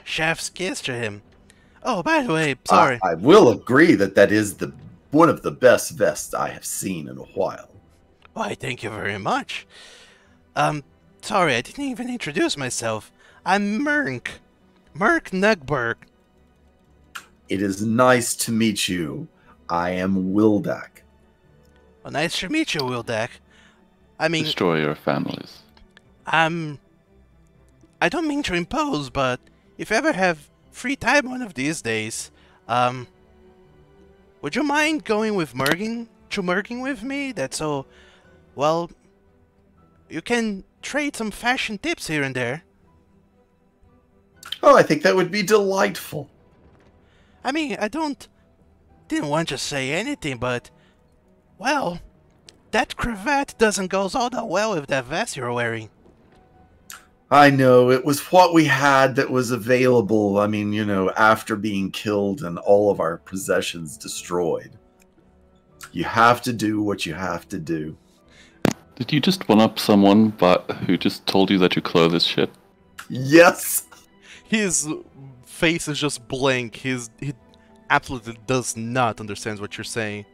chef's kiss to him. Oh, by the way, sorry. I will agree that is one of the best vests I have seen in a while. Why, thank you very much. Sorry, I didn't even introduce myself. I'm Merk Nugberg. It is nice to meet you. I am Wildak. Well, nice to meet you, Wildak. I mean, Destroy your families. I don't mean to impose, but if you ever have free time one of these days, would you mind going with Merging with me? That's so, well, you can trade some fashion tips here and there. Oh, I think that would be delightful. I mean, didn't want to say anything, but, well, that cravat doesn't go all that well with that vest you're wearing. I know, it was what we had that was available. I mean, you know, after being killed and all of our possessions destroyed. You have to do what you have to do. Did you just one-up someone who just told you that your clothes is shit? Yes! His face is just blank. He absolutely does not understand what you're saying.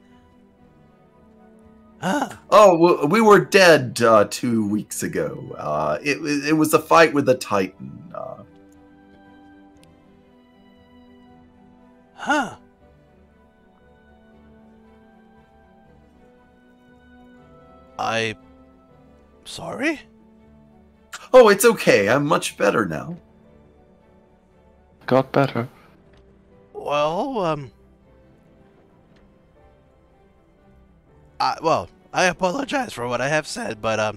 Ah, Oh, well, we were dead 2 weeks ago. It was a fight with a titan. huh. Sorry? Oh, it's okay. I'm much better now. Got better. Well, I apologize for what I have said, but,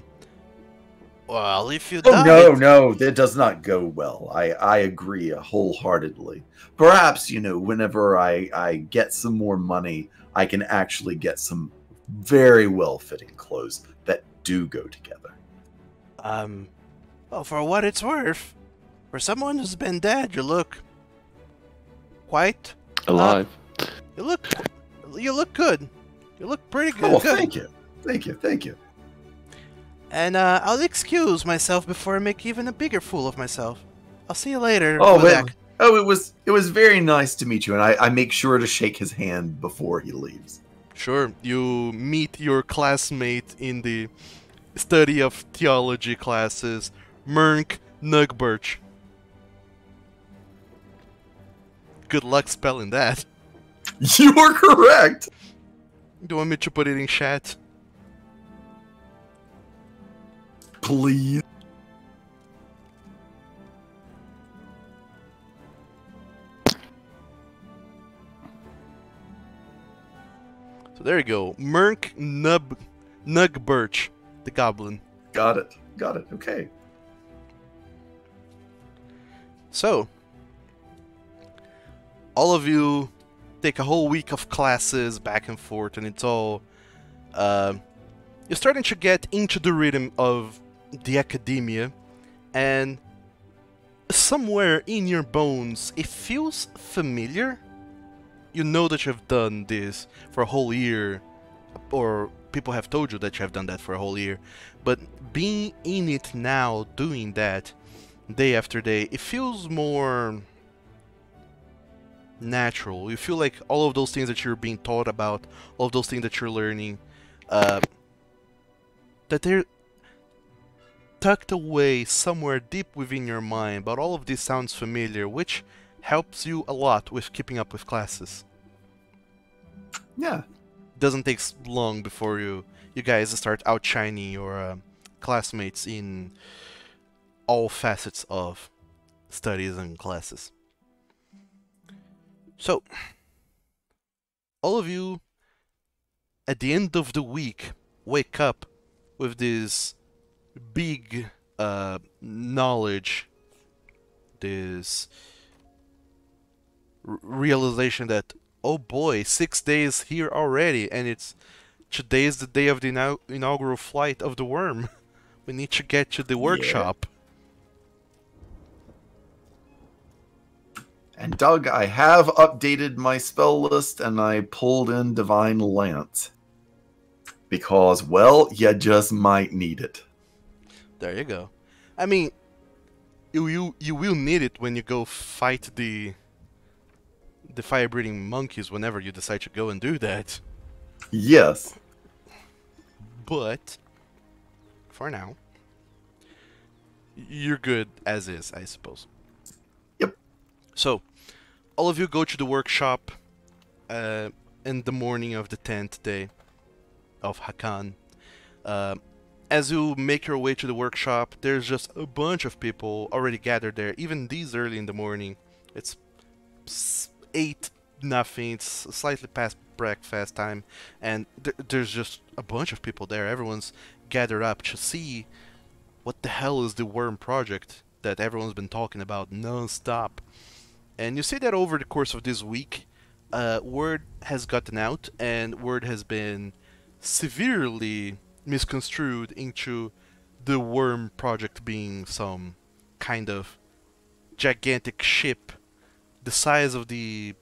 well, if you Oh, died... no, that does not go well. I agree wholeheartedly. Perhaps, whenever I get some more money, I can actually get some very well-fitting clothes that do go together. Well, for what it's worth, for someone who's been dead, you look quite... Alive. You look good. You look pretty good. Oh, well, good. Thank you. And I'll excuse myself before I make even a bigger fool of myself. I'll see you later. Oh, Budak. it was very nice to meet you, and I make sure to shake his hand before he leaves. Sure, you meet your classmate in the study of theology classes, Mernk Nugbirch. Good luck spelling that. You are correct. Do you want me to put it in chat? Please. So there you go. Mernk Nugbirch, the goblin. Got it. Okay. So, all of you take a whole week of classes back and forth, and it's all... you're starting to get into the rhythm of the academia, and somewhere in your bones, it feels familiar. You know that you've done this for a whole year, or people have told you that you have done that for a whole year, but being in it now, doing that, day after day, it feels more natural. You feel like all of those things that you're being taught about, all of those things that you're learning, that they're tucked away somewhere deep within your mind, but all of this sounds familiar, which helps you a lot with keeping up with classes. Yeah. Doesn't take long before you guys start outshining your classmates in all facets of studies and classes. So, all of you, at the end of the week, wake up with this big knowledge, this realization that, oh boy, 6 days here already, and today is the day of the inaugural flight of the Wyrm. We need to get to the workshop. And Doug, I have updated my spell list, and I pulled in Divine Lance. Because, well, you just might need it. There you go. I mean, you will need it when you go fight the fire-breathing monkeys whenever you decide to go and do that. Yes. But, for now, you're good as is, I suppose. Yep. So, all of you go to the workshop in the morning of the 10th day of Hakan. As you make your way to the workshop, there's just a bunch of people already gathered there, even these early in the morning. It's 8 nothing, it's slightly past breakfast time, and there's just a bunch of people there. Everyone's gathered up to see what the hell is the Wyrm project that everyone's been talking about non-stop. And you see that over the course of this week, word has gotten out, and word has been severely misconstrued into the Wyrm project being some kind of gigantic ship the size of the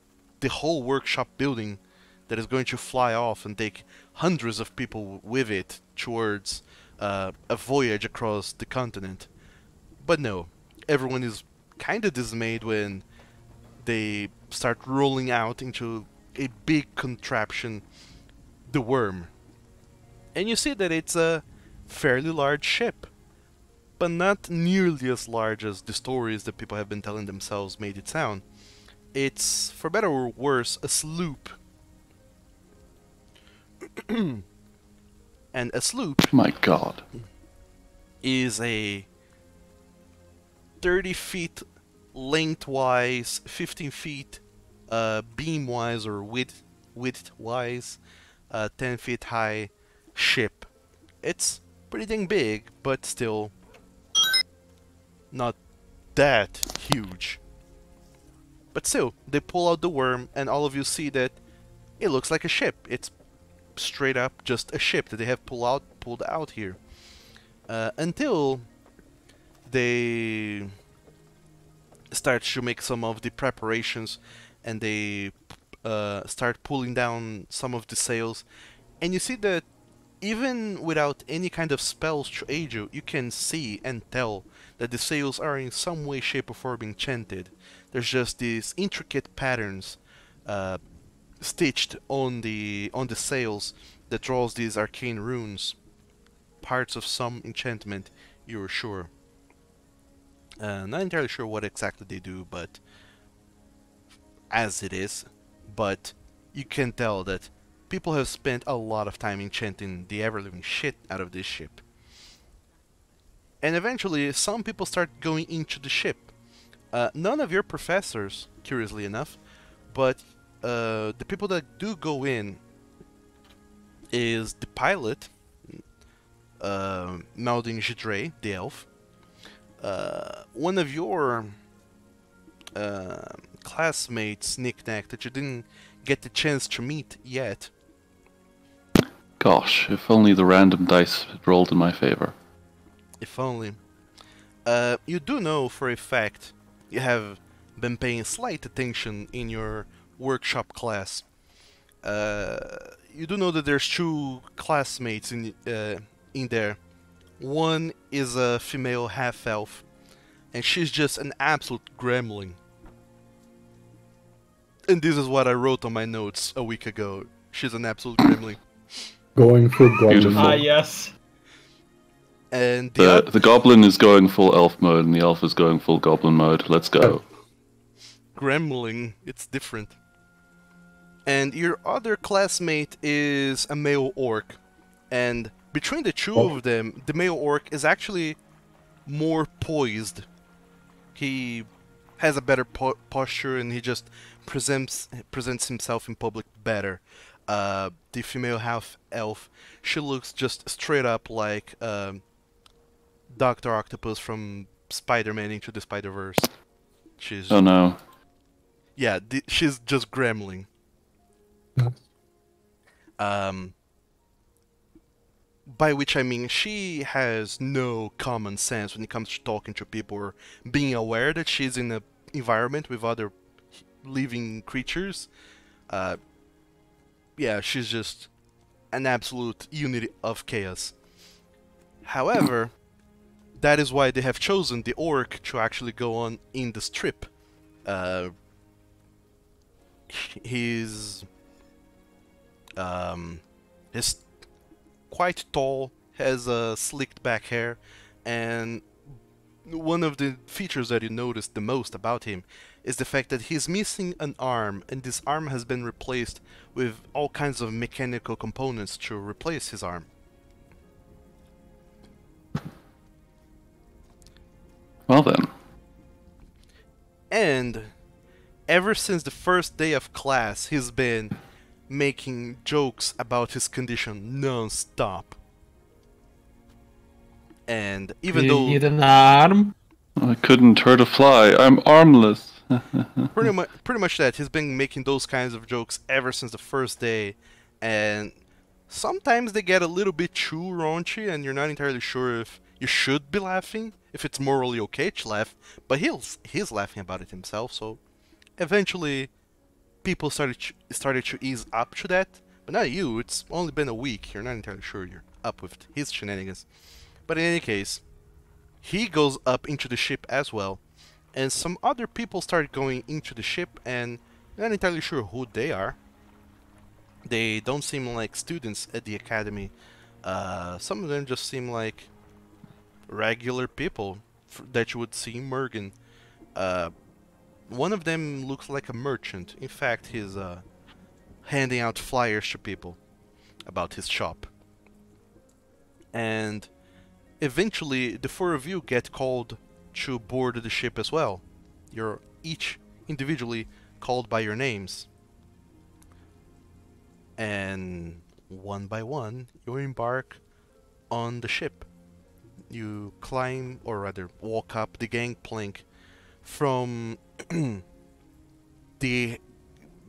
whole workshop building that is going to fly off and take hundreds of people with it towards a voyage across the continent. But no, everyone is kind of dismayed when they start rolling out into a big contraption, the Wyrm. And you see that it's a fairly large ship, but not nearly as large as the stories that people have been telling themselves made it sound. It's, for better or worse, a sloop. And a sloop, My God. is a 30 feet lengthwise, 15 feet beam-wise or width-wise, 10 feet high ship. It's pretty dang big, but still not that huge. But still, they pull out the Wyrm, and all of you see that it looks like a ship. It's straight up just a ship that they have pulled out here. Until they start to make some of the preparations, and they start pulling down some of the sails, and you see that even without any kind of spells to aid you, you can see and tell that the sails are in some way, shape, or form enchanted. There's just these intricate patterns stitched on the sails that draws these arcane runes, parts of some enchantment, you're sure. Not entirely sure what exactly they do, but as it is, but you can tell that people have spent a lot of time enchanting the ever-living shit out of this ship. And eventually, some people start going into the ship. None of your professors, curiously enough, but the people that do go in is the pilot, Maldin Gundhr, the elf, one of your classmates, Knick-Knack, that you didn't get the chance to meet yet. Gosh, if only the random dice had rolled in my favor. If only. You do know for a fact, you have been paying slight attention in your workshop class. You do know that there's two classmates in there. One is a female half-elf, and she's just an absolute gremlin. And this is what I wrote on my notes a week ago. She's an absolute gremlin. Going for goblin. Beautiful. Ah, yes. And The goblin is going full elf mode, and the elf is going full goblin mode. Let's go. gremlin, it's different. And your other classmate is a male orc. And between the two of them, the male orc is actually more poised. He has a better posture, and he just presents himself in public better. The female half-elf, she looks just straight up like Dr. Octopus from Spider-Man Into the Spider-Verse. She's... Oh no. Yeah, she's just gremlin. By which I mean she has no common sense when it comes to talking to people or being aware that she's in an environment with other living creatures. Yeah, she's just an absolute unity of chaos. However, that is why they have chosen the orc to actually go on in this trip. He's quite tall, has slicked back hair, and one of the features that you notice the most about him is the fact that he's missing an arm, and this arm has been replaced with all kinds of mechanical components to replace his arm. Well then. And ever since the first day of class, he's been making jokes about his condition non-stop. And even You though need an arm? I couldn't hurt a fly. I'm armless. pretty much that, he's been making those kinds of jokes ever since the first day, and sometimes they get a little bit too raunchy, and you're not entirely sure if you should be laughing, if it's morally okay to laugh, but he's laughing about it himself, so eventually people started to ease up to that, but not you. It's only been a week. You're not entirely sure you're up with his shenanigans. But in any case, he goes up into the ship as well, and some other people start going into the ship, and you're not entirely sure who they are. They don't seem like students at the academy. Some of them just seem like regular people that you would see in Mergen. One of them looks like a merchant. In fact, he's handing out flyers to people about his shop. And eventually, the four of you get called to board the ship as well. You're each individually called by your names. And one by one, you embark on the ship. You climb, or rather walk up the gangplank from the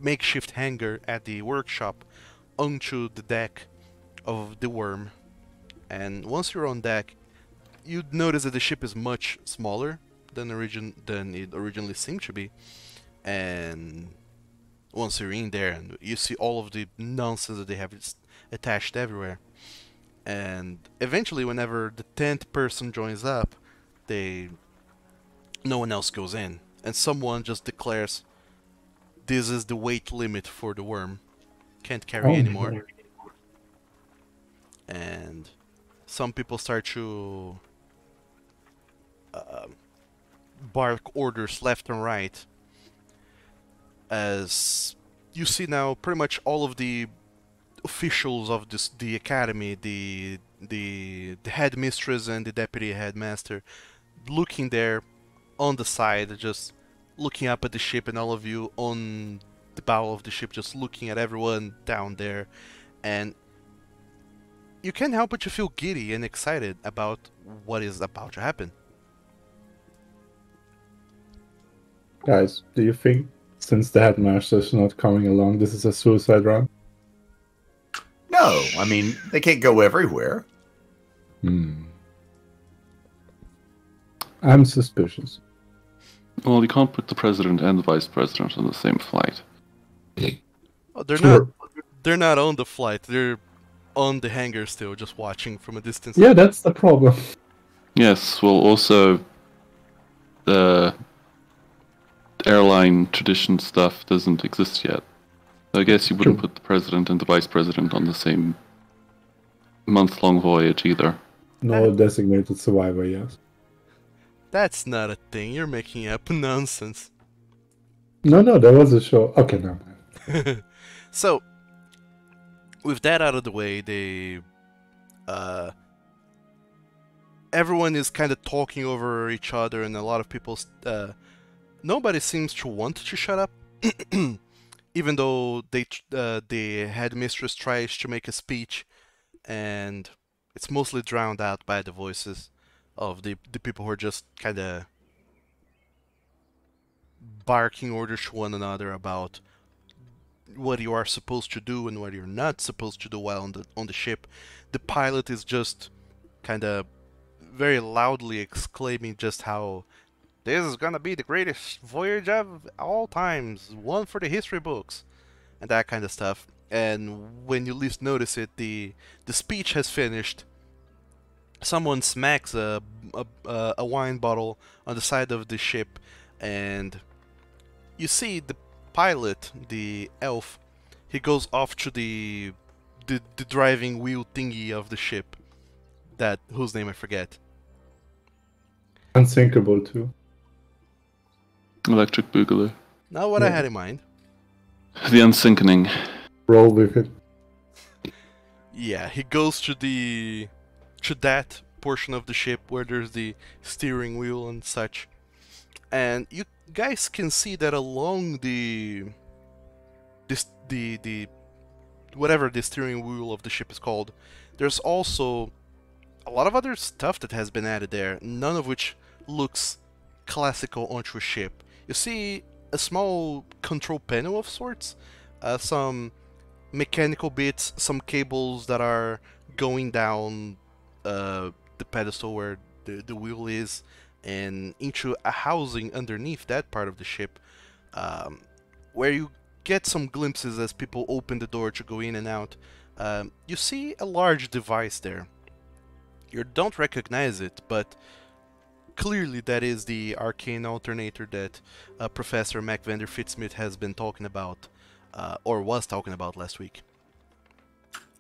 makeshift hangar at the workshop onto the deck of the Wyrm. And once you're on deck, you notice that the ship is much smaller than it originally seemed to be. And once you're in there, and you see all of the nonsense that they have attached everywhere. And eventually, whenever the 10th person joins up, no one else goes in, and someone just declares, "This is the weight limit for the Wyrm. Can't carry anymore." And some people start to bark orders left and right, as you see now pretty much all of the officials of the academy, the headmistress and the deputy headmaster, looking there on the side, just looking up at the ship, and all of you on the bow of the ship just looking at everyone down there. And you can't help but to feel giddy and excited about what is about to happen. Guys, do you think, since the headmaster is not coming along, this is a suicide run? No, I mean, they can't go everywhere. I'm suspicious. Well, you can't put the president and the vice president on the same flight. Oh, they're not on the flight. They're on the hangar still, just watching from a distance. Yeah, that's the problem. Yes, well, also the airline tradition stuff doesn't exist yet. I guess you wouldn't put the president and the vice president on the same month-long voyage either. No designated survivor, yes. That's not a thing. You're making up nonsense. No, there was a show. Okay, no. So, with that out of the way, everyone is kind of talking over each other, and a lot of people, nobody seems to want to shut up, even though the headmistress tries to make a speech, and it's mostly drowned out by the voices of the people who are just kind of barking orders to one another about what you are supposed to do and what you're not supposed to do while on the ship. The pilot is just kind of very loudly exclaiming just how this is gonna be the greatest voyage of all times, one for the history books, and that kind of stuff. And when you least notice it, the speech has finished. Someone smacks a wine bottle on the side of the ship, and you see the pilot, the elf, he goes off to the driving wheel thingy of the ship, whose name I forget. Unsinkable too. Electric Boogaloo. Not what I had in mind. The Unsinkening. Roll with it. Yeah, he goes to that portion of the ship where there's the steering wheel and such. And you guys can see that along the whatever the steering wheel of the ship is called, there's also a lot of other stuff that has been added there, none of which looks classical onto a ship. You see a small control panel of sorts, some mechanical bits, some cables that are going down the pedestal where the wheel is, and into a housing underneath that part of the ship, where you get some glimpses as people open the door to go in and out. You see a large device there. You don't recognize it, but clearly that is the arcane alternator that Professor Vnder Fitzsmith has been talking about, or was talking about last week.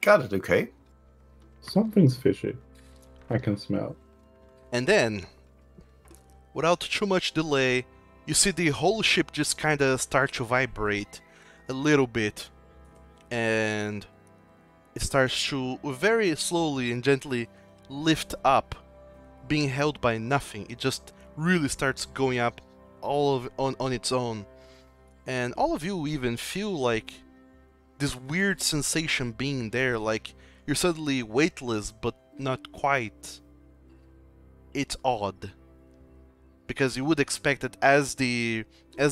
Got it, okay. Something's fishy. I can smell. And then, without too much delay, you see the whole ship just kind of start to vibrate a little bit, and it starts to very slowly and gently lift up, being held by nothing. It just really starts going up on its own, and all of you even feel like this weird sensation being there, like you're suddenly weightless but not quite. It's odd, because you would expect that as the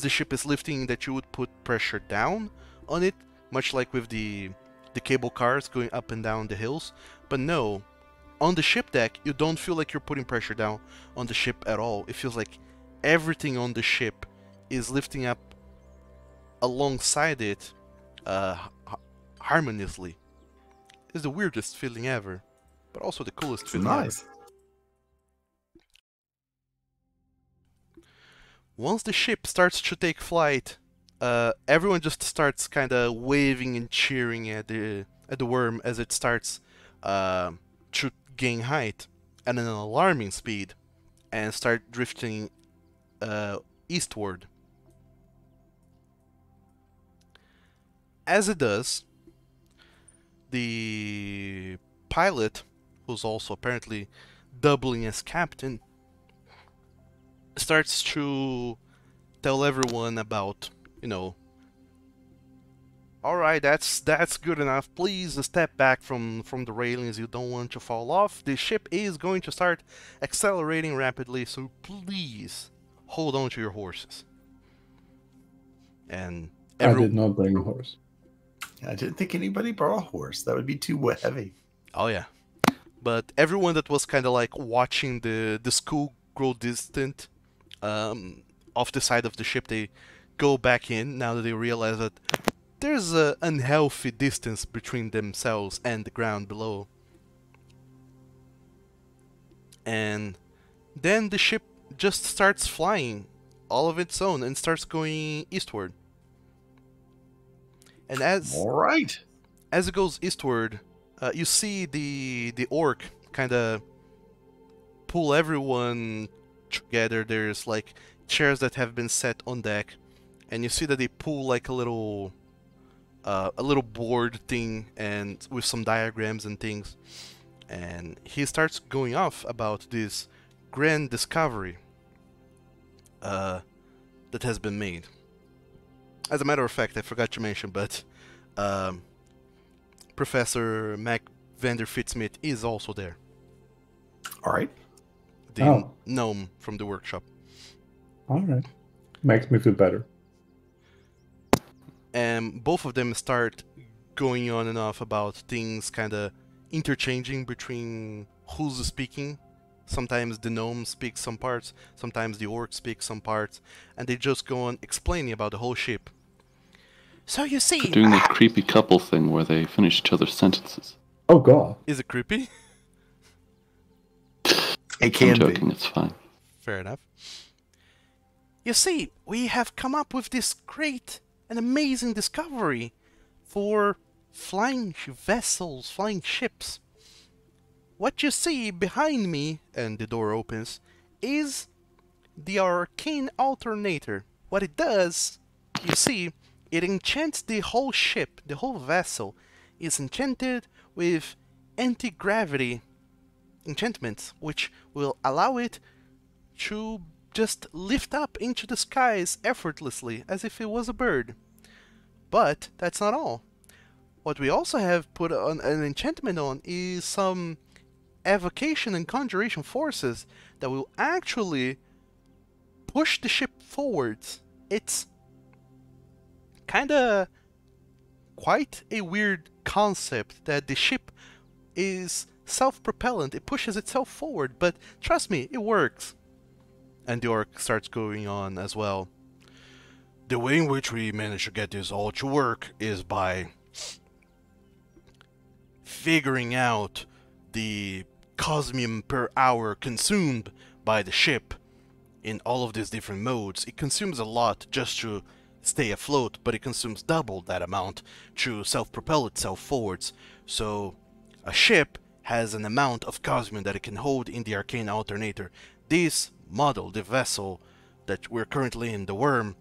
ship is lifting that you would put pressure down on it, much like with the cable cars going up and down the hills. But no, on the ship deck you don't feel like you're putting pressure down on the ship at all. It feels like everything on the ship is lifting up alongside it harmoniously. It's the weirdest feeling ever, but also the coolest feeling Nice. ever. Once the ship starts to take flight, everyone just starts kind of waving and cheering at the Wyrm as it starts to gain height at an alarming speed and start drifting eastward. As it does, the pilot, who's also apparently doubling as captain, starts to tell everyone about, alright, that's good enough. Please step back from the railings. You don't want to fall off. The ship is going to start accelerating rapidly, so please hold on to your horses. And I did not bring a horse. I didn't think anybody brought a horse. That would be too heavy. Oh yeah. But everyone that was kind of like watching the school grow distant off the side of the ship, they go back in now that they realize that there's an unhealthy distance between themselves and the ground below. And then the ship just starts flying all of its own and starts going eastward. And All right. as it goes eastward, you see the orc kind of pull everyone together. There's like chairs that have been set on deck, and you see that they pull like a little board thing and with some diagrams and things. And he starts going off about this grand discovery that has been made. As a matter of fact, I forgot to mention, but Professor Vnder Fitzsmith is also there. All right. The gnome from the workshop. All right. Makes me feel better. And both of them start going on and off about things kind of interchanging between who's speaking. Sometimes the gnome speaks some parts, sometimes the orc speaks some parts, and they just go on explaining about the whole ship. So you see... They're doing that creepy couple thing where they finish each other's sentences. Oh god. Is it creepy? It can I'm joking, be. it's fine. Fair enough. You see, we have come up with this great and amazing discovery for flying vessels, flying ships. What you see behind me, and the door opens, is the arcane alternator. What it does, you see, it enchants the whole ship, the whole vessel is enchanted with anti-gravity enchantments, which will allow it to just lift up into the skies effortlessly, as if it was a bird. But that's not all. What we also have put on an enchantment on is some evocation and conjuration forces that will actually push the ship forwards. It's kinda quite a weird concept that the ship is self-propellant. It pushes itself forward, but trust me, it works. And the orc starts going on as well. The way in which we manage to get this all to work is by figuring out the cosmium per hour consumed by the ship in all of these different modes, it consumes a lot just to stay afloat, but it consumes double that amount to self-propel itself forwards. So a ship has an amount of cosmium that it can hold in the arcane alternator. This model, the vessel that we're currently in, the Wyrm,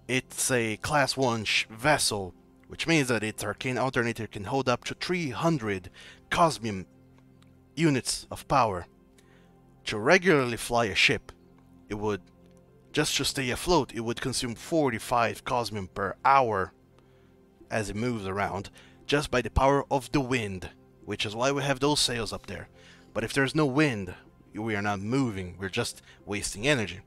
it's a class 1 vessel, which means that its arcane alternator can hold up to 300 cosmium units of power. To regularly fly a ship, it would, just to stay afloat, it would consume 45 cosmium per hour as it moves around, just by the power of the wind, which is why we have those sails up there. But if there's no wind, we are not moving, we're just wasting energy,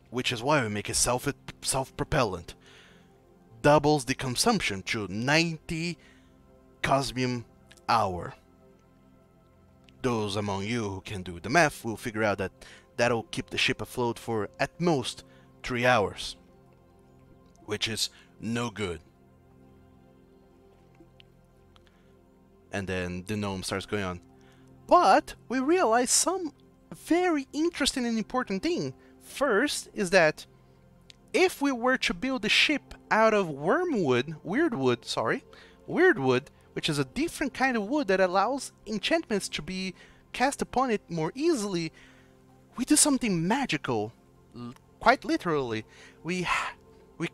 which is why we make it self-propellant. Doubles the consumption to 90 cosmium hour. Those among you who can do the math will figure out that that'll keep the ship afloat for at most 3 hours, which is no good. And then the gnome starts going on. But we realize some very interesting and important thing. First is that if we were to build a ship out of weirdwood, which is a different kind of wood that allows enchantments to be cast upon it more easily, we do something magical. Quite literally, we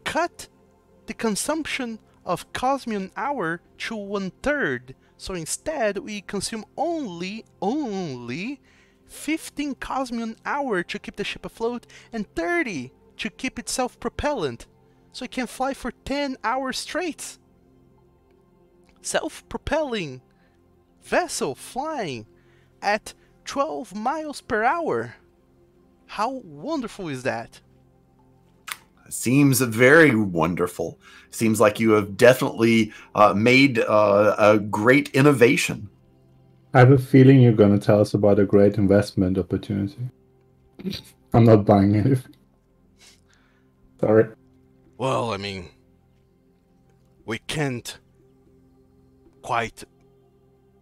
cut the consumption of cosmium hour to 1/3. So instead, we consume only 15 cosmium hour to keep the ship afloat and 30 to keep it self-propellant. So it can fly for 10 hours straight. Self-propelling vessel flying at 12 miles per hour. How wonderful is that? Seems very wonderful. Seems like you have definitely made a great innovation. I have a feeling you're going to tell us about a great investment opportunity. I'm not buying anything. Sorry. Well, I mean, we can't quite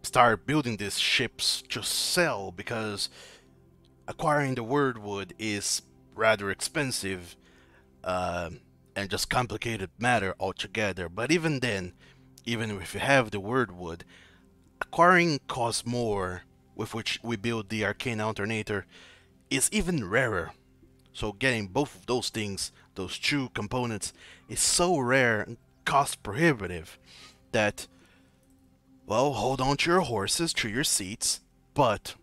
start building these ships to sell because acquiring the weirdwood is rather expensive and just complicated matter altogether. But even then, even if you have the weirdwood, acquiring costs more, with which we build the arcane alternator, is even rarer. So getting both of those things, those two components, is so rare and cost prohibitive that, well, hold on to your horses, to your seats, but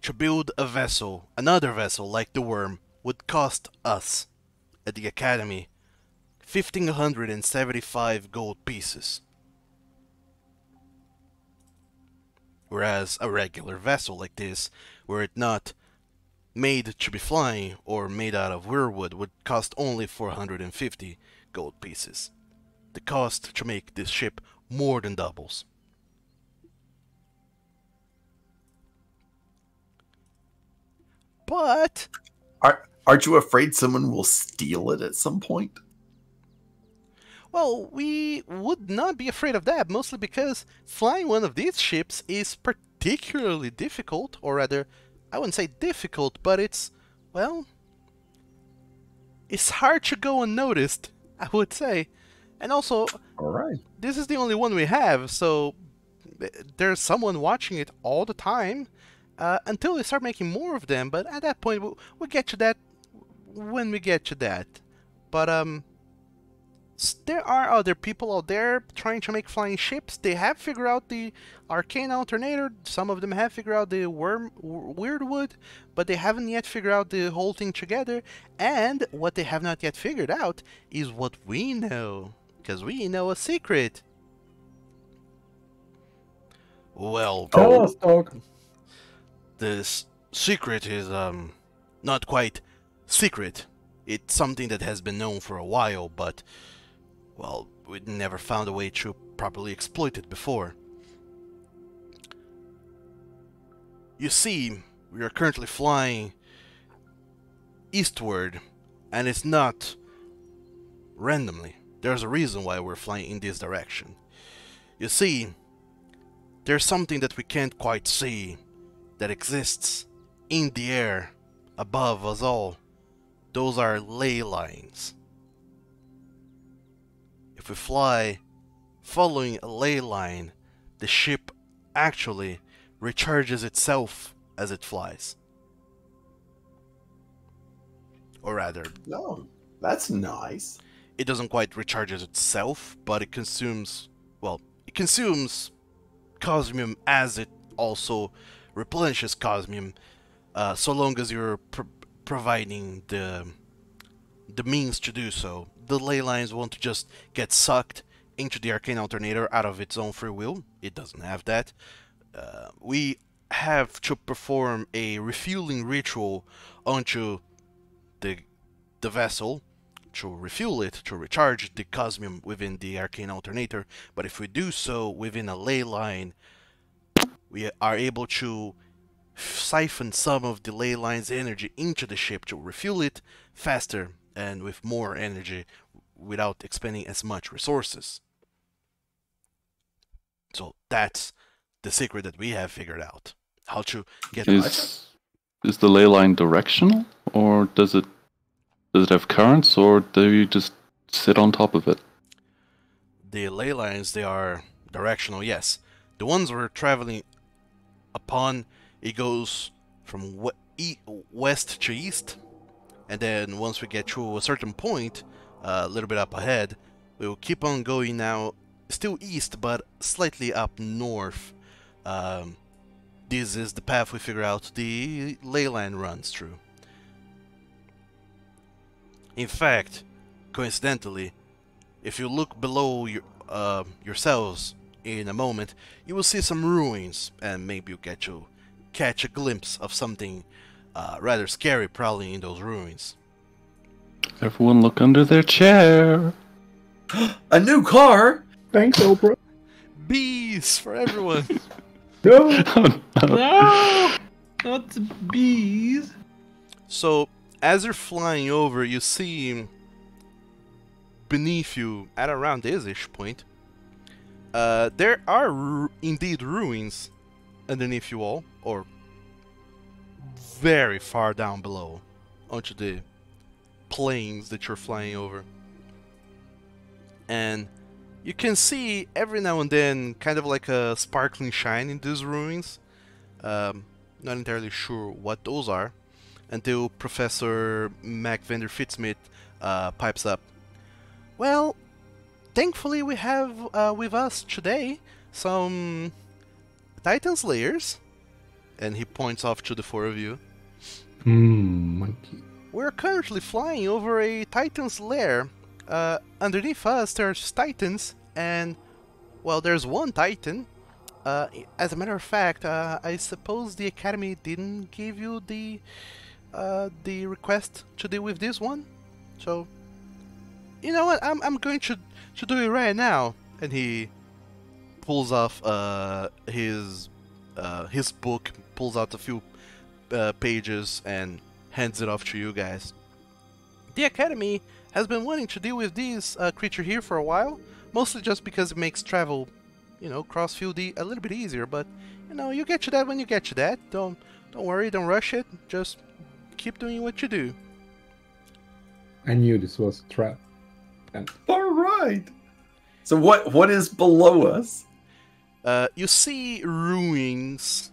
to build a vessel, another vessel like the Wyrm, would cost us, at the Academy, 1,575 gold pieces. Whereas a regular vessel like this, were it not made to be flying or made out of weirwood, would cost only 450 gold pieces. The cost to make this ship more than doubles. But aren't you afraid someone will steal it at some point? well, we would not be afraid of that, mostly because flying one of these ships is particularly difficult, or rather, I wouldn't say difficult, but it's, well, it's hard to go unnoticed, I would say. And also, All right. this is the only one we have, so there's someone watching it all the time until we start making more of them. But at that point, we'll get to that when we get to that. But there are other people out there trying to make flying ships. They have figured out the arcane alternator. Some of them have figured out the weirdwood, but they haven't yet figured out the whole thing together. And what they have not yet figured out is what we know, because we know a secret. Well, Tell us, dog. this secret is not quite secret. It's something that has been known for a while, but, well, we never found a way to properly exploit it before. You see, we are currently flying eastward, and it's not randomly. There's a reason why we're flying in this direction. You see, there's something that we can't quite see that exists in the air above us all. Those are ley lines. If we fly following a ley line, the ship actually recharges itself as it flies. Or rather, No, that's nice. it doesn't quite recharges itself, but it consumes, well, it consumes cosmium as it also replenishes cosmium, so long as you're providing the means to do so. The ley lines won't just get sucked into the arcane alternator out of its own free will. It doesn't have that. We have to perform a refueling ritual onto the vessel to refuel it, to recharge the cosmium within the arcane alternator. But if we do so within a ley line, we are able to siphon some of the ley line's energy into the ship to refuel it faster and with more energy without expending as much resources. So that's the secret that we have figured out. How to get... Is the ley line directional, or does it have currents, or do you just sit on top of it? The ley lines, they are directional, yes. The ones we're traveling upon, it goes from west to east, and then once we get to a certain point, a little bit up ahead, we will keep on going now, still east, but slightly up north. This is the path we figure out the ley line runs through. In fact, coincidentally, if you look below yourselves in a moment, you will see some ruins, and maybe you get to catch a glimpse of something rather scary prowling in those ruins. Everyone look under their chair. A new car. Thanks, Oprah. Bees for everyone! No. Oh, no. No! Not bees! So, as you're flying over, you see beneath you, at around this-ish point, there are indeed ruins underneath you all, or very far down below, onto the plains that you're flying over. And you can see every now and then kind of like a sparkling shine in these ruins. Not entirely sure what those are, until Professor Macvander Fitzsmith pipes up. Well, thankfully we have with us today some Titan Slayers, and he points off to the four of you. Monkey. We're currently flying over a Titan's lair. Underneath us there's Titans, and, well, there's one Titan. As a matter of fact, I suppose the Academy didn't give you the request to deal with this one, so you know what? I'm going to do it right now. And he pulls off his book, pulls out a few pages, and hands it off to you guys. The Academy has been wanting to deal with this creature here for a while, mostly just because it makes travel, you know, cross-field a little bit easier. But you know, you get to that when you get to that. Don't worry, don't rush it. Just keep doing what you do. I knew this was a trap. And All right. So what is below us? You see ruins,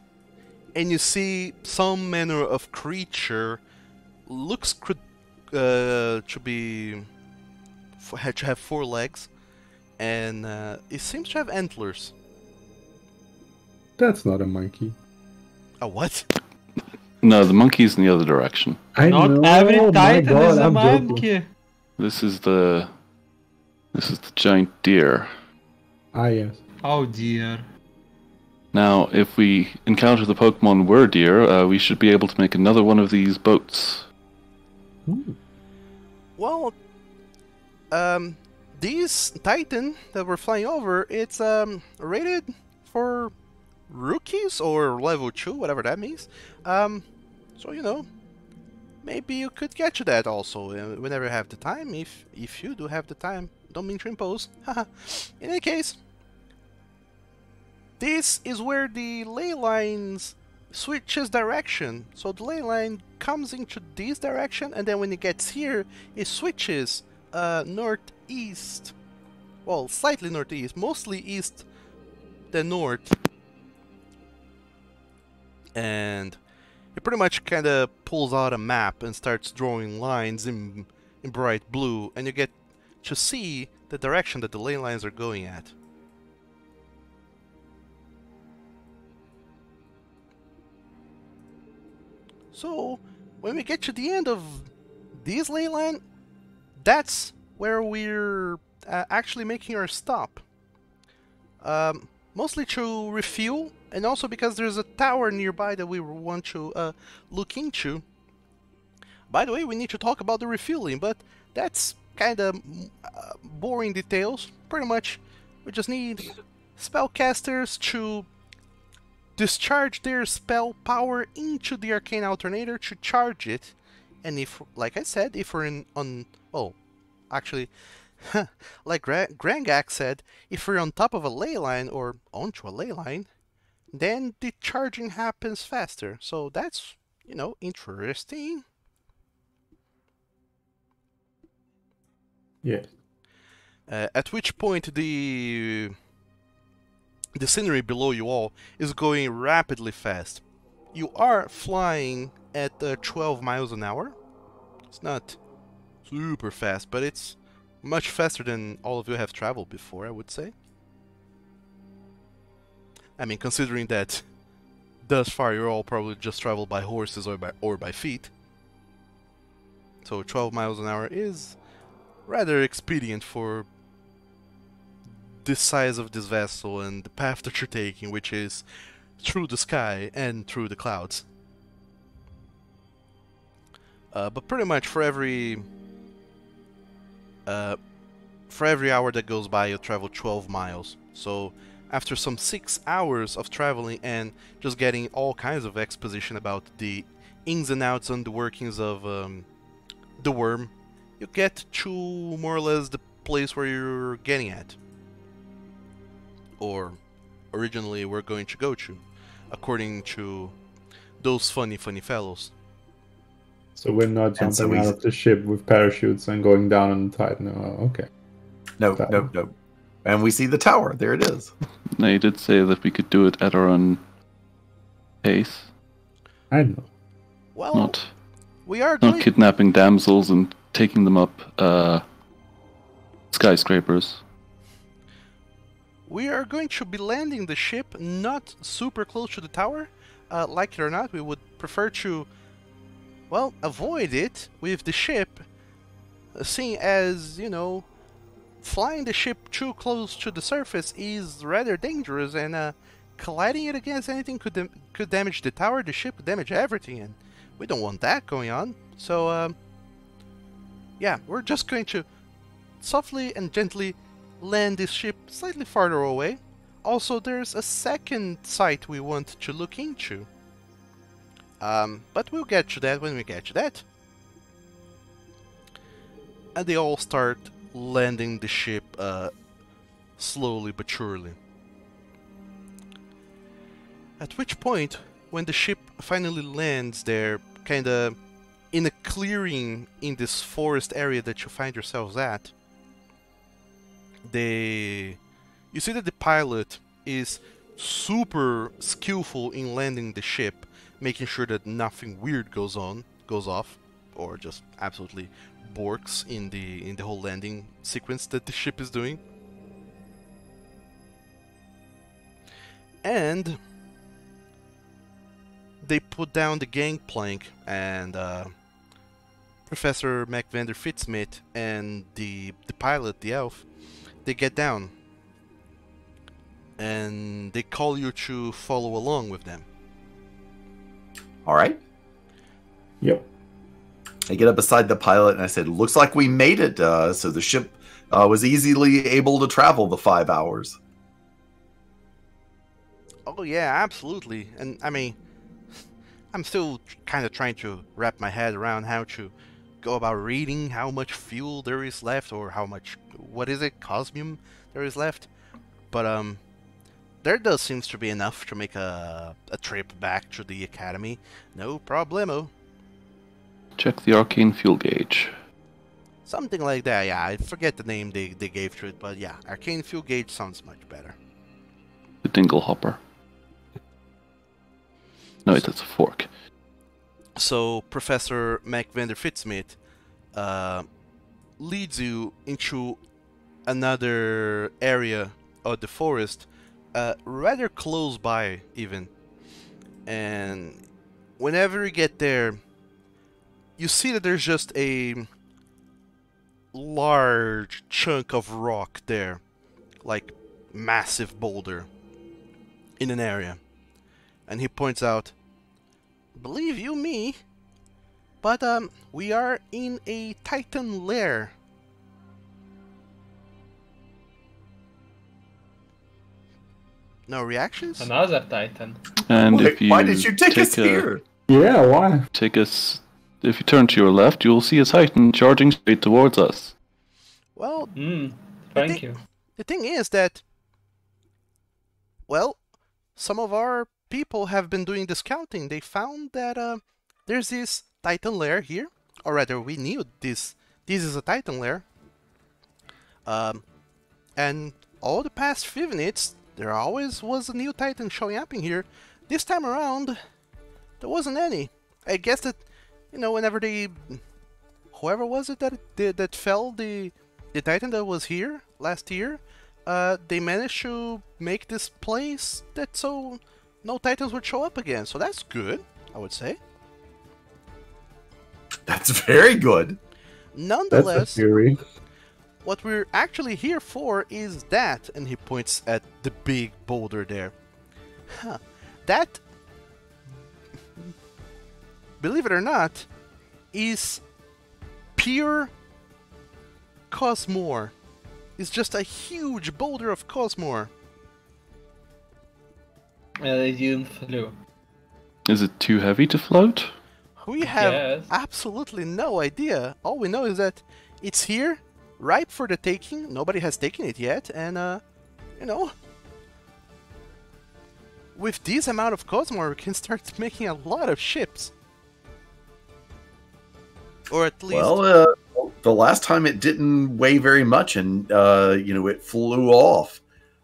and you see some manner of creature. Looks to have 4 legs, and it seems to have antlers. that's not a monkey. A what? No, the monkey's in the other direction. I Not know. every Oh my Titan God, is a I'm joking. monkey! This is the giant deer. Ah, yes. Oh dear. Now, if we encounter the Pokemon were deer, we should be able to make another one of these boats. Ooh. Well, this Titan that we're flying over, it's rated for rookies or level 2, whatever that means. So you know, maybe you could get to that also whenever you have the time. If you do have the time, don't mean to impose. In any case, this is where the ley lines switches direction. So the ley line comes into this direction, and then when it gets here, it switches northeast. Well, slightly northeast, mostly east than north. And it pretty much kind of pulls out a map and starts drawing lines in bright blue, and you get to see the direction that the ley lines are going at. So, when we get to the end of this ley line, that's where we're actually making our stop. Mostly to refuel, and also because there's a tower nearby that we want to look into. By the way, we need to talk about the refueling, but that's kind of boring details. Pretty much, we just need spellcasters to discharge their spell power into the arcane alternator to charge it. And if, like I said, if we're actually, like Grangak said, if we're on top of a ley line or onto a ley line, then the charging happens faster. So that's, interesting. Yeah. At which point the scenery below you all is going rapidly fast. You are flying at 12 miles an hour. It's not super fast, but it's much faster than all of you have traveled before, I would say. I mean, considering that thus far you all probably just traveled by horses or by feet. So 12 miles an hour is rather expedient for this size of this vessel and the path that you're taking, which is through the sky and through the clouds. But pretty much for every hour that goes by, you travel 12 miles. So after some 6 hours of traveling and just getting all kinds of exposition about the ins and outs and the workings of the Wyrm, you get to more or less the place where you're getting at. Or originally we're going to go to, according to those funny fellows. So we're not jumping out of the ship with parachutes and going down on the tide. No, okay. No. And we see the tower. There it is. They did say that we could do it at our own pace. I know. Well, we are not kidnapping damsels and taking them up skyscrapers. We are going to be landing the ship not super close to the tower. Like it or not, we would prefer to, avoid it with the ship, seeing as, flying the ship too close to the surface is rather dangerous, and colliding it against anything could damage the tower, the ship, could damage everything, and we don't want that going on. So, yeah, we're just going to softly and gently land this ship slightly farther away. Also, there's a second site we want to look into. But we'll get to that when we get to that. And they all start landing the ship slowly but surely. At which point, when the ship finally lands there, kinda in a clearing in this forest area that you find yourselves at, you see that the pilot is super skillful in landing the ship, making sure that nothing weird goes off, or just absolutely borks in the whole landing sequence that the ship is doing. And they put down the gangplank, and Professor MacVander Fitzsmith and the pilot, the elf, they get down, and they call you to follow along with them. All right. Yep. I get up beside the pilot and I said, "Looks like we made it. So the ship was easily able to travel the 5 hours." Oh yeah, absolutely. And I mean, I'm still kind of trying to wrap my head around how to go about reading how much fuel there is left, or how much, what is it, cosmium there is left. But there does seems to be enough to make a trip back to the academy. No problemo. Check the arcane fuel gauge. Something like that, yeah. I forget the name they gave to it, but yeah, arcane fuel gauge sounds much better. The dingle hopper. No, wait, that's a fork. So Professor MacVander Fitzsmith leads you into another area of the forest, rather close by even. And whenever you get there, you see that there's just a large chunk of rock there, like massive boulder in an area. And he points out, believe you me, but we are in a Titan lair. No reactions? Another Titan. And Wait, if you why did you take us here? Yeah, why? If you turn to your left, you will see a Titan charging straight towards us. Well, Thank you. the thing is that, well, some of our people have been doing this counting. They found that there's this Titan lair here, or rather, we knew this is a Titan lair. And all the past few minutes, there always was a new Titan showing up in here. This time around, there wasn't any. I guess that, you know, whenever whoever was it that fell the Titan that was here last year, they managed to make this place that so no Titans would show up again. So that's good, I would say. That's very good. Nonetheless, That's a theory. what we're actually here for is that, and he points at the big boulder there. Huh. That, believe it or not, is pure Cosmore. It's just a huge boulder of Cosmore. It didn't flew. Is it too heavy to float? We have Yes. absolutely no idea. All we know is that it's here, ripe for the taking. Nobody has taken it yet, and you know, with this amount of Cosmore, we can start making a lot of ships. Or at least... Well, the last time it didn't weigh very much, and it flew off.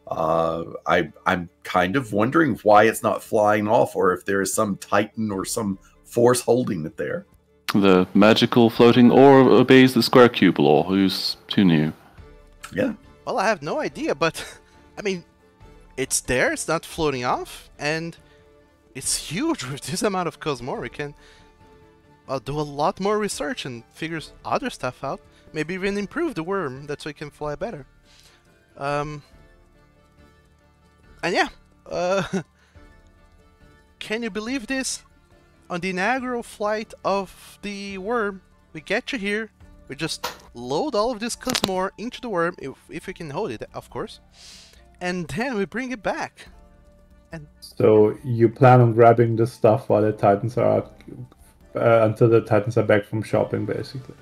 I'm kind of wondering why it's not flying off, or if there is some Titan or some force holding it there. The magical floating ore obeys the square cube law. Who knew? Yeah. Well, I have no idea, but I mean, it's there, it's not floating off, and it's huge. With this amount of Cosmore, we can do a lot more research and figure other stuff out. Maybe even improve the Wyrm, that's so it can fly better. And yeah, can you believe this? On the inaugural flight of the Wyrm, we get you here, we just load all of this Cosmore into the Wyrm, if we can hold it, of course, and then we bring it back. And So you plan on grabbing the stuff while the Titans are out, until the Titans are back from shopping, basically.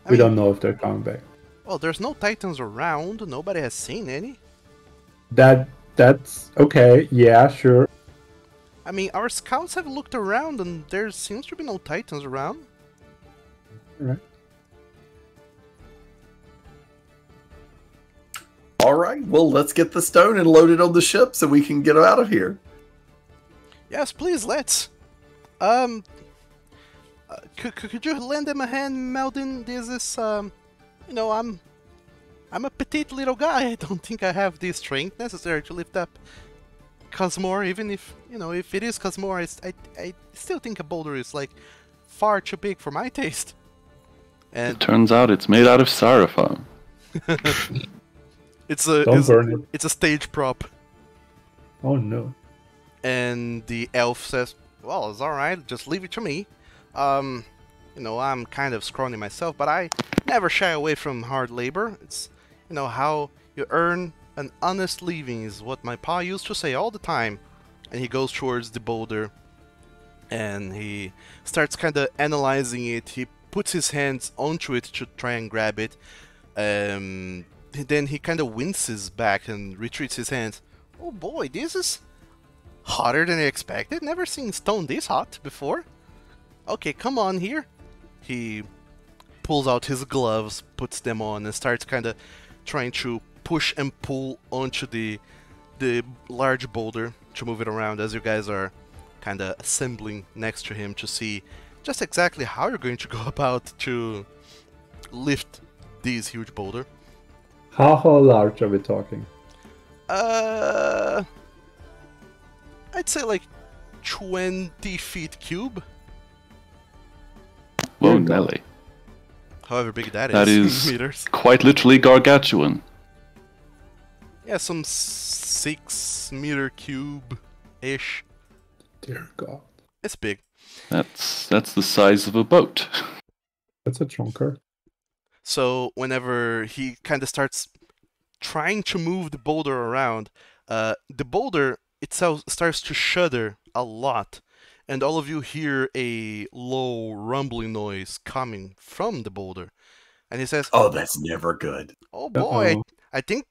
We don't know if they're coming back. well, there's no Titans around, nobody has seen any. That's okay. Yeah, sure. I mean, our scouts have looked around and there seems to be no Titans around. Right. All right. Well, let's get the stone and load it on the ship so we can get out of here. Yes, please, let's. Could you lend him a hand, Meldin? This is, I'm a petite little guy. I don't think I have the strength necessary to lift up Cosmore, even if, if it is Cosmore, I still think a boulder is, like, far too big for my taste. It turns out it's made out of styrofoam. It's a stage prop. Oh no. And the elf says, well, it's alright, just leave it to me. I'm kind of scrawny myself, but I never shy away from hard labor. It's, how you earn an honest living is what my pa used to say all the time. And he goes towards the boulder and he starts kind of analyzing it. He puts his hands onto it to try and grab it. Then he kind of winces back and retreats his hands. Oh boy, this is hotter than I expected. Never seen stone this hot before. Okay, come on here. He pulls out his gloves, puts them on, and starts kind of trying to push and pull onto the large boulder to move it around as you guys are kind of assembling next to him to see just exactly how you're going to go about to lift this huge boulder. How large are we talking? I'd say like 20 feet cube. Whoa, Nelly. However big that That is is in meters. quite literally gargantuan. Yeah, some 6 meter cube ish. Dear God. It's big. That's the size of a boat. That's a chunker. So whenever he kind of starts trying to move the boulder around, the boulder itself starts to shudder a lot, and all of you hear a low rumbling noise coming from the boulder. And he says, Oh, that's never good. "Oh boy, Uh-oh. I think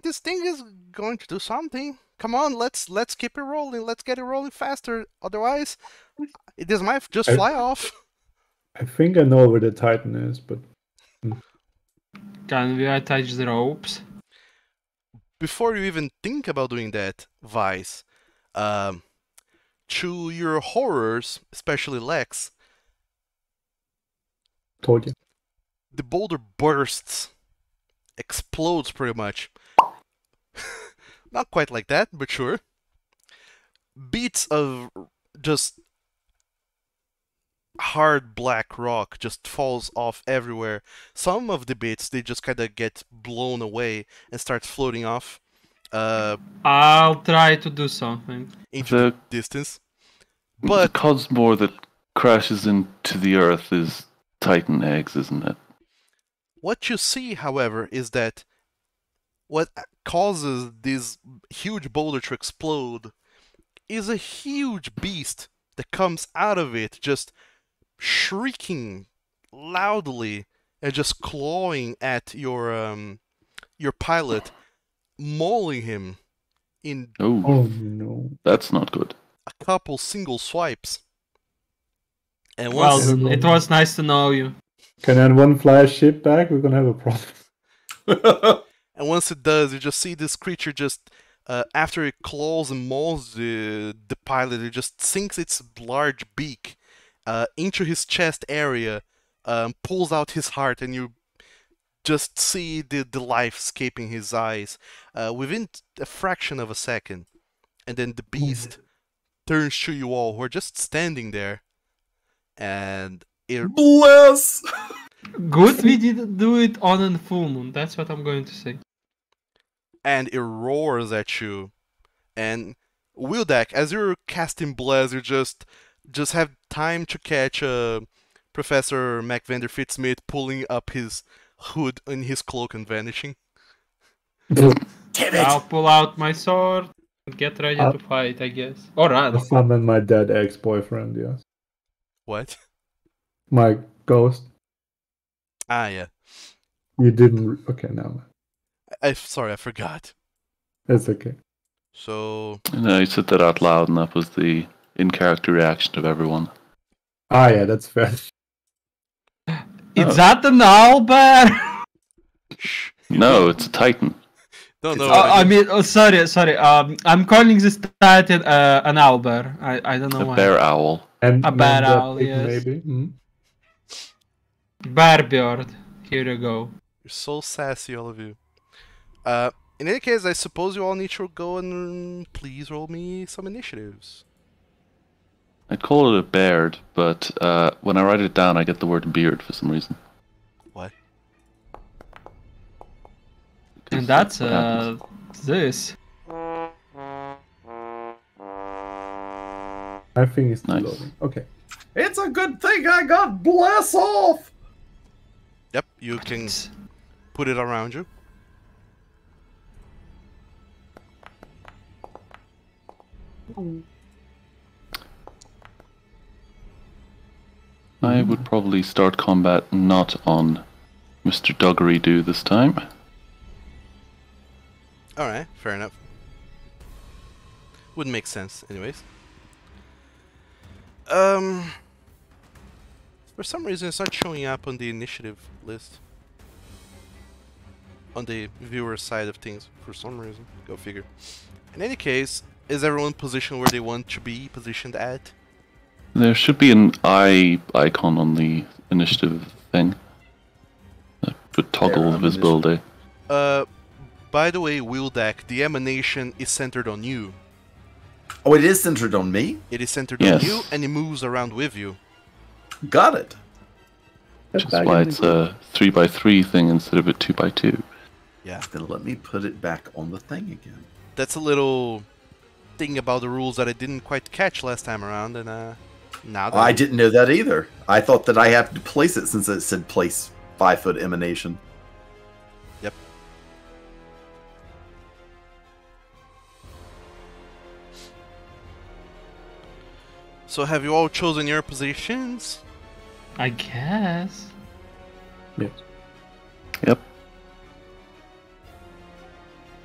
this thing is going to do something. Come on, let's keep it rolling. Let's get it rolling faster. Otherwise, this might just fly off." I think I know where the Titan is, but Can we attach the ropes? Before you even think about doing that, Vice, to your horrors, especially Lex, told you. the boulder bursts, explodes pretty much. Not quite like that, but sure. Beats of just hard black rock just falls off everywhere. Some of the bits, they just kind of get blown away and start floating off I'll try to do something. into the distance. The But cosmore that crashes into the earth is Titan eggs, isn't it? what you see, however, is that what causes this huge boulder to explode is a huge beast that comes out of it, just shrieking loudly and just clawing at your pilot, mauling him in Oh, Oh no. that's not good. a couple single swipes. And Well, once it was nice to know you. Can anyone fly a ship back? We're gonna have a problem. And once it does, you just see this creature just, after it claws and mauls the pilot, it just sinks its large beak into his chest area, pulls out his heart, and you just see the life escaping his eyes within a fraction of a second. And then the beast turns to you all, who are just standing there, and it Bless! Good we didn't do it on a full moon, that's what I'm going to say. and it roars at you. And Wildak, as you're casting Bless, you just have time to catch Professor MacVander Fitzsmith pulling up his hood in his cloak and vanishing. Damn it! I'll pull out my sword and get ready to fight, I guess. Or I run. summoned my dead ex-boyfriend, yes. What? My ghost. Ah, yeah. You didn't... Okay, now. Sorry, I forgot. It's okay. So, And I said that out loud, and that was the in-character reaction of everyone. Ah, yeah, that's fair. Is that an owlbear? shh. No, it's a Titan. Don't know. I mean, sorry. I'm calling this titan an owlbear. I don't know A why. bear owl. And A bad that owl, thing, yes. Maybe. Hmm? Bearbjord. Here you go. You're so sassy, all of you. In any case, I suppose you all need to go and please roll me some initiatives. I'd call it a baird, but when I write it down, I get the word beard for some reason. What? Because And that's what happens. this. I think it's Nice. loading. Okay. It's a good thing I got Bless off! Yep, you can put it around you. I would probably start combat not on Mr. Duggery-Doo this time. Alright, fair enough. Would make sense, anyways. For some reason, it's not showing up on the initiative list. On the viewer side of things, for some reason. Go figure. In any case, is everyone positioned where they want to be positioned at? There should be an eye icon on the initiative thing. That would toggle the visibility. By the way, Wildak, the emanation is centered on you. Oh, it is centered on me? It is centered on you, and it moves around with you. Got it. That's why it's a 3x3 thing instead of a 2x2. Yeah. Then let me put it back on the thing again. That's a little thing about the rules that I didn't quite catch last time around, and now that I didn't know that either. I thought that I had to place it since it said place 5-foot emanation. Yep. So have you all chosen your positions? I guess. Yes. Yep.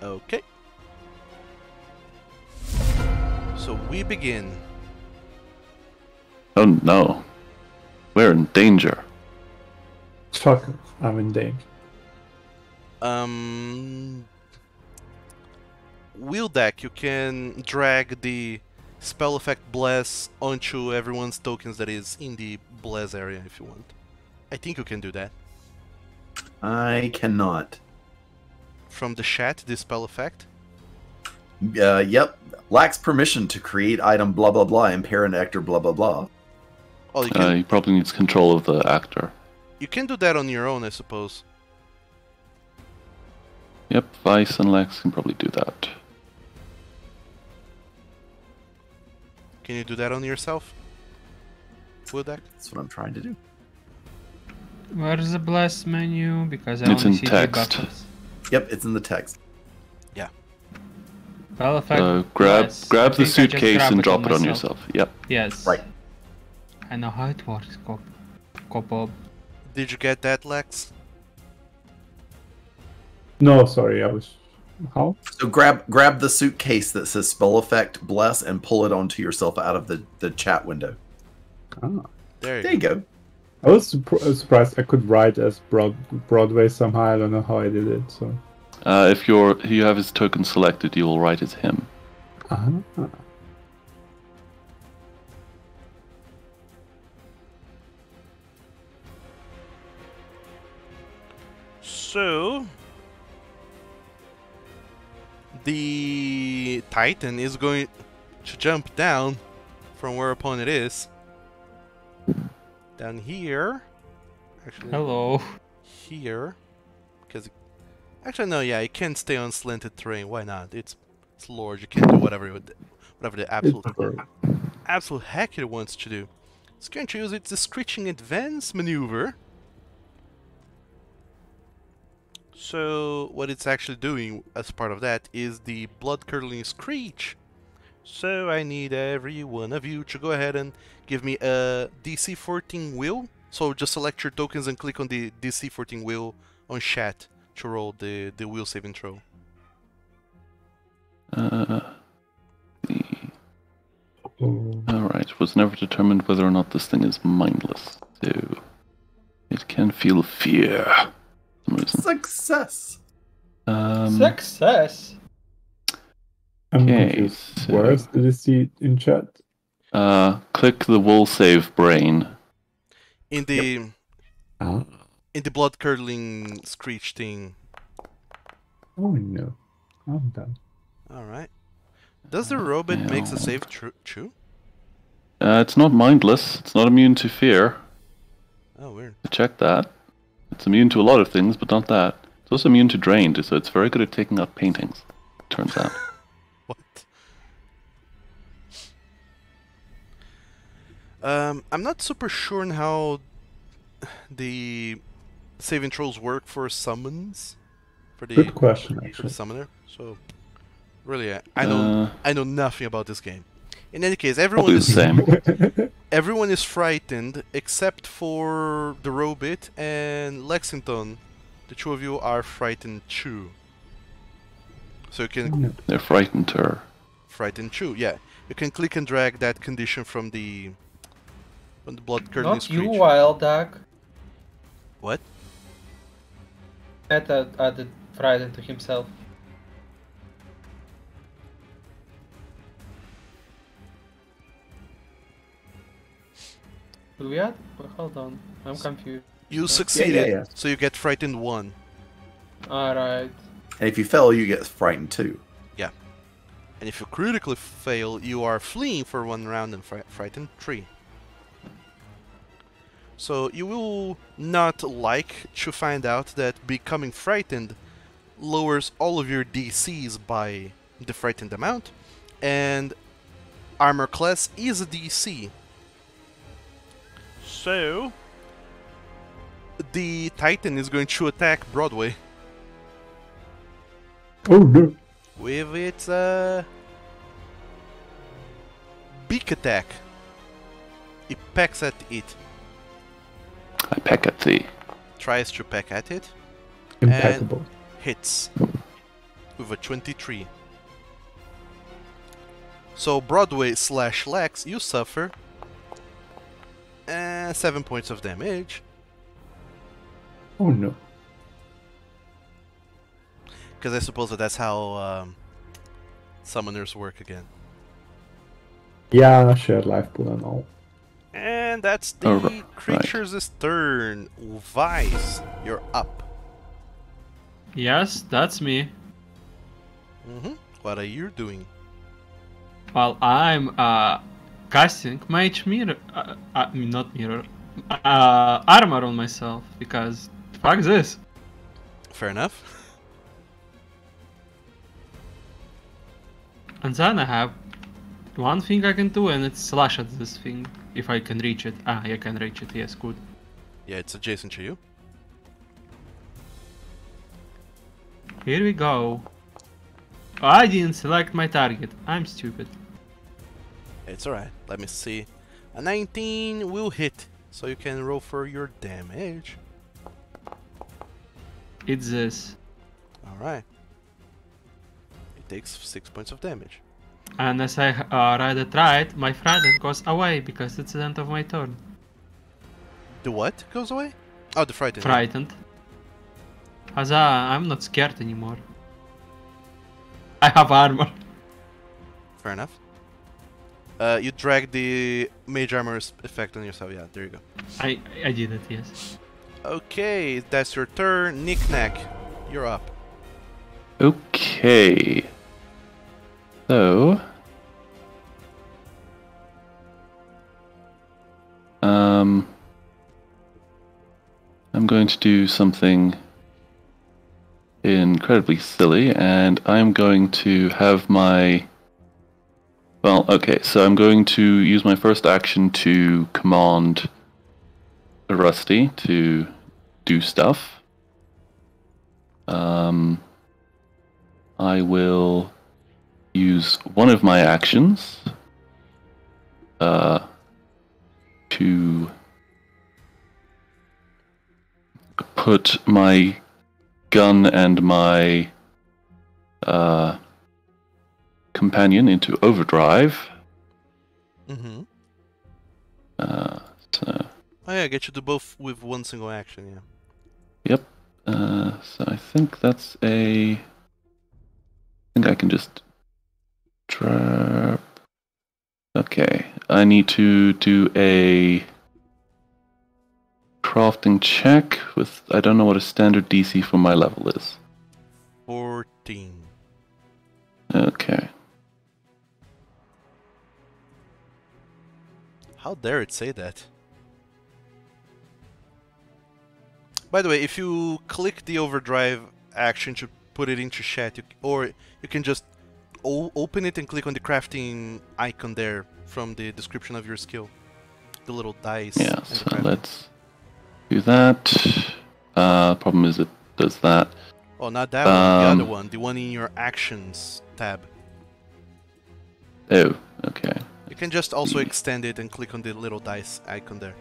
Okay. So we begin. Oh no. We're in danger. Fuck, I'm in danger. Wheel deck, you can drag the spell effect Bless onto everyone's tokens that is in the Bless area if you want. I think you can do that. I cannot. From the chat, the spell effect? Yep. Lacks permission to create item blah blah blah, impair an actor blah blah blah. Oh, you He probably needs control of the actor. you can do that on your own, I suppose. Yep, Vice and Lex can probably do that. Can you do that on yourself? Wheel deck? That's what I'm trying to do. Where's the bless menu? Because I It's only in see text. the buttons. Yep, it's in the text. Well, if I So bless, I grab the think I just suitcase grab and drop it on myself. yourself. Yep. Yes. Right. I know how it works, Bob. Did you get that, Lex? No, sorry, I was. How? So grab the suitcase that says spell effect bless and pull it onto yourself out of the chat window. Ah. There There you go. I was surprised I could write as Broadway somehow. I don't know how I did it. So. If you have his token selected, you will write as him. Ah. So the Titan is going to jump down from whereupon it is. Down here. Actually, Hello. here. Because actually no, yeah, it can stay on slanted terrain. Why not? It's Lord. You can do whatever the absolute heck it wants to do. It's going to use its screeching advance maneuver. So what it's actually doing as part of that is the blood-curdling screech. So I need every one of you to go ahead and give me a DC 14 will. So just select your tokens and click on the DC 14 will on chat to roll the will saving throw. Alright, it was never determined whether or not this thing is mindless. So it can feel fear. For some reason. Success. Success. I'm Okay, confused. so- Where else did I see it in chat? Click the will save brain. In the Ah. in the blood-curdling screech thing. Oh no. I'm done. All right. Does the robot makes a save true? It's not mindless. It's not immune to fear. Oh, weird. Check that. It's immune to a lot of things, but not that. It's also immune to drained, so it's very good at taking out paintings. Turns out. What? I'm not super sure on how the saving throws work for summons. For the Good question, for the actually. summoner. So really, I know nothing about this game. In any case, everyone Probably the is same. everyone is frightened except for the robot and Lexington. The two of you are frightened too. So you can They're frightened her. Frightened 2, yeah. You can click and drag that condition from the blood curdling Not you, screech. Wild Duck. What? Added Frightened to himself. Did we add? Hold on, I'm confused. You succeeded, yeah. so you get Frightened 1. Alright. And if you fail, you get frightened too. Yeah. And if you critically fail, you are fleeing for 1 round and Frightened 3. So you will not like to find out that becoming frightened lowers all of your DCs by the frightened amount, and armor class is a DC. So the Titan is going to attack Broadway Oh no. with its beak attack. It pecks at it. I peck at thee. Tries to peck at it. Impeccable. And hits with a 23. So Broadway / Lex, you suffer 7 points of damage. Oh no. Because I suppose that's how summoners work again. Yeah, shared life pool and all. And that's the right. creature's turn. Vice, you're up. Yes, that's me. What are you doing? Well, I'm casting Mage Mirror, not Mirror, armor on myself because fuck this. Fair enough. And then I have one thing I can do, and it's slash at this thing if I can reach it. Ah, I can reach it. Yes, good. Yeah, it's adjacent to you. Here we go. I didn't select my target. I'm stupid. It's alright. Let me see. A 19 will hit, so you can roll for your damage. It's this. Alright. It takes 6 points of damage. And as I read it right, my frightened goes away because it's the end of my turn. The what goes away? Oh, the frightened. Frightened. Huzzah, I'm not scared anymore. I have armor. Fair enough. You drag the mage armor's effect on yourself. Yeah, there you go. I did it, yes. Okay, that's your turn. Knick-knack, you're up. Okay. So, I'm going to do something incredibly silly, and I'm going to have my... Well, okay, so I'm going to use my first action to command Rusty to do stuff. I will use one of my actions to put my gun and my companion into overdrive. Mm-hmm. So, Oh yeah, get you to both with one single action, yeah. yep. So I think that's a... I think I can just trap... Okay, I need to do a crafting check with... I don't know what a standard DC for my level is. 14. Okay. How dare it say that? By the way, if you click the overdrive action to put it into chat, or you can just open it and click on the crafting icon there from the description of your skill. The little dice. Yeah, and so the crafting. let's do that. Problem is it does that. Oh, not that one, the other one. The one in your actions tab. Oh, okay. You can just also extend it and click on the little dice icon there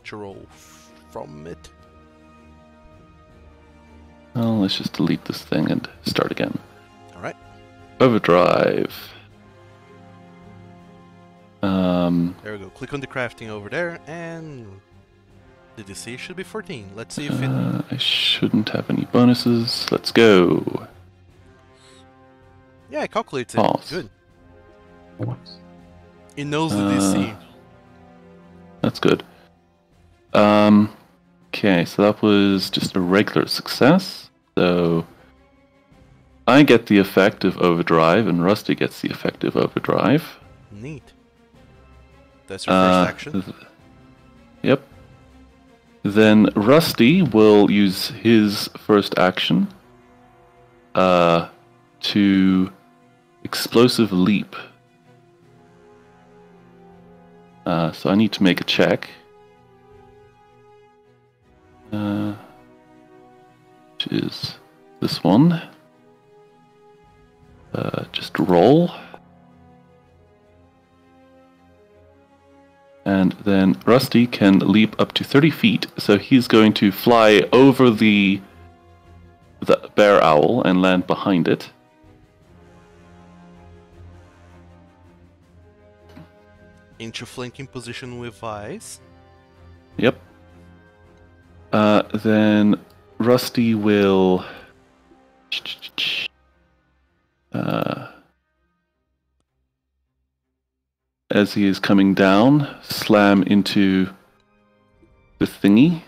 to roll from it. Well, let's just delete this thing and start again. Alright. overdrive. There we go. Click on the crafting over there, and the DC should be 14. Let's see if it... I shouldn't have any bonuses. Let's go. Yeah, it calculates it. Pass. Good. It knows the DC. That's good. Okay, so that was just a regular success. So I get the effect of overdrive, and Rusty gets the effect of overdrive. Neat. That's your first action. Yep. Then Rusty will use his first action to explosive leap. So I need to make a check. Which is this one. Just roll. And then Rusty can leap up to 30 feet, so he's going to fly over the bear owl and land behind it. Into flanking position with eyes. Yep. Then Rusty will... as he is coming down, slam into the thingy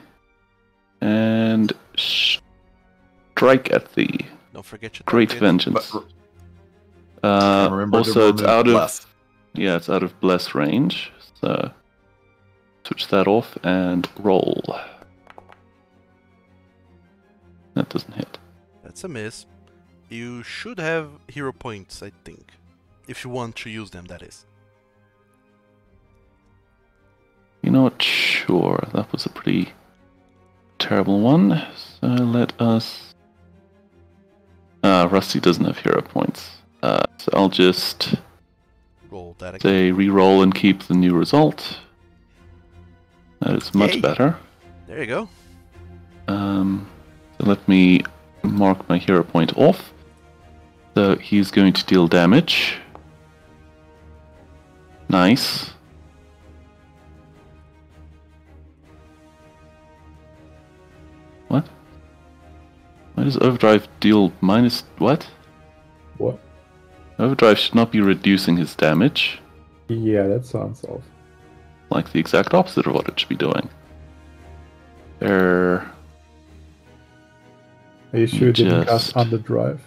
and strike at thee. Don't forget your Great target. vengeance. Remember Also, to it's out bless. of it's out of bless range. So switch that off and roll. That doesn't hit. That's a miss. You should have hero points, I think. If you want to use them, that is. You know what? Sure, that was a pretty terrible one. So let us... Rusty doesn't have hero points. So I'll just Roll that again. say re-roll and keep the new result. That is much Yay. better. There you go. So let me mark my hero point off. So he's going to deal damage. Nice. What? Why does overdrive deal minus... What? What? Overdrive should not be reducing his damage. Yeah, that sounds off. Like the exact opposite of what it should be doing. There... Are you sure it didn't Just- cast underdrive?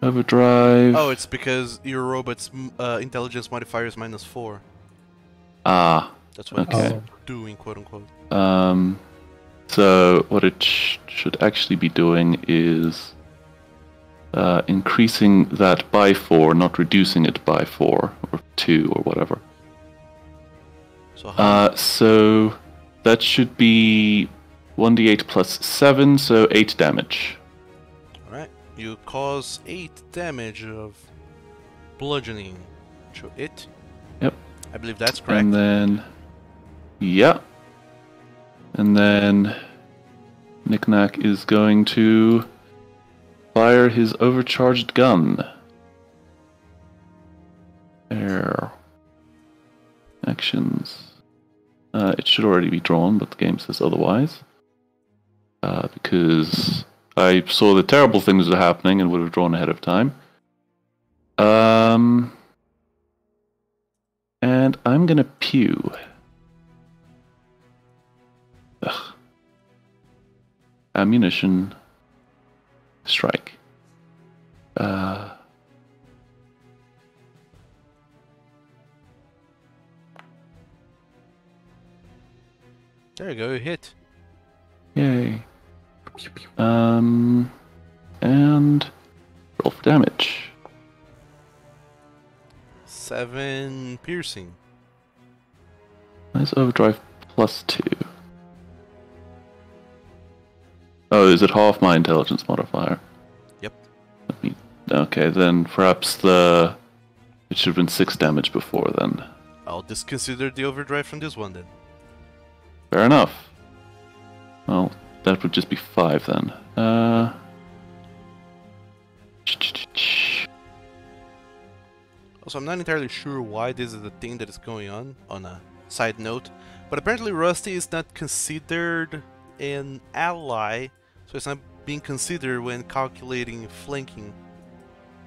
Overdrive... Oh, it's because your robot's intelligence modifier is -4. Ah, That's what Okay. it's doing, quote unquote. So what it should actually be doing is increasing that by 4, not reducing it by 4 or 2 or whatever. So how? So that should be 1d8 plus 7, so 8 damage. Alright. You cause 8 damage of bludgeoning to it. Yep. I believe that's correct. And then, yeah. And then Knick-Knack is going to fire his overcharged gun. There. Actions. It should already be drawn, but the game says otherwise. Because I saw the terrible things that are happening and would have drawn ahead of time. And I'm gonna pew. Ugh. Ammunition. Strike. There you go, you hit. Yay. And roll for damage. 7 piercing. Nice overdrive plus 2. Oh, is it half my intelligence modifier? Yep. Okay, then perhaps it should have been 6 damage before then. I'll disconsider the overdrive from this one then. Fair enough. Well, that would just be 5 then. So I'm not entirely sure why this is a thing that is going on a side note. But apparently Rusty is not considered an ally, so it's not being considered when calculating flanking.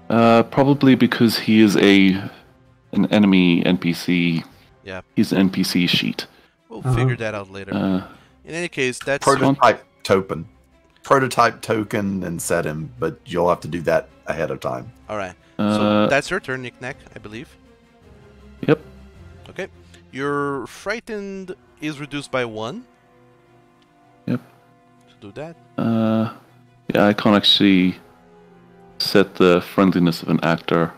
Probably because he is an enemy NPC. Yeah. He's an NPC sheet. We'll figure that out later. In any case, that's... Prototype token and set him, but you'll have to do that ahead of time. Alright. So that's your turn, Knick-Knack, I believe. Yep. Okay. Your frightened is reduced by 1. Yep. To do that. Yeah, I can't actually set the friendliness of an actor.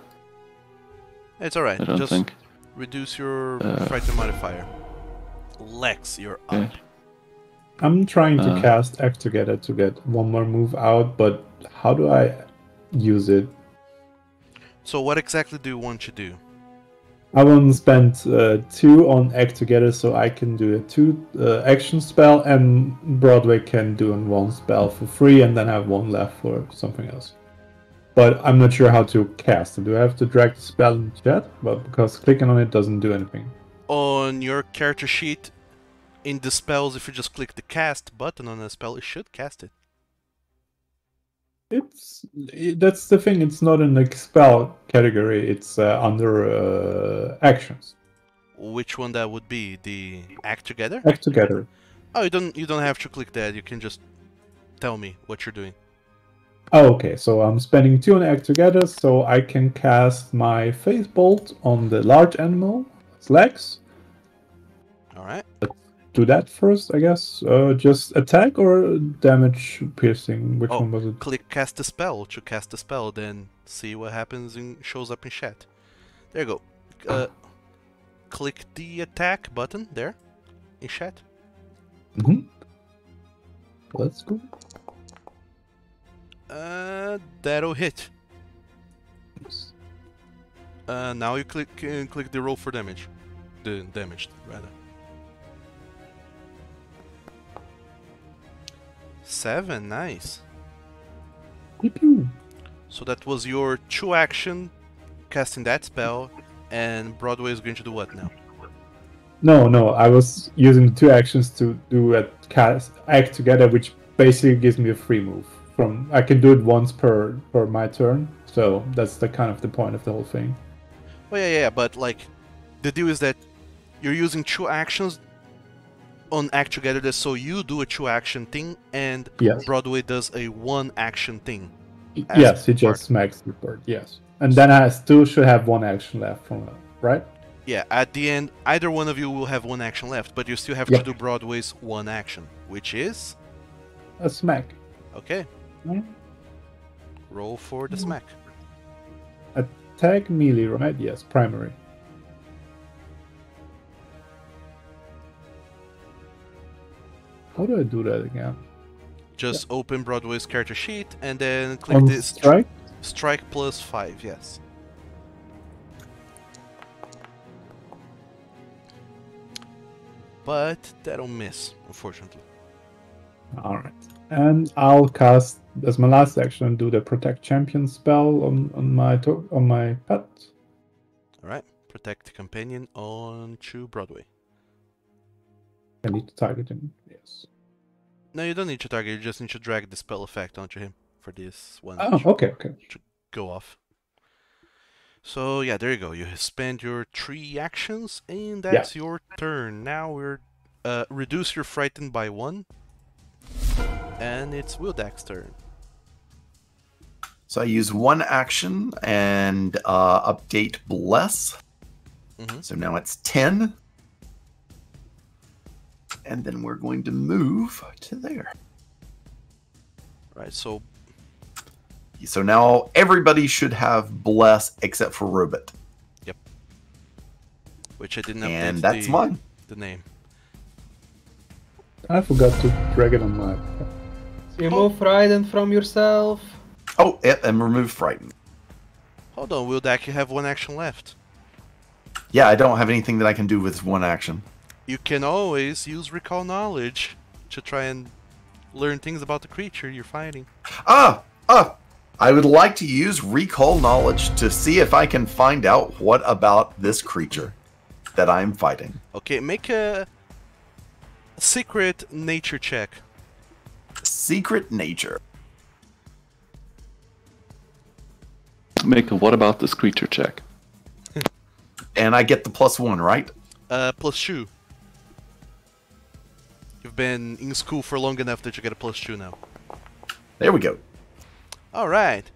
It's alright. I don't think. Reduce your frightened modifier. Lex, you're up. I'm trying to cast Act Together to get one more move out, but how do I use it? So what exactly do you want to do? I want to spend 2 on Act Together so I can do a 2 action spell, and Broadway can do 1 spell for free, and then have 1 left for something else. But I'm not sure how to cast it. Do I have to drag the spell in chat? But because clicking on it doesn't do anything. On your character sheet, in the spells, if you just click the cast button on a spell, it should cast it. That's the thing. It's not in the spell category. It's under actions. Which one that would be? The Act Together? Act Together. Oh, you don't have to click that. You can just tell me what you're doing. Oh, okay. So I'm spending 2 on Act Together, so I can cast my Phase Bolt on the large animal. It's Lex. All right. Do that first, I guess. Just attack or damage piercing? Which one was it? Click cast the spell to cast the spell, then see what happens and shows up in chat. There you go. Click the attack button there in chat. Let's go. That'll hit. Now you click the roll for damage. The damaged rather. 7, nice. Pew-pew. So that was your 2 action casting that spell, and Broadway is going to do what now? No, I was using 2 actions to do a cast Act Together, which basically gives me a free move. I can do it once per my turn, so that's the kind of the point of the whole thing. Oh yeah, but like, the deal is that you're using 2 actions on Act Together, so you do a 2 action thing, and yes. Broadway does a 1 action thing. Yes, he just smacks the bird, yes. And then I still should have 1 action left from that, right? Yeah, at the end, either one of you will have 1 action left, but you still have to do Broadway's 1 action, which is? A smack. Okay. Roll for the smack. Attack melee, right? Yes, primary. How do I do that again? Just open Broadway's character sheet and then click this strike. Strike plus 5, yes. But that'll miss, unfortunately. Alright. And I'll cast as my last action do the Protect Champion spell on my pet. Alright. Protect companion on to Broadway. I need to target him, yes. No, you don't need to target, you just need to drag the spell effect onto him for this one. Oh, okay. To go off. So yeah, there you go. You spend your 3 actions, and that's your turn. Now we're reduce your frightened by 1, and it's Wildak's turn. So I use 1 action and update Bless. So now it's 10. And then we're going to move to there. Right, so now everybody should have Bless except for Robot. Yep. Which I didn't update and that's mine. The name. I forgot to drag it on my... Remove Frightened from yourself. Oh, and remove Frightened. Hold on, Wildak, you have 1 action left. Yeah, I don't have anything that I can do with 1 action. You can always use Recall Knowledge to try and learn things about the creature you're fighting. I would like to use recall knowledge to see if I can find out what about this creature that I'm fighting. Okay, make a secret nature check. Secret nature. Make a what about this creature check. And I get the +1, right? +2. You've been in school for long enough that you get a +2 now. There we go. Alright.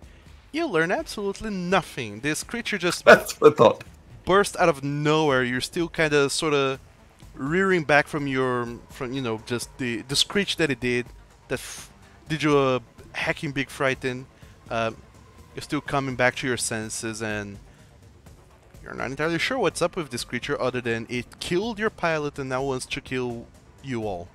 You learn absolutely nothing. This creature just That's what I thought. burst out of nowhere. You're still kind of sort of rearing back from just the screech that it did that did you a hacking big frighten. You're still coming back to your senses, and you're not entirely sure what's up with this creature other than it killed your pilot and now wants to kill you all.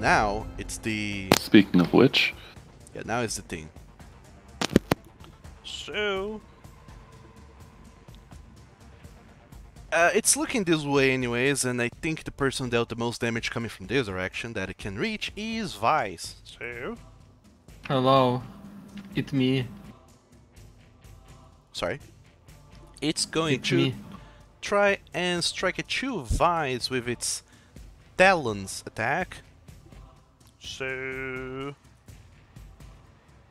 Now it's the... Speaking of which, Yeah, now it's the thing. So... it's looking this way anyways, and I think the person dealt the most damage coming from this direction that it can reach is Vice. So... Hello. It's me. Sorry. It's going It's to me. try and strike at you, Vice, with its Talons attack. So...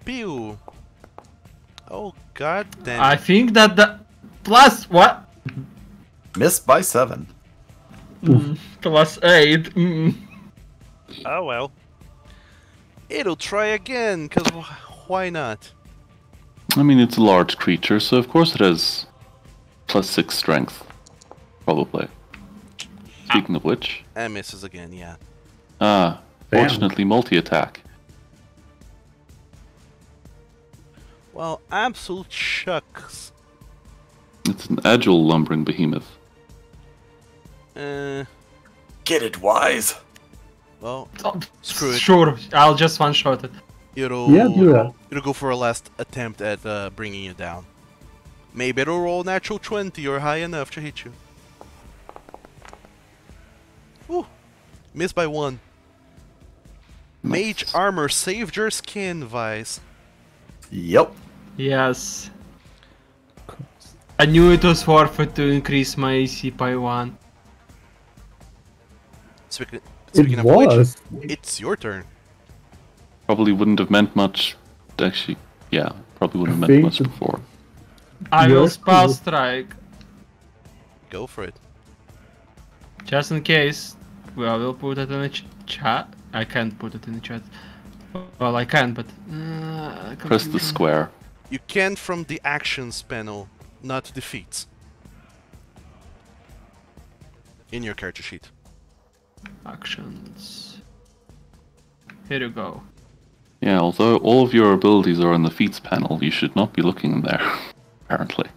Pew! Oh god damn I it. think that the plus what? Missed by 7. +8. Oh well. It'll try again, cause why not? I mean, it's a large creature, so of course it has +6 strength. Probably. Speaking of which, And misses again, yeah. ah, Damn. fortunately multi-attack. Well, absolute shucks. It's an agile lumbering behemoth. Get it, Wise. Well, Oh, Screw it. Sure, I'll just one-shot it. it'll Yeah, do that. it'll go for a last attempt at bringing you down. Maybe it'll roll natural 20 or high enough to hit you. Whew. Missed by 1. Mage Nice. armor saved your skin, Vice. Yep. Yes. I knew it was worth it to increase my AC by 1. Speaking, It speaking of which, was. it's your turn. Probably wouldn't have meant much. Actually, yeah, probably wouldn't have I meant much think before. I will Yours spell is- strike. Go for it. Just in case. Well, I will put it in the chat. I can't put it in the chat. Well, I can, but... Press the confusion. square. You can from the actions panel, not defeats. In your character sheet. Actions. Here you go. Yeah, although all of your abilities are in the feats panel, you should not be looking in there, apparently.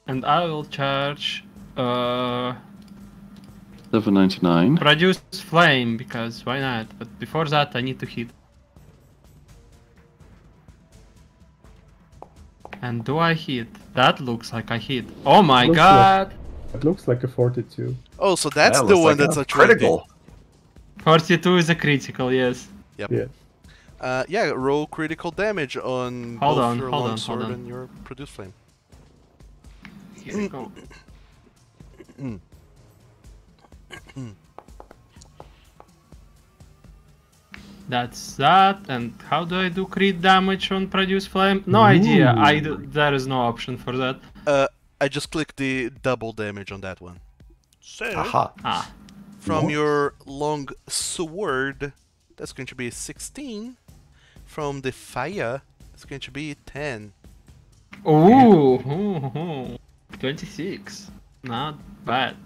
And I will charge... 799. Produce flame, because why not? But before that, I need to hit. And do I hit? That looks like I hit. Oh my Looks god! It looks like a 42. Oh, so that's That the looks one like that's a critical. 42 is a critical, yes. Yep. Yeah. Yeah, roll critical damage on Hold both on, your hold on, longsword hold on. and your produce flame. Here we go. That's that. And how do I do crit damage on produce flame? No idea. There is no option for that. I just clicked the double damage on that one. So, Aha. Ah, from Nice. your long sword, that's going to be 16. From the fire, it's going to be 10. ooh, 26. Not bad.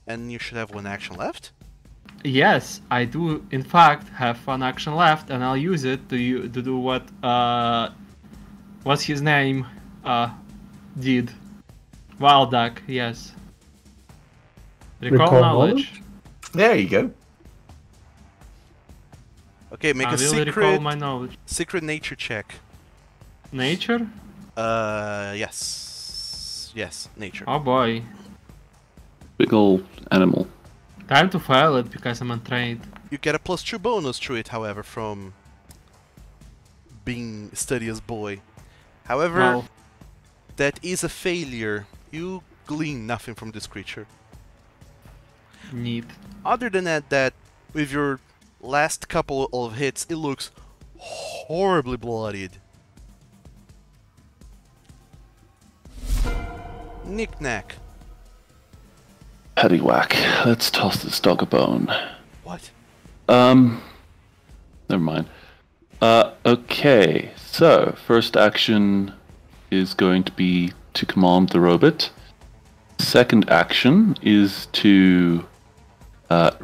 And you should have one action left. Yes, I do. In fact, have one action left, and I'll use it to do what what's his name did. Wild Duck. Yes. Recall knowledge. There you go. Okay, make I a will recall my knowledge. secret nature check. Nature? Yes. Yes, nature. Oh boy. Big ol' animal. Time to fail it because I'm untrained. You get a +2 bonus to it, however, from being studious boy. However, Well, that is a failure. You glean nothing from this creature. neat. Other than that with your last couple of hits, it looks horribly bloodied. Knick-knack. Paddywhack. Let's toss this dog a bone. What? Never mind. Okay, so first action is going to be to command the robot. Second action is to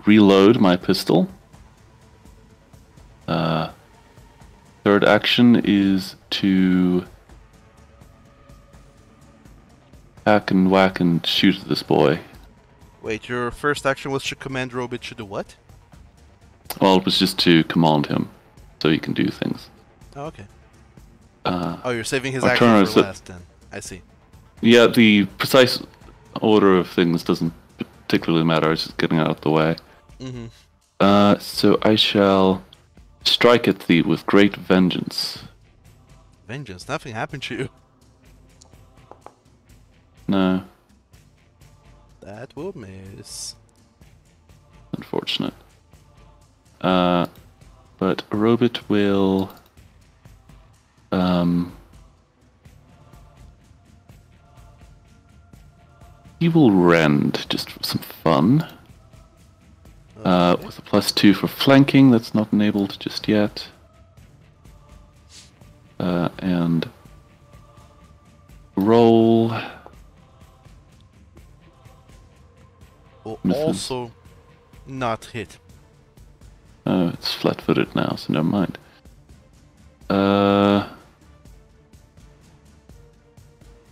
reload my pistol. Third action is to hack and whack and shoot at this boy. Wait, your first action was to command robot to do what? Well, it was just to command him, so he can do things. Oh, okay. Uh, Oh, you're saving his our action turn for is that- last then. I see. Yeah, the precise order of things doesn't particularly matter. It's just getting out of the way. Mm-hmm. So I shall strike at thee with great vengeance. Vengeance, nothing happened to you. No, That will miss. unfortunate. But a robot will... he will rend, just for some fun. Okay. With a +2 for flanking, that's not enabled just yet. And roll. Will misses. also not hit. Oh, it's flat-footed now, so never mind.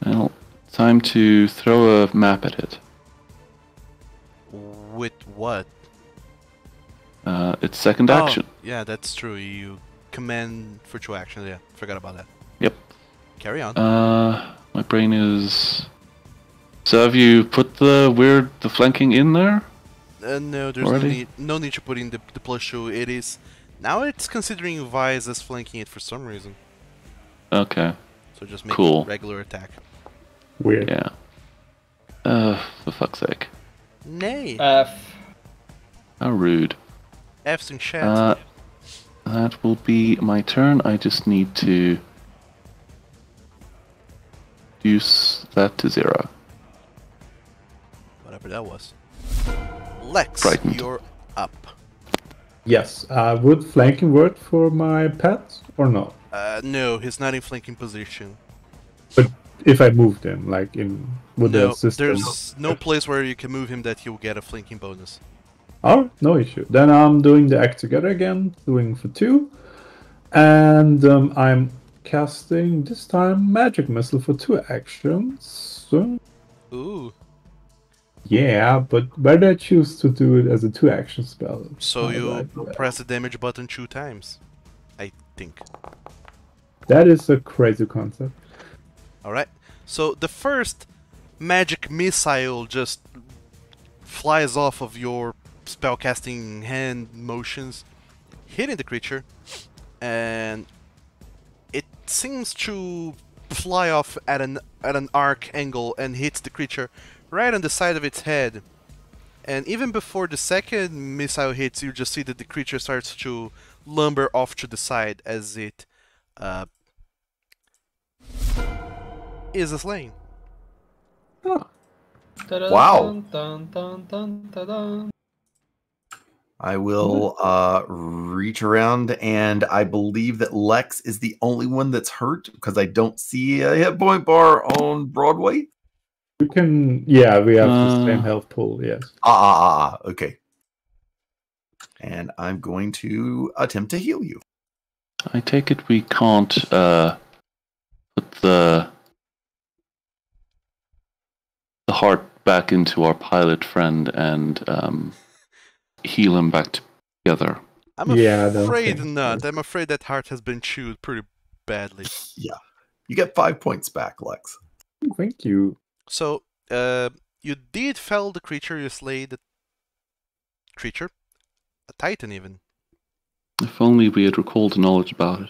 Well, time to throw a map at it. With what? It's second action. Oh, yeah, that's true. You command for 2 actions. Yeah, forgot about that. Yep. Carry on. My brain is... So have you put the flanking in there? No, there's already? no need to put in the +2. It is... Now it's considering Vise as flanking it for some reason. Okay. So just make Cool. regular attack. Weird. Yeah. For fuck's sake. Nay! F. How rude. F's in chat. That will be my turn. I just need to reduce that to 0. Whatever that was. Lex, Frightened. you're up. Yes. Would flanking work for my pet or not? No, he's not in flanking position. But if I moved him, like in with No, the system. there's no place where you can move him that he'll get a flanking bonus. Oh, no issue. Then I'm doing the act together again, doing for 2. And I'm casting this time magic missile for 2 actions. So, Ooh. yeah, but why did I choose to do it as a 2 action spell? So How you do I do that? press the damage button 2 times. I think. That is a crazy concept. Alright. So the first magic missile just flies off of your spellcasting hand motions, hitting the creature, and it seems to fly off at an arc angle and hits the creature right on the side of its head. And even before the second missile hits, you just see that the creature starts to lumber off to the side as it is slain. Ah, Wow. Dun, dun, dun, dun, dun. I will reach around, and I believe that Lex is the only one that's hurt because I don't see a hit point bar on Broadway. we can, yeah, we have the same health pool, yes. Okay. And I'm going to attempt to heal you. I take it we can't put the heart back into our pilot friend and heal him back together. I'm Yeah, I don't afraid think not. so. I'm afraid that heart has been chewed pretty badly. Yeah. You get 5 points back, Lex. Thank you. So, you did fell the creature, you slayed the creature. a Titan even. If only we had recalled the knowledge about it.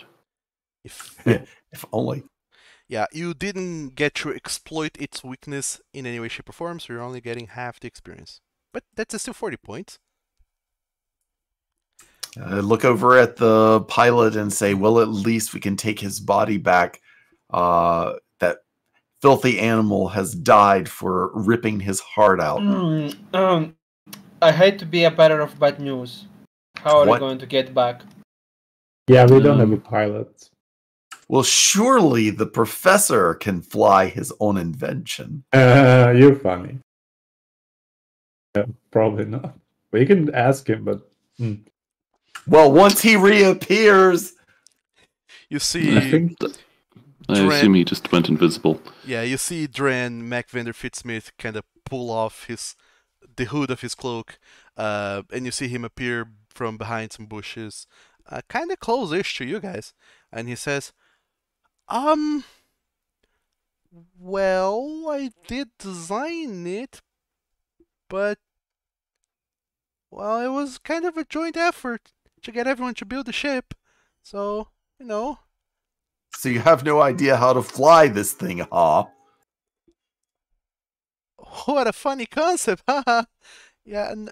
If only. Yeah, you didn't get to exploit its weakness in any way, shape, or form, so you're only getting half the experience. But that's still 40 points. Look over at the pilot and say, well, at least we can take his body back. That filthy animal has died for ripping his heart out. I hate to be a bearer of bad news. How are What? we going to get back? Yeah, we don't have a pilot. Well, surely the professor can fly his own invention. You're funny. Probably not. But you can ask him, but... Well, once he reappears... You see... I assume he just went invisible. Yeah, you see Dren MacVinder Fitzsmith kind of pull off the hood of his cloak, and you see him appear from behind some bushes, kind of close-ish to you guys, and he says, well, I did design it, but, well, it was kind of a joint effort to get everyone to build the ship, so, you know. So you have no idea how to fly this thing, huh? What a funny concept, haha. Yeah, and,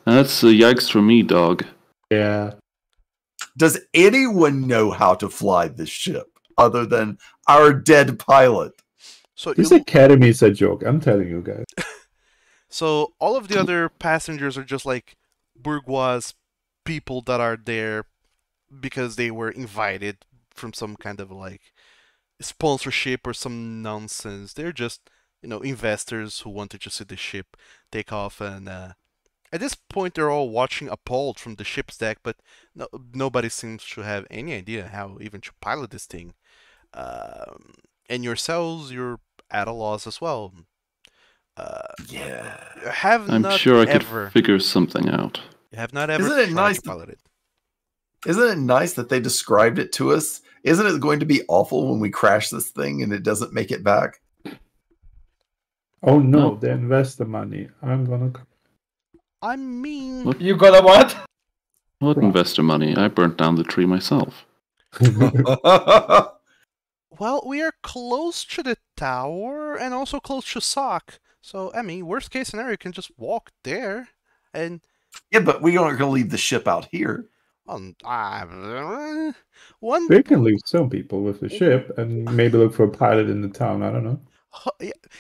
That's a yikes for me, dog. Yeah. Does anyone know how to fly this ship other than our dead pilot? So This academy is a joke, I'm telling you guys. So all of the other passengers are just like bourgeois people that are there because they were invited from some kind of like sponsorship or some nonsense. They're just, investors who wanted to see the ship take off, and at this point they're all watching appalled from the ship's deck, but nobody seems to have any idea how even to pilot this thing. And yourselves, you're at a loss as well. Yeah. I'm sure I could figure something out. You have not ever Isn't it tried nice to pilot it. Isn't it nice that they described it to us? Isn't it going to be awful when we crash this thing and it doesn't make it back? Oh no, they invest the money. I'm gonna... I mean... What? You got a what? What investor money? I burnt down the tree myself. Well, we are close to the tower and also close to Sock. So, I mean, worst case scenario, you can just walk there and... Yeah, but we aren't going to leave the ship out here. They can leave some people with the ship and maybe look for a pilot in the town. I don't know.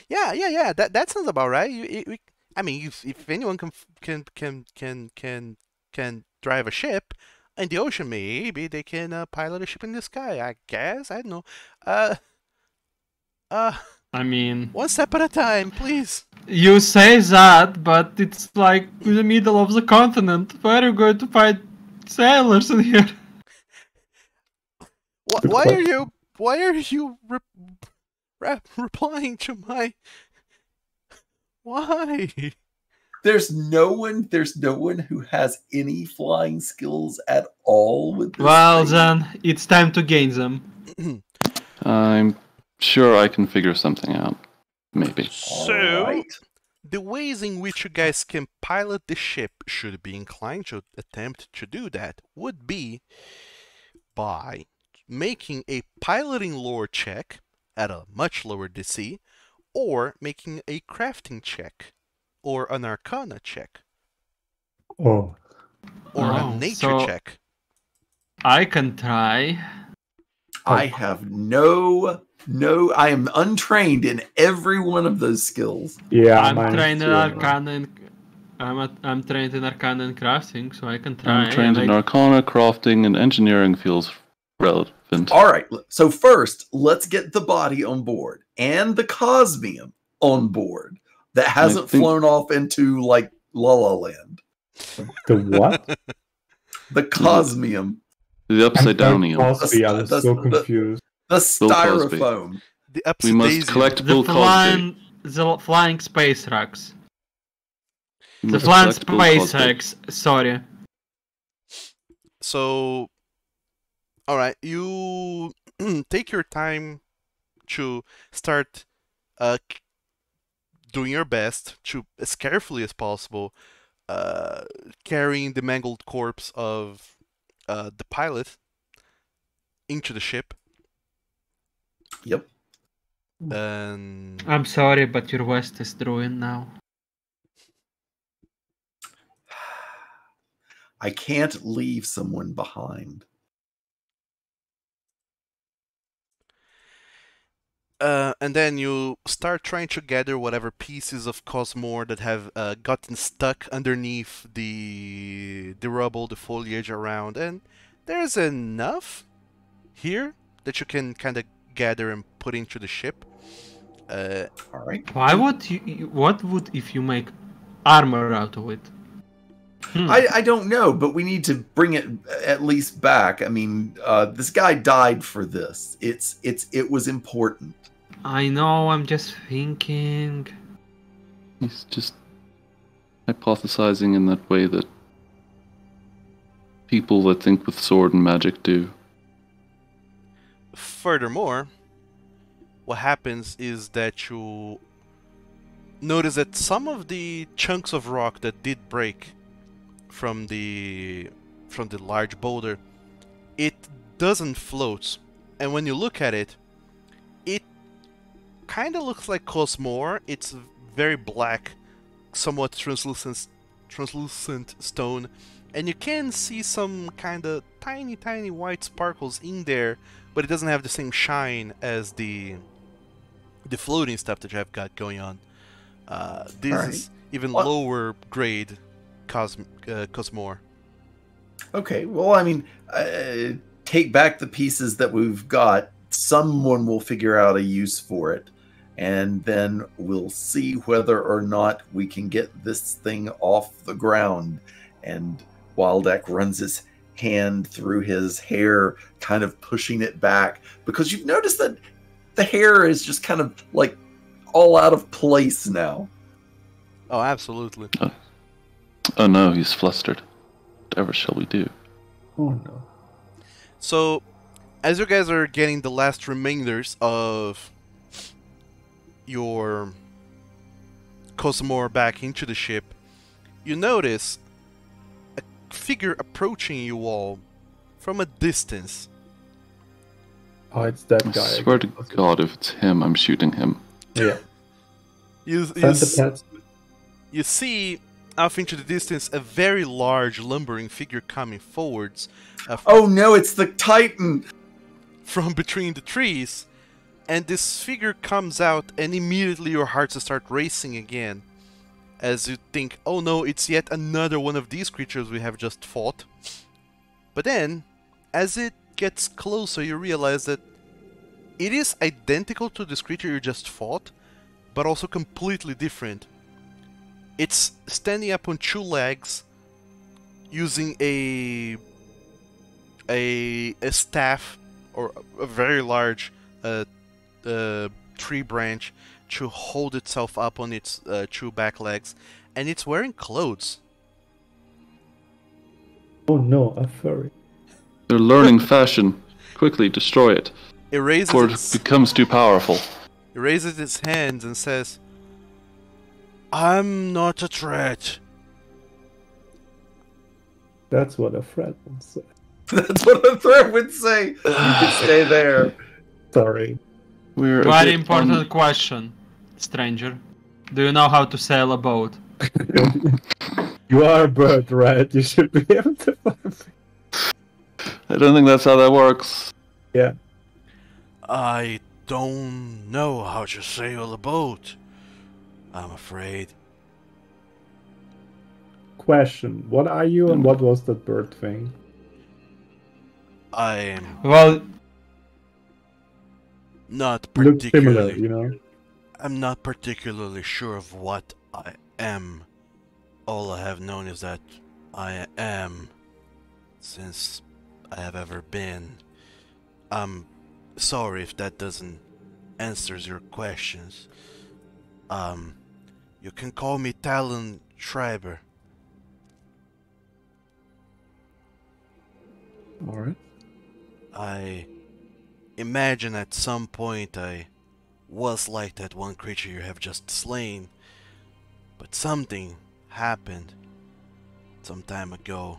Yeah. That sounds about right. If anyone can drive a ship in the ocean, maybe they can pilot a ship in the sky. I guess. I don't know. One step at a time, please. You say that, but it's like in the middle of the continent. Where are you going to find sailors in here? Why are you replying to my... Why? There's no one who has any flying skills at all with this Well, thing. then it's time to gain them. I'm sure I can figure something out. Maybe. So, the ways in which you guys can pilot the ship, should you be inclined to attempt to do that, would be by making a piloting lore check at a much lower DC, or making a crafting check, or an arcana check, or a nature check. I can try. I have I am untrained in every one of those skills. Yeah, I'm trained in Arcana I'm trained in Arcana and crafting, so I can try. I'm trained in Arcana, crafting, and engineering feels relevant. All right, so first, let's get the body on board and the Cosmium on board that hasn't flown off into, like, La La Land. The what? The Cosmium. The upside-downium. I was so confused. The styrofoam. We must collect Bill Cosby. The flying space rocks. The flying space rocks, sorry. So, alright, you take your time to start doing your best to, as carefully as possible, carrying the mangled corpse of the pilot into the ship. Yep. And I'm sorry, but your West is ruined now. I can't leave someone behind. And then you start trying to gather whatever pieces of Cosmore that have gotten stuck underneath the rubble, the foliage around, and there's enough here that you can kind of gather and put into the ship. All right. Why would you? What would if you make armor out of it? I don't know, but we need to bring it at least back. I mean, this guy died for this. It was important. I know. I'm just thinking. He's just hypothesizing in that way that people that think with sword and magic do. Furthermore, what happens is that you notice that some of the chunks of rock that did break from the large boulder, it doesn't float, and when you look at it, it kind of looks like Cosmore. It's very black, somewhat translucent stone, and you can see some kind of tiny white sparkles in there, but it doesn't have the same shine as the floating stuff that you have got going on. This is even lower grade Cosmore. Okay, well, I mean, take back the pieces that we've got. Someone will figure out a use for it, and then we'll see whether or not we can get this thing off the ground. And Wildek runs his hand through his hair, kind of pushing it back, because you've noticed that the hair is just kind of like all out of place now. Oh, absolutely. Oh no, he's flustered. Whatever shall we do? Oh no. So, as you guys are getting the last remainders of your Cosmore back into the ship, you notice a figure approaching you all from a distance. Oh, it's that I guy. swear to God, if it's him, I'm shooting him. Yeah. You see off into the distance a very large lumbering figure coming forwards. Oh no, it's the Titan! From between the trees, and this figure comes out, and immediately your hearts start racing again, as you think, oh no, it's yet another one of these creatures we have just fought. But then, as it gets closer, you realize that it is identical to this creature you just fought, but also completely different. It's standing up on two legs, using a staff, or a very large tree branch, to hold itself up on its two back legs, and it's wearing clothes. Oh no, a furry. They're learning fashion. Quickly, destroy it. It raises Before it becomes too powerful. It raises its hands and says, "I'm not a threat." That's what a threat would say. That's what a threat would say. You can stay there. Sorry. We're a Very bit important question, stranger. Do you know how to sail a boat? You are a bird, right? You should be able to fly. I don't think that's how that works. Yeah. I don't know how to sail a boat, I'm afraid. Question. What are you and what was that bird thing? I'm Well, not Looks similar, particularly. you know? I'm not particularly sure of what I am. All I have known is that I am, since I have ever been. I'm sorry if that doesn't answers your questions. You can call me Talon Schreiber. Alright. I imagine at some point I was like that one creature you have just slain, But something happened some time ago.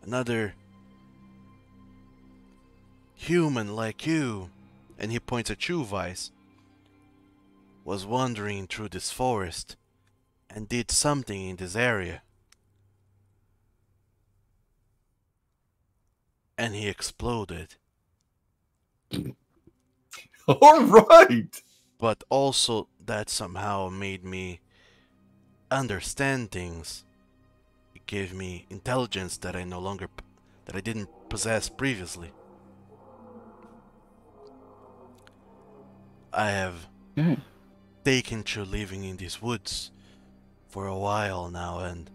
Another human like you, and he points at you, Vice, was wandering through this forest and did something in this area. And he exploded. All right. But also that somehow made me understand things. It gave me intelligence that I didn't possess previously. I have taken to living in these woods for a while now, and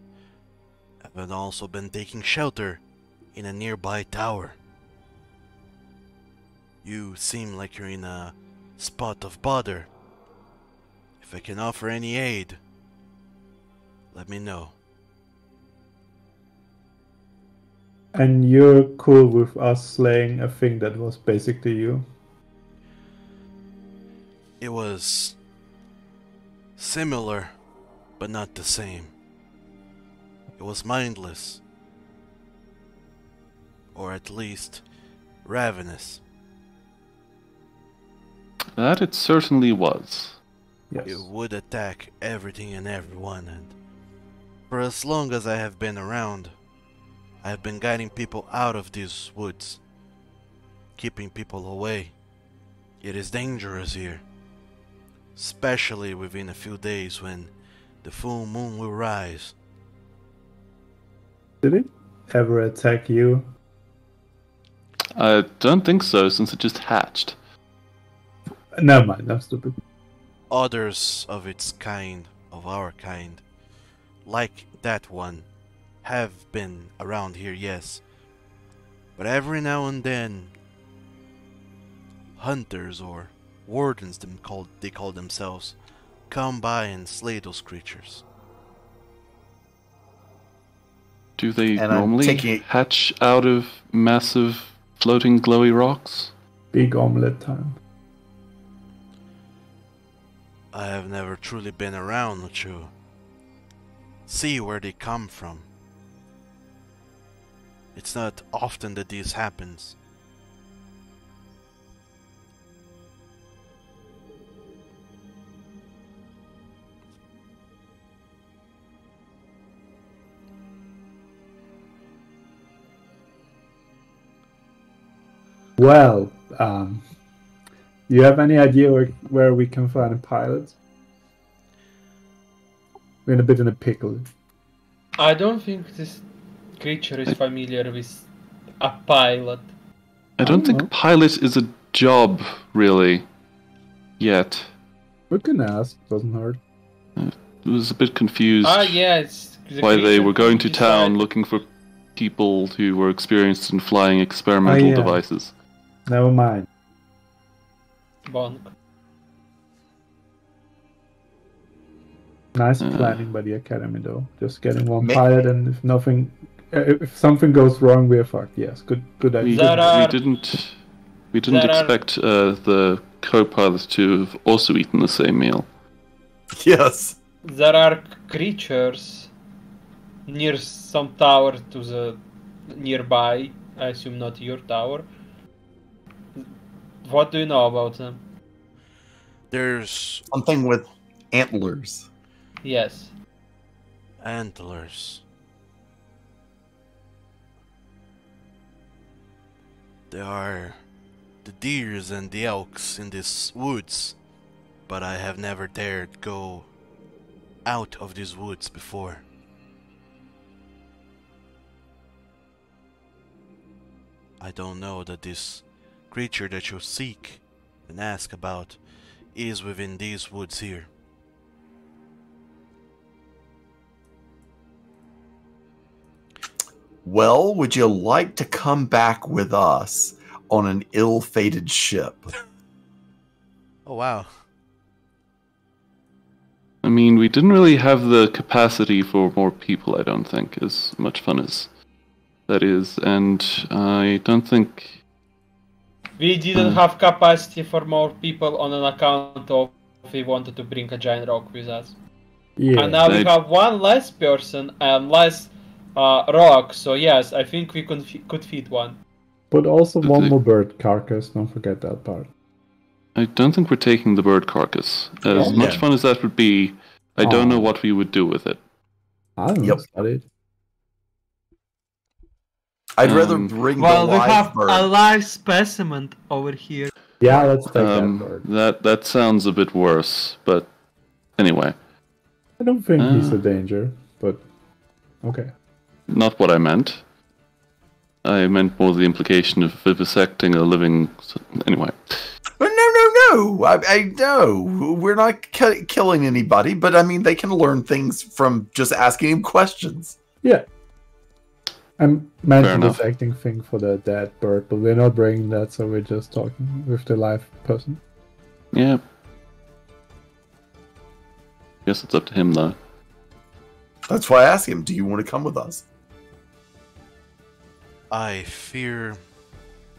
I've also been taking shelter in a nearby tower. You seem like you're in a spot of bother. If I can offer any aid, let me know. And you're cool with us slaying a thing that was basic to you? It was similar, but not the same. It was mindless. Or at least ravenous. That it certainly was. Yes. It would attack everything and everyone, and for as long as I have been around, I have been guiding people out of these woods, keeping people away. It is dangerous here, especially within a few days when the full moon will rise. Did it ever attack you? I don't think so, since it just hatched. Never mind, I'm stupid. Others of its kind, of our kind, like that one, have been around here, yes. But every now and then, hunters or wardens they call themselves, come by and slay those creatures. Do they And I'm normally taking it- hatch out of massive floating glowy rocks? Big omelette time. I have never truly been around to see where they come from. It's not often that this happens. Well, do you have any idea where we can find a pilot? We're in a bit in a pickle. I don't think this creature is familiar with a pilot. I don't think know. pilot is a job, really, yet. We can ask, doesn't hurt. I was a bit confused Yeah, it's the why they creature were going to who town decided- looking for people who were experienced in flying experimental yeah. devices. Never mind. Bonk. Nice planning by the academy, though. Just getting one Ma- pilot, and if something goes wrong, we're fucked. Yes, good We, idea. There are- we didn't there are- expect the co-pilot to have also eaten the same meal. Yes. There are creatures near some tower to the nearby. I assume not your tower. What do you know about them? There's Something with antlers. Yes. antlers. There are the deers and the elks in these woods, but I have never dared go out of these woods before. I don't know that this creature that you seek and ask about is within these woods here. Well, would you like to come back with us on an ill-fated ship? Oh wow. I mean, we didn't really have the capacity for more people, I don't think, as much fun as that is, and I don't think... We didn't have capacity for more people on an account of if we wanted to bring a giant rock with us. Yeah. And now we have one less person and less rock, so yes, I think we could feed one. But also one more bird carcass, don't forget that part. I don't think we're taking the bird carcass. As much fun as that would be, I don't know what we would do with it. I don't know, study it. I'd rather bring the Well, we live have bird. a live specimen over here. Yeah, let's take that bird. That sounds a bit worse, but anyway. I don't think he's a danger, but okay. Not what I meant. I meant more the implication of vivisecting a living... Anyway. No. I no. We're not killing anybody, but I mean, they can learn things from just asking him questions. Yeah. I mentioned this acting thing for the dead bird, but we're not bringing that, so we're just talking with the live person. Yeah. Guess it's up to him, though. That's why I asked him, do you want to come with us? I fear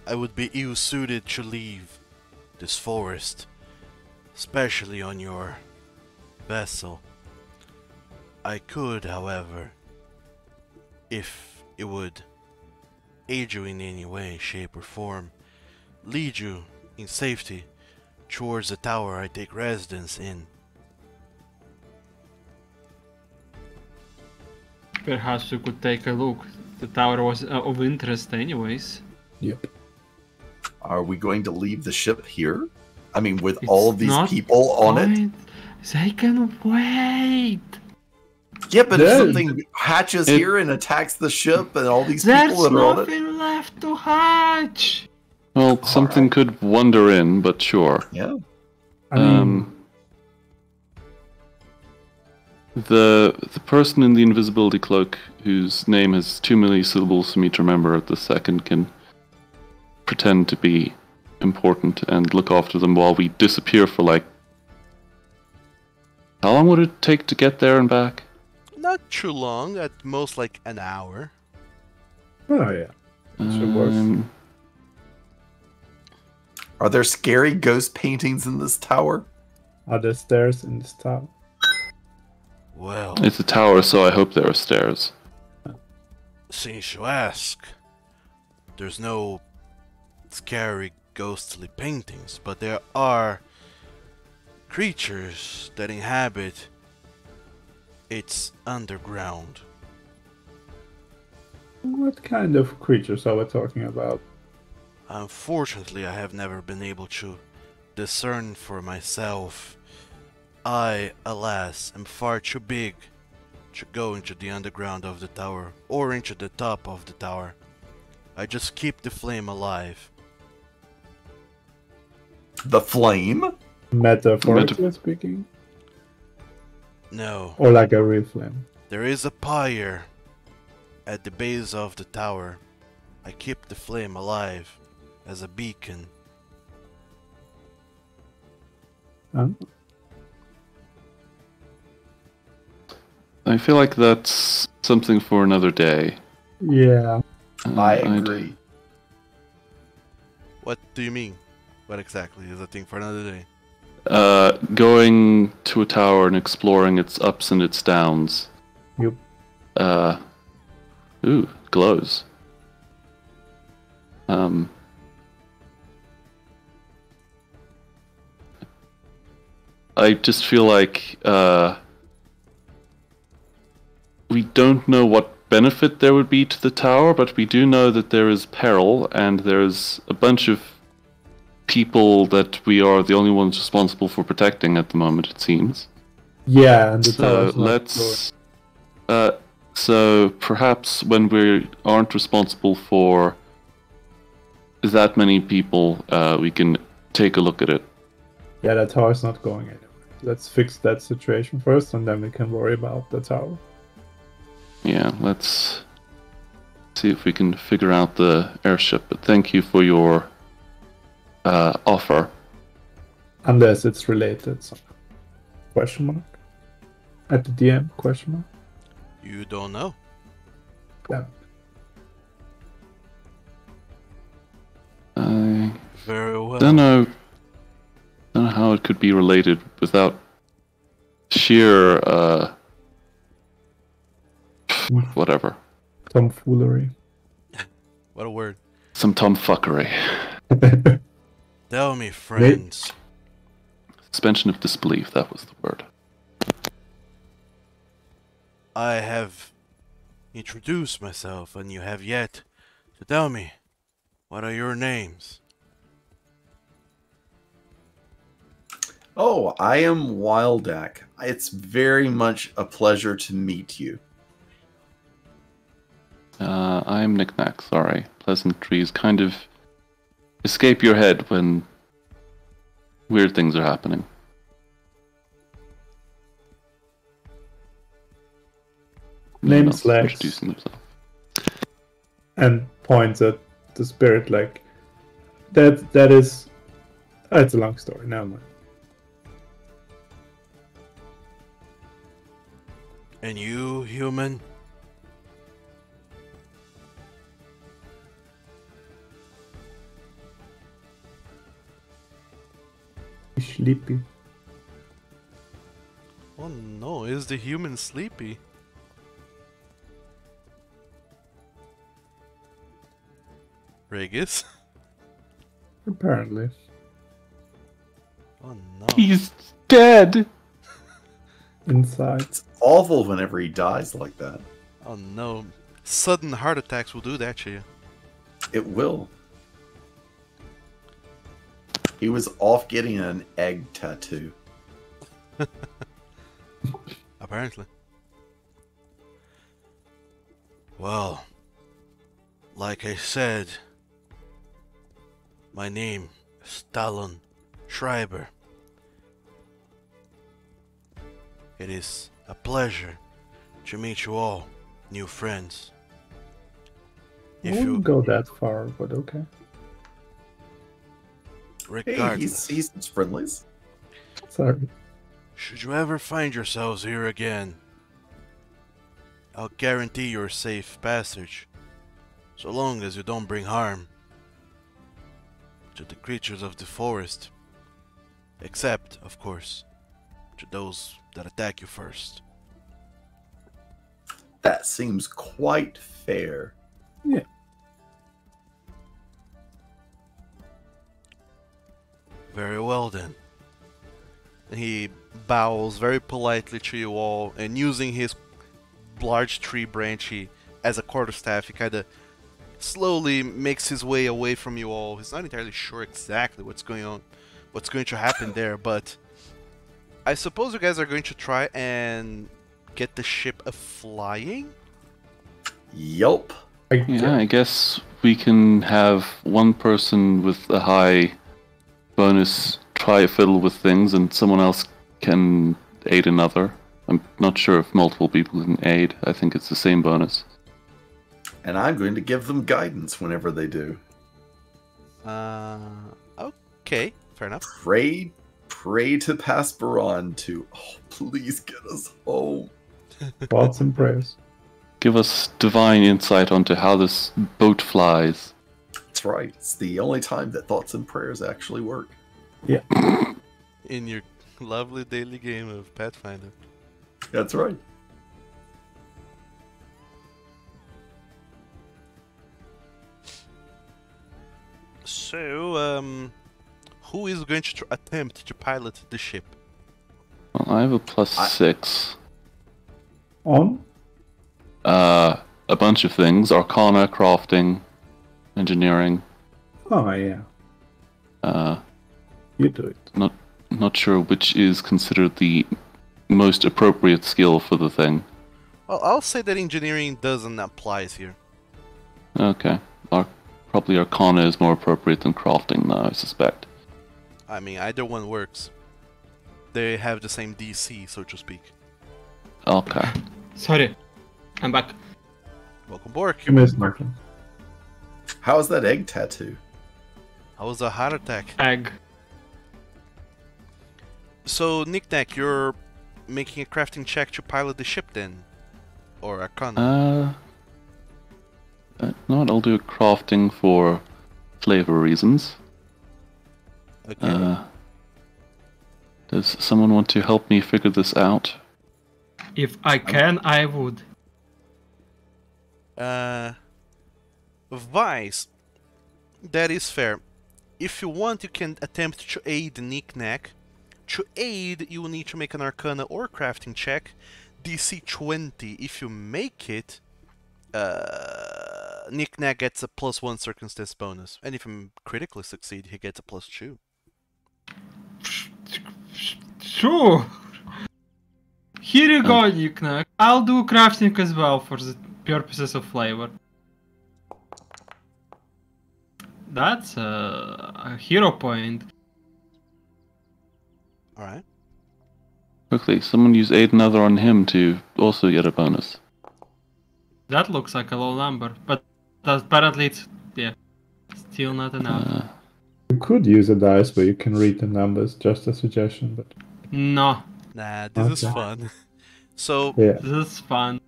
I would be ill-suited to leave this forest, especially on your vessel. I could, however, if it would aid you in any way, shape or form, lead you in safety towards the tower I take residence in. Perhaps we could take a look. The tower was of interest anyways. Yep. Are we going to leave the ship here? I mean, with all of these people on it? They can wait. Yeah, but if something hatches here and attacks the ship and all these people that are on it... There's nothing left to hatch. Well, something could wander in, but sure. Yeah. I mean, the person in the invisibility cloak, whose name has too many syllables for me to remember at this second, can pretend to be important and look after them while we disappear for like... How long would it take to get there and back? Not too long, at most like an hour. oh yeah. Should work. Are there scary ghost paintings in this tower? Are there stairs in this tower? Well, It's a tower, so I hope there are stairs. since you ask, there's no scary ghostly paintings, but there are creatures that inhabit its underground. What kind of creatures are we talking about? Unfortunately, I have never been able to discern for myself. I, alas, am far too big to go into the underground of the tower or into the top of the tower. I just keep the flame alive. The flame? Metaphorically speaking? No, Or like a real flame? there is a pyre at the base of the tower. I keep the flame alive as a beacon. Huh? I feel like that's something for another day. Yeah. I agree. What do you mean? What exactly is a thing for another day? Going to a tower and exploring its ups and its downs. Yep. Ooh, glows. I just feel like we don't know what benefit there would be to the tower, but we do know that there is peril, and there's a bunch of people that we are the only ones responsible for protecting at the moment, it seems. Yeah, and the So tower's not let's... so perhaps when we aren't responsible for that many people, we can take a look at it. Yeah, that tower's not going anywhere. Let's fix that situation first, and then we can worry about the tower. Yeah, let's see if we can figure out the airship. But thank you for your offer. Unless it's related. So. Question mark? At the DM? Question mark? You don't know. Yeah. I Very well. don't know. don't know how it could be related without sheer whatever. Tomfoolery. What a word. Some tomfuckery. Tell me, friends. Suspension of disbelief, that was the word. I have introduced myself, and you have yet to tell me what are your names. Oh, I am Wildak. It's very much a pleasure to meet you. I'm Knickknack, sorry. Pleasantries kind of escape your head when weird things are happening. Name Else slash introducing themselves. and points at the spirit like that is. It's a long story. Never mind. And you, human? Sleepy. Oh no, is the human sleepy? Regis? Apparently. Oh no. He's dead! Inside. It's awful whenever he dies like that. Oh no. Sudden heart attacks will do that to you. It will. He was off getting an egg tattoo. Apparently. Well, like I said, my name is Talon Schreiber. It is a pleasure to meet you all, new friends. I wouldn't go that far, but okay. Hey, Regardless, he's friendlies. Sorry. should you ever find yourselves here again, I'll guarantee your safe passage, so long as you don't bring harm to the creatures of the forest, except, of course, to those that attack you first. That seems quite fair. Yeah. Very well then. And he bows very politely to you all, and using his large tree branch as a quarterstaff, he kind of slowly makes his way away from you all. He's not entirely sure exactly what's going on, what's going to happen there, but I suppose you guys are going to try and get the ship a-flying? Yup. Yeah, I guess we can have one person with a high bonus try a fiddle with things and someone else can aid another. I'm not sure if multiple people can aid. I think it's the same bonus. And I'm going to give them guidance whenever they do. Okay, fair enough. Pray to Pasperon to, oh, please get us home. Thoughts and prayers. Give us divine insight onto how this boat flies. That's right. It's the only time that thoughts and prayers actually work. Yeah. In your lovely daily game of Pathfinder. That's right. So, who is going to attempt to pilot the ship? Well, I have a +6. On? A bunch of things. Arcana, crafting, engineering. Oh, yeah. You do it. Not sure which is considered the most appropriate skill for the thing. Well, I'll say that engineering doesn't apply here. Okay. Probably Arcana is more appropriate than crafting now, I suspect. I mean, either one works. They have the same DC, so to speak. Okay. Sorry, I'm back. Welcome, Bork. You missed Martin. How's that egg tattoo? How was the heart attack? Egg. So, Knickknack, you're making a crafting check to pilot the ship then? Or Arcana? No, I'll do a crafting for flavor reasons. Okay. Does someone want to help me figure this out? If I can, I would. Vice, that is fair. If you want, you can attempt to aid Knick-Knack. To aid, you will need to make an Arcana or Crafting check. DC 20. If you make it, Knick-Knack gets a +1 circumstance bonus. And if you critically succeed, he gets a +2. Sure. Here you go, Knick-Knack. I'll do crafting as well for the purposes of flavor. That's a hero point. Alright. Quickly, someone use aid another on him to also get a bonus. That looks like a low number, but apparently it's, yeah, still not enough. You could use a dice where you can read the numbers, just a suggestion, but... No, Nah, this is fun. So, Yeah. this is fun.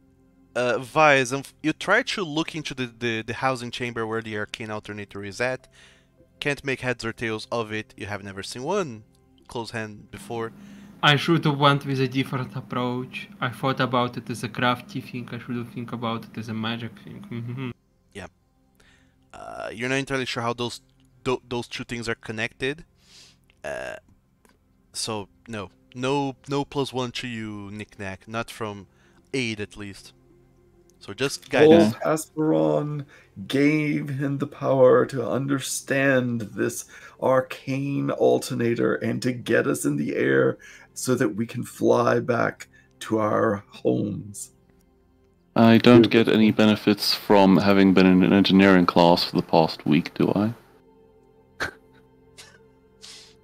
Vice, you try to look into the housing chamber where the arcane alternator is at. Can't make heads or tails of it. You have never seen one close hand before. I should have went with a different approach. I thought about it as a crafty thing. I should have think about it as a magic thing. Yeah. You're not entirely sure how those two things are connected. So no +1 to you, Knick-Knack. Not from aid, at least. So just guidance. Old Asperon gave him the power to understand this arcane alternator and to get us in the air so that we can fly back to our homes. I don't get any benefits from having been in an engineering class for the past week, do I?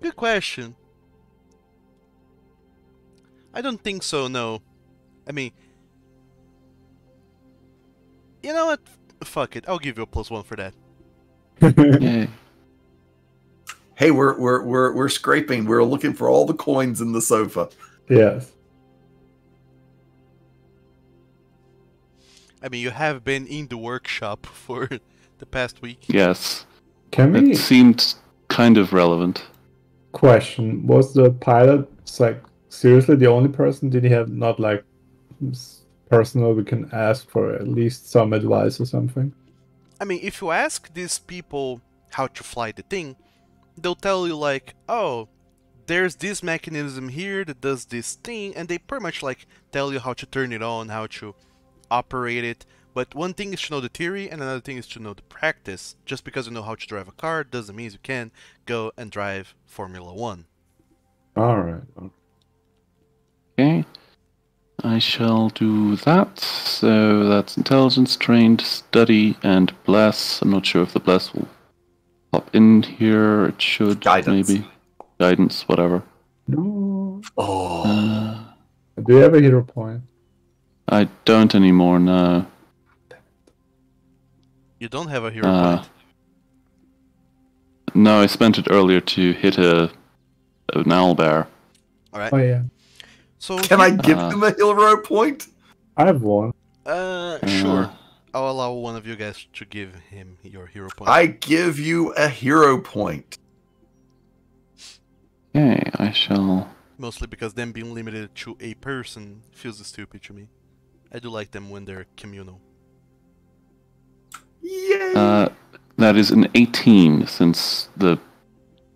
Good question. I don't think so, no. I mean, you know what? Fuck it. I'll give you a +1 for that. Yay. Hey, we're scraping. We're looking for all the coins in the sofa. Yes. I mean, you have been in the workshop for the past week. Yes. Can we... It seemed kind of relevant. Question, was the pilot, like, seriously the only person? Did he have not, like, personal we can ask for at least some advice or something? I mean, if you ask these people how to fly the thing, they'll tell you like, oh, there's this mechanism here that does this thing, and they pretty much like tell you how to turn it on, how to operate it. But one thing is to know the theory, and another thing is to know the practice. Just because you know how to drive a car doesn't mean you can go and drive Formula 1. Alright. Okay. I shall do that. So that's intelligence, trained, study, and bless. I'm not sure if the bless will pop in here. It should. Guidance. Maybe. Guidance, whatever. No. Oh. Do you have a hero point? I don't anymore, no. You don't have a hero point. No, I spent it earlier to hit an owlbear. Alright. Oh yeah. So Can I give him a hero point? I have one. Sure. I'll allow one of you guys to give him your hero point. I give you a hero point. Okay, I shall... Mostly because them being limited to a person feels stupid to me. I do like them when they're communal. Yay! That is an 18, since the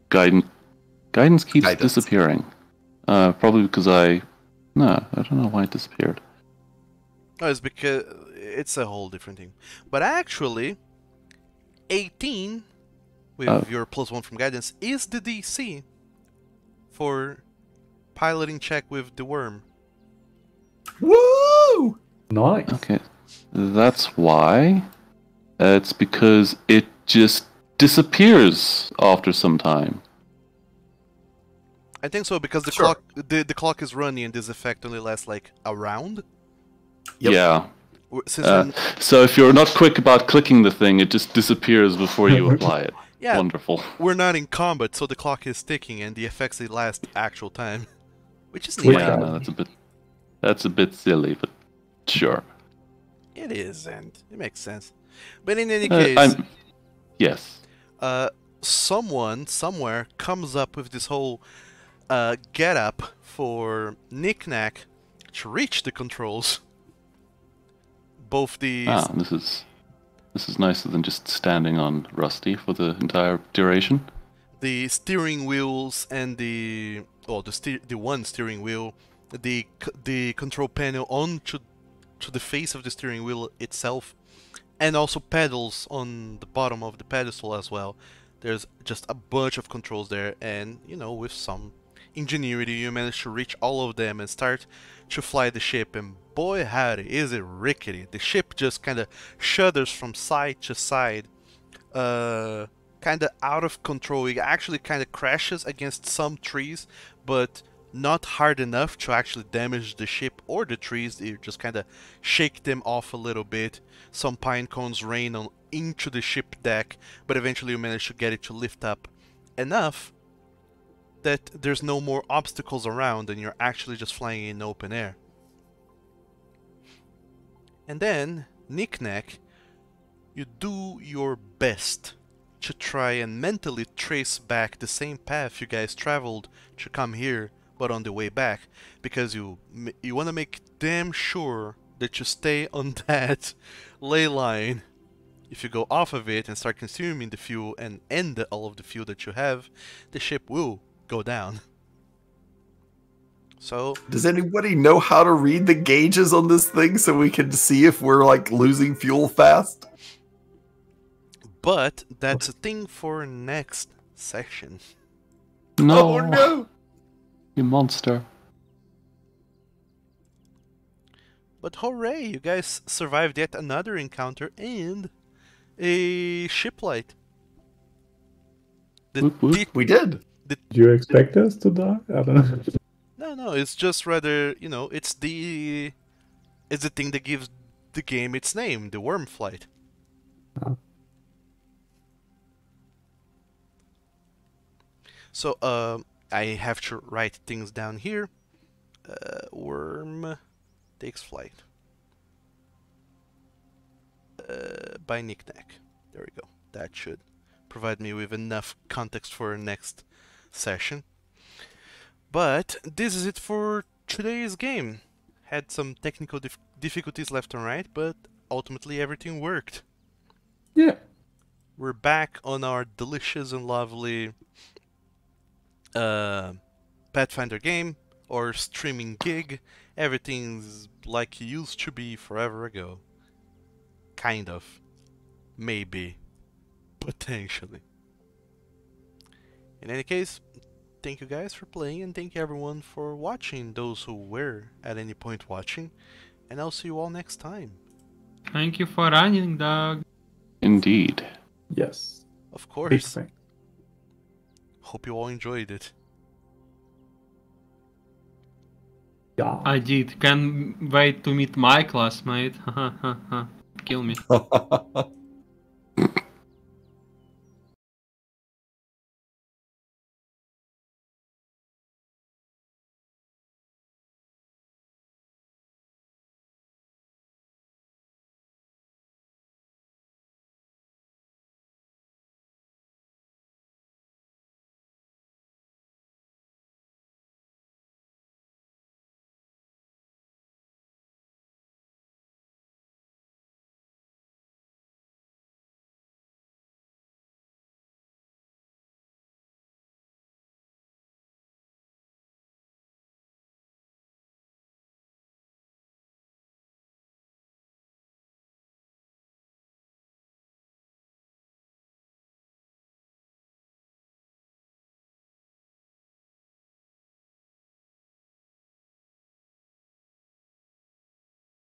guidance keeps disappearing. Probably because No, I don't know why it disappeared. Oh, it's because it's a whole different thing. But actually, 18 with your +1 from guidance is the DC for piloting check with the Wyrm. Woo! Nice. Okay, that's why. It's because it just disappears after some time. I think so because the Sure. clock the clock is running and this effect only lasts like a round. Yep. Yeah. Since when, So if you're not quick about clicking the thing, it just disappears before you apply it. yeah, Wonderful. we're not in combat, so the clock is ticking and the effects they last actual time, which is neat. Yeah, no, that's a bit silly, but sure. It is, and it makes sense. But in any case, yes. someone somewhere comes up with this whole get up for Knick-Knack to reach the controls. Both the this is nicer than just standing on Rusty for the entire duration. the steering wheels and the one steering wheel, the control panel onto to the face of the steering wheel itself, and also pedals on the bottom of the pedestal as well. There's just a bunch of controls there, and you know, with some ingenuity, you manage to reach all of them and start to fly the ship. And boy howdy, is it rickety! The ship just kind of shudders from side to side, kind of out of control. It actually kind of crashes against some trees, but not hard enough to actually damage the ship or the trees. You just kind of shake them off a little bit. Some pine cones rain into the ship deck, but eventually you manage to get it to lift up enough that there's no more obstacles around and you're actually just flying in open air. And then, Knick-Knack, you do your best to try and mentally trace back the same path you guys traveled to come here, but on the way back, because you want to make damn sure that you stay on that ley line. If you go off of it and start consuming the fuel and end all of the fuel that you have, the ship will go down. So, does anybody know how to read the gauges on this thing so we can see if we're like losing fuel fast? But that's a thing for next session. No, Oh no! you monster. But hooray, you guys survived yet another encounter and a shipwright. Whoop, whoop. We did. Do you expect us to die? I don't know. No, it's just rather, you know, it's the thing that gives the game its name, the Wyrm flight. Oh. So, I have to write things down here. Wyrm takes flight. By Knick-Knack. There we go. That should provide me with enough context for our next session. But this is it for today's game. Had some technical difficulties left and right, but ultimately everything worked. Yeah. We're back on our delicious and lovely Pathfinder game, or streaming gig. Everything's like it used to be forever ago. Kind of. Maybe. Potentially. In any case, thank you guys for playing, and thank you everyone for watching, those who were at any point watching, and I'll see you all next time. Thank you for running, dog. Indeed. Yes. Of Big course. thing. Hope you all enjoyed it. Yeah. I did. Can't wait to meet my classmate. Kill me.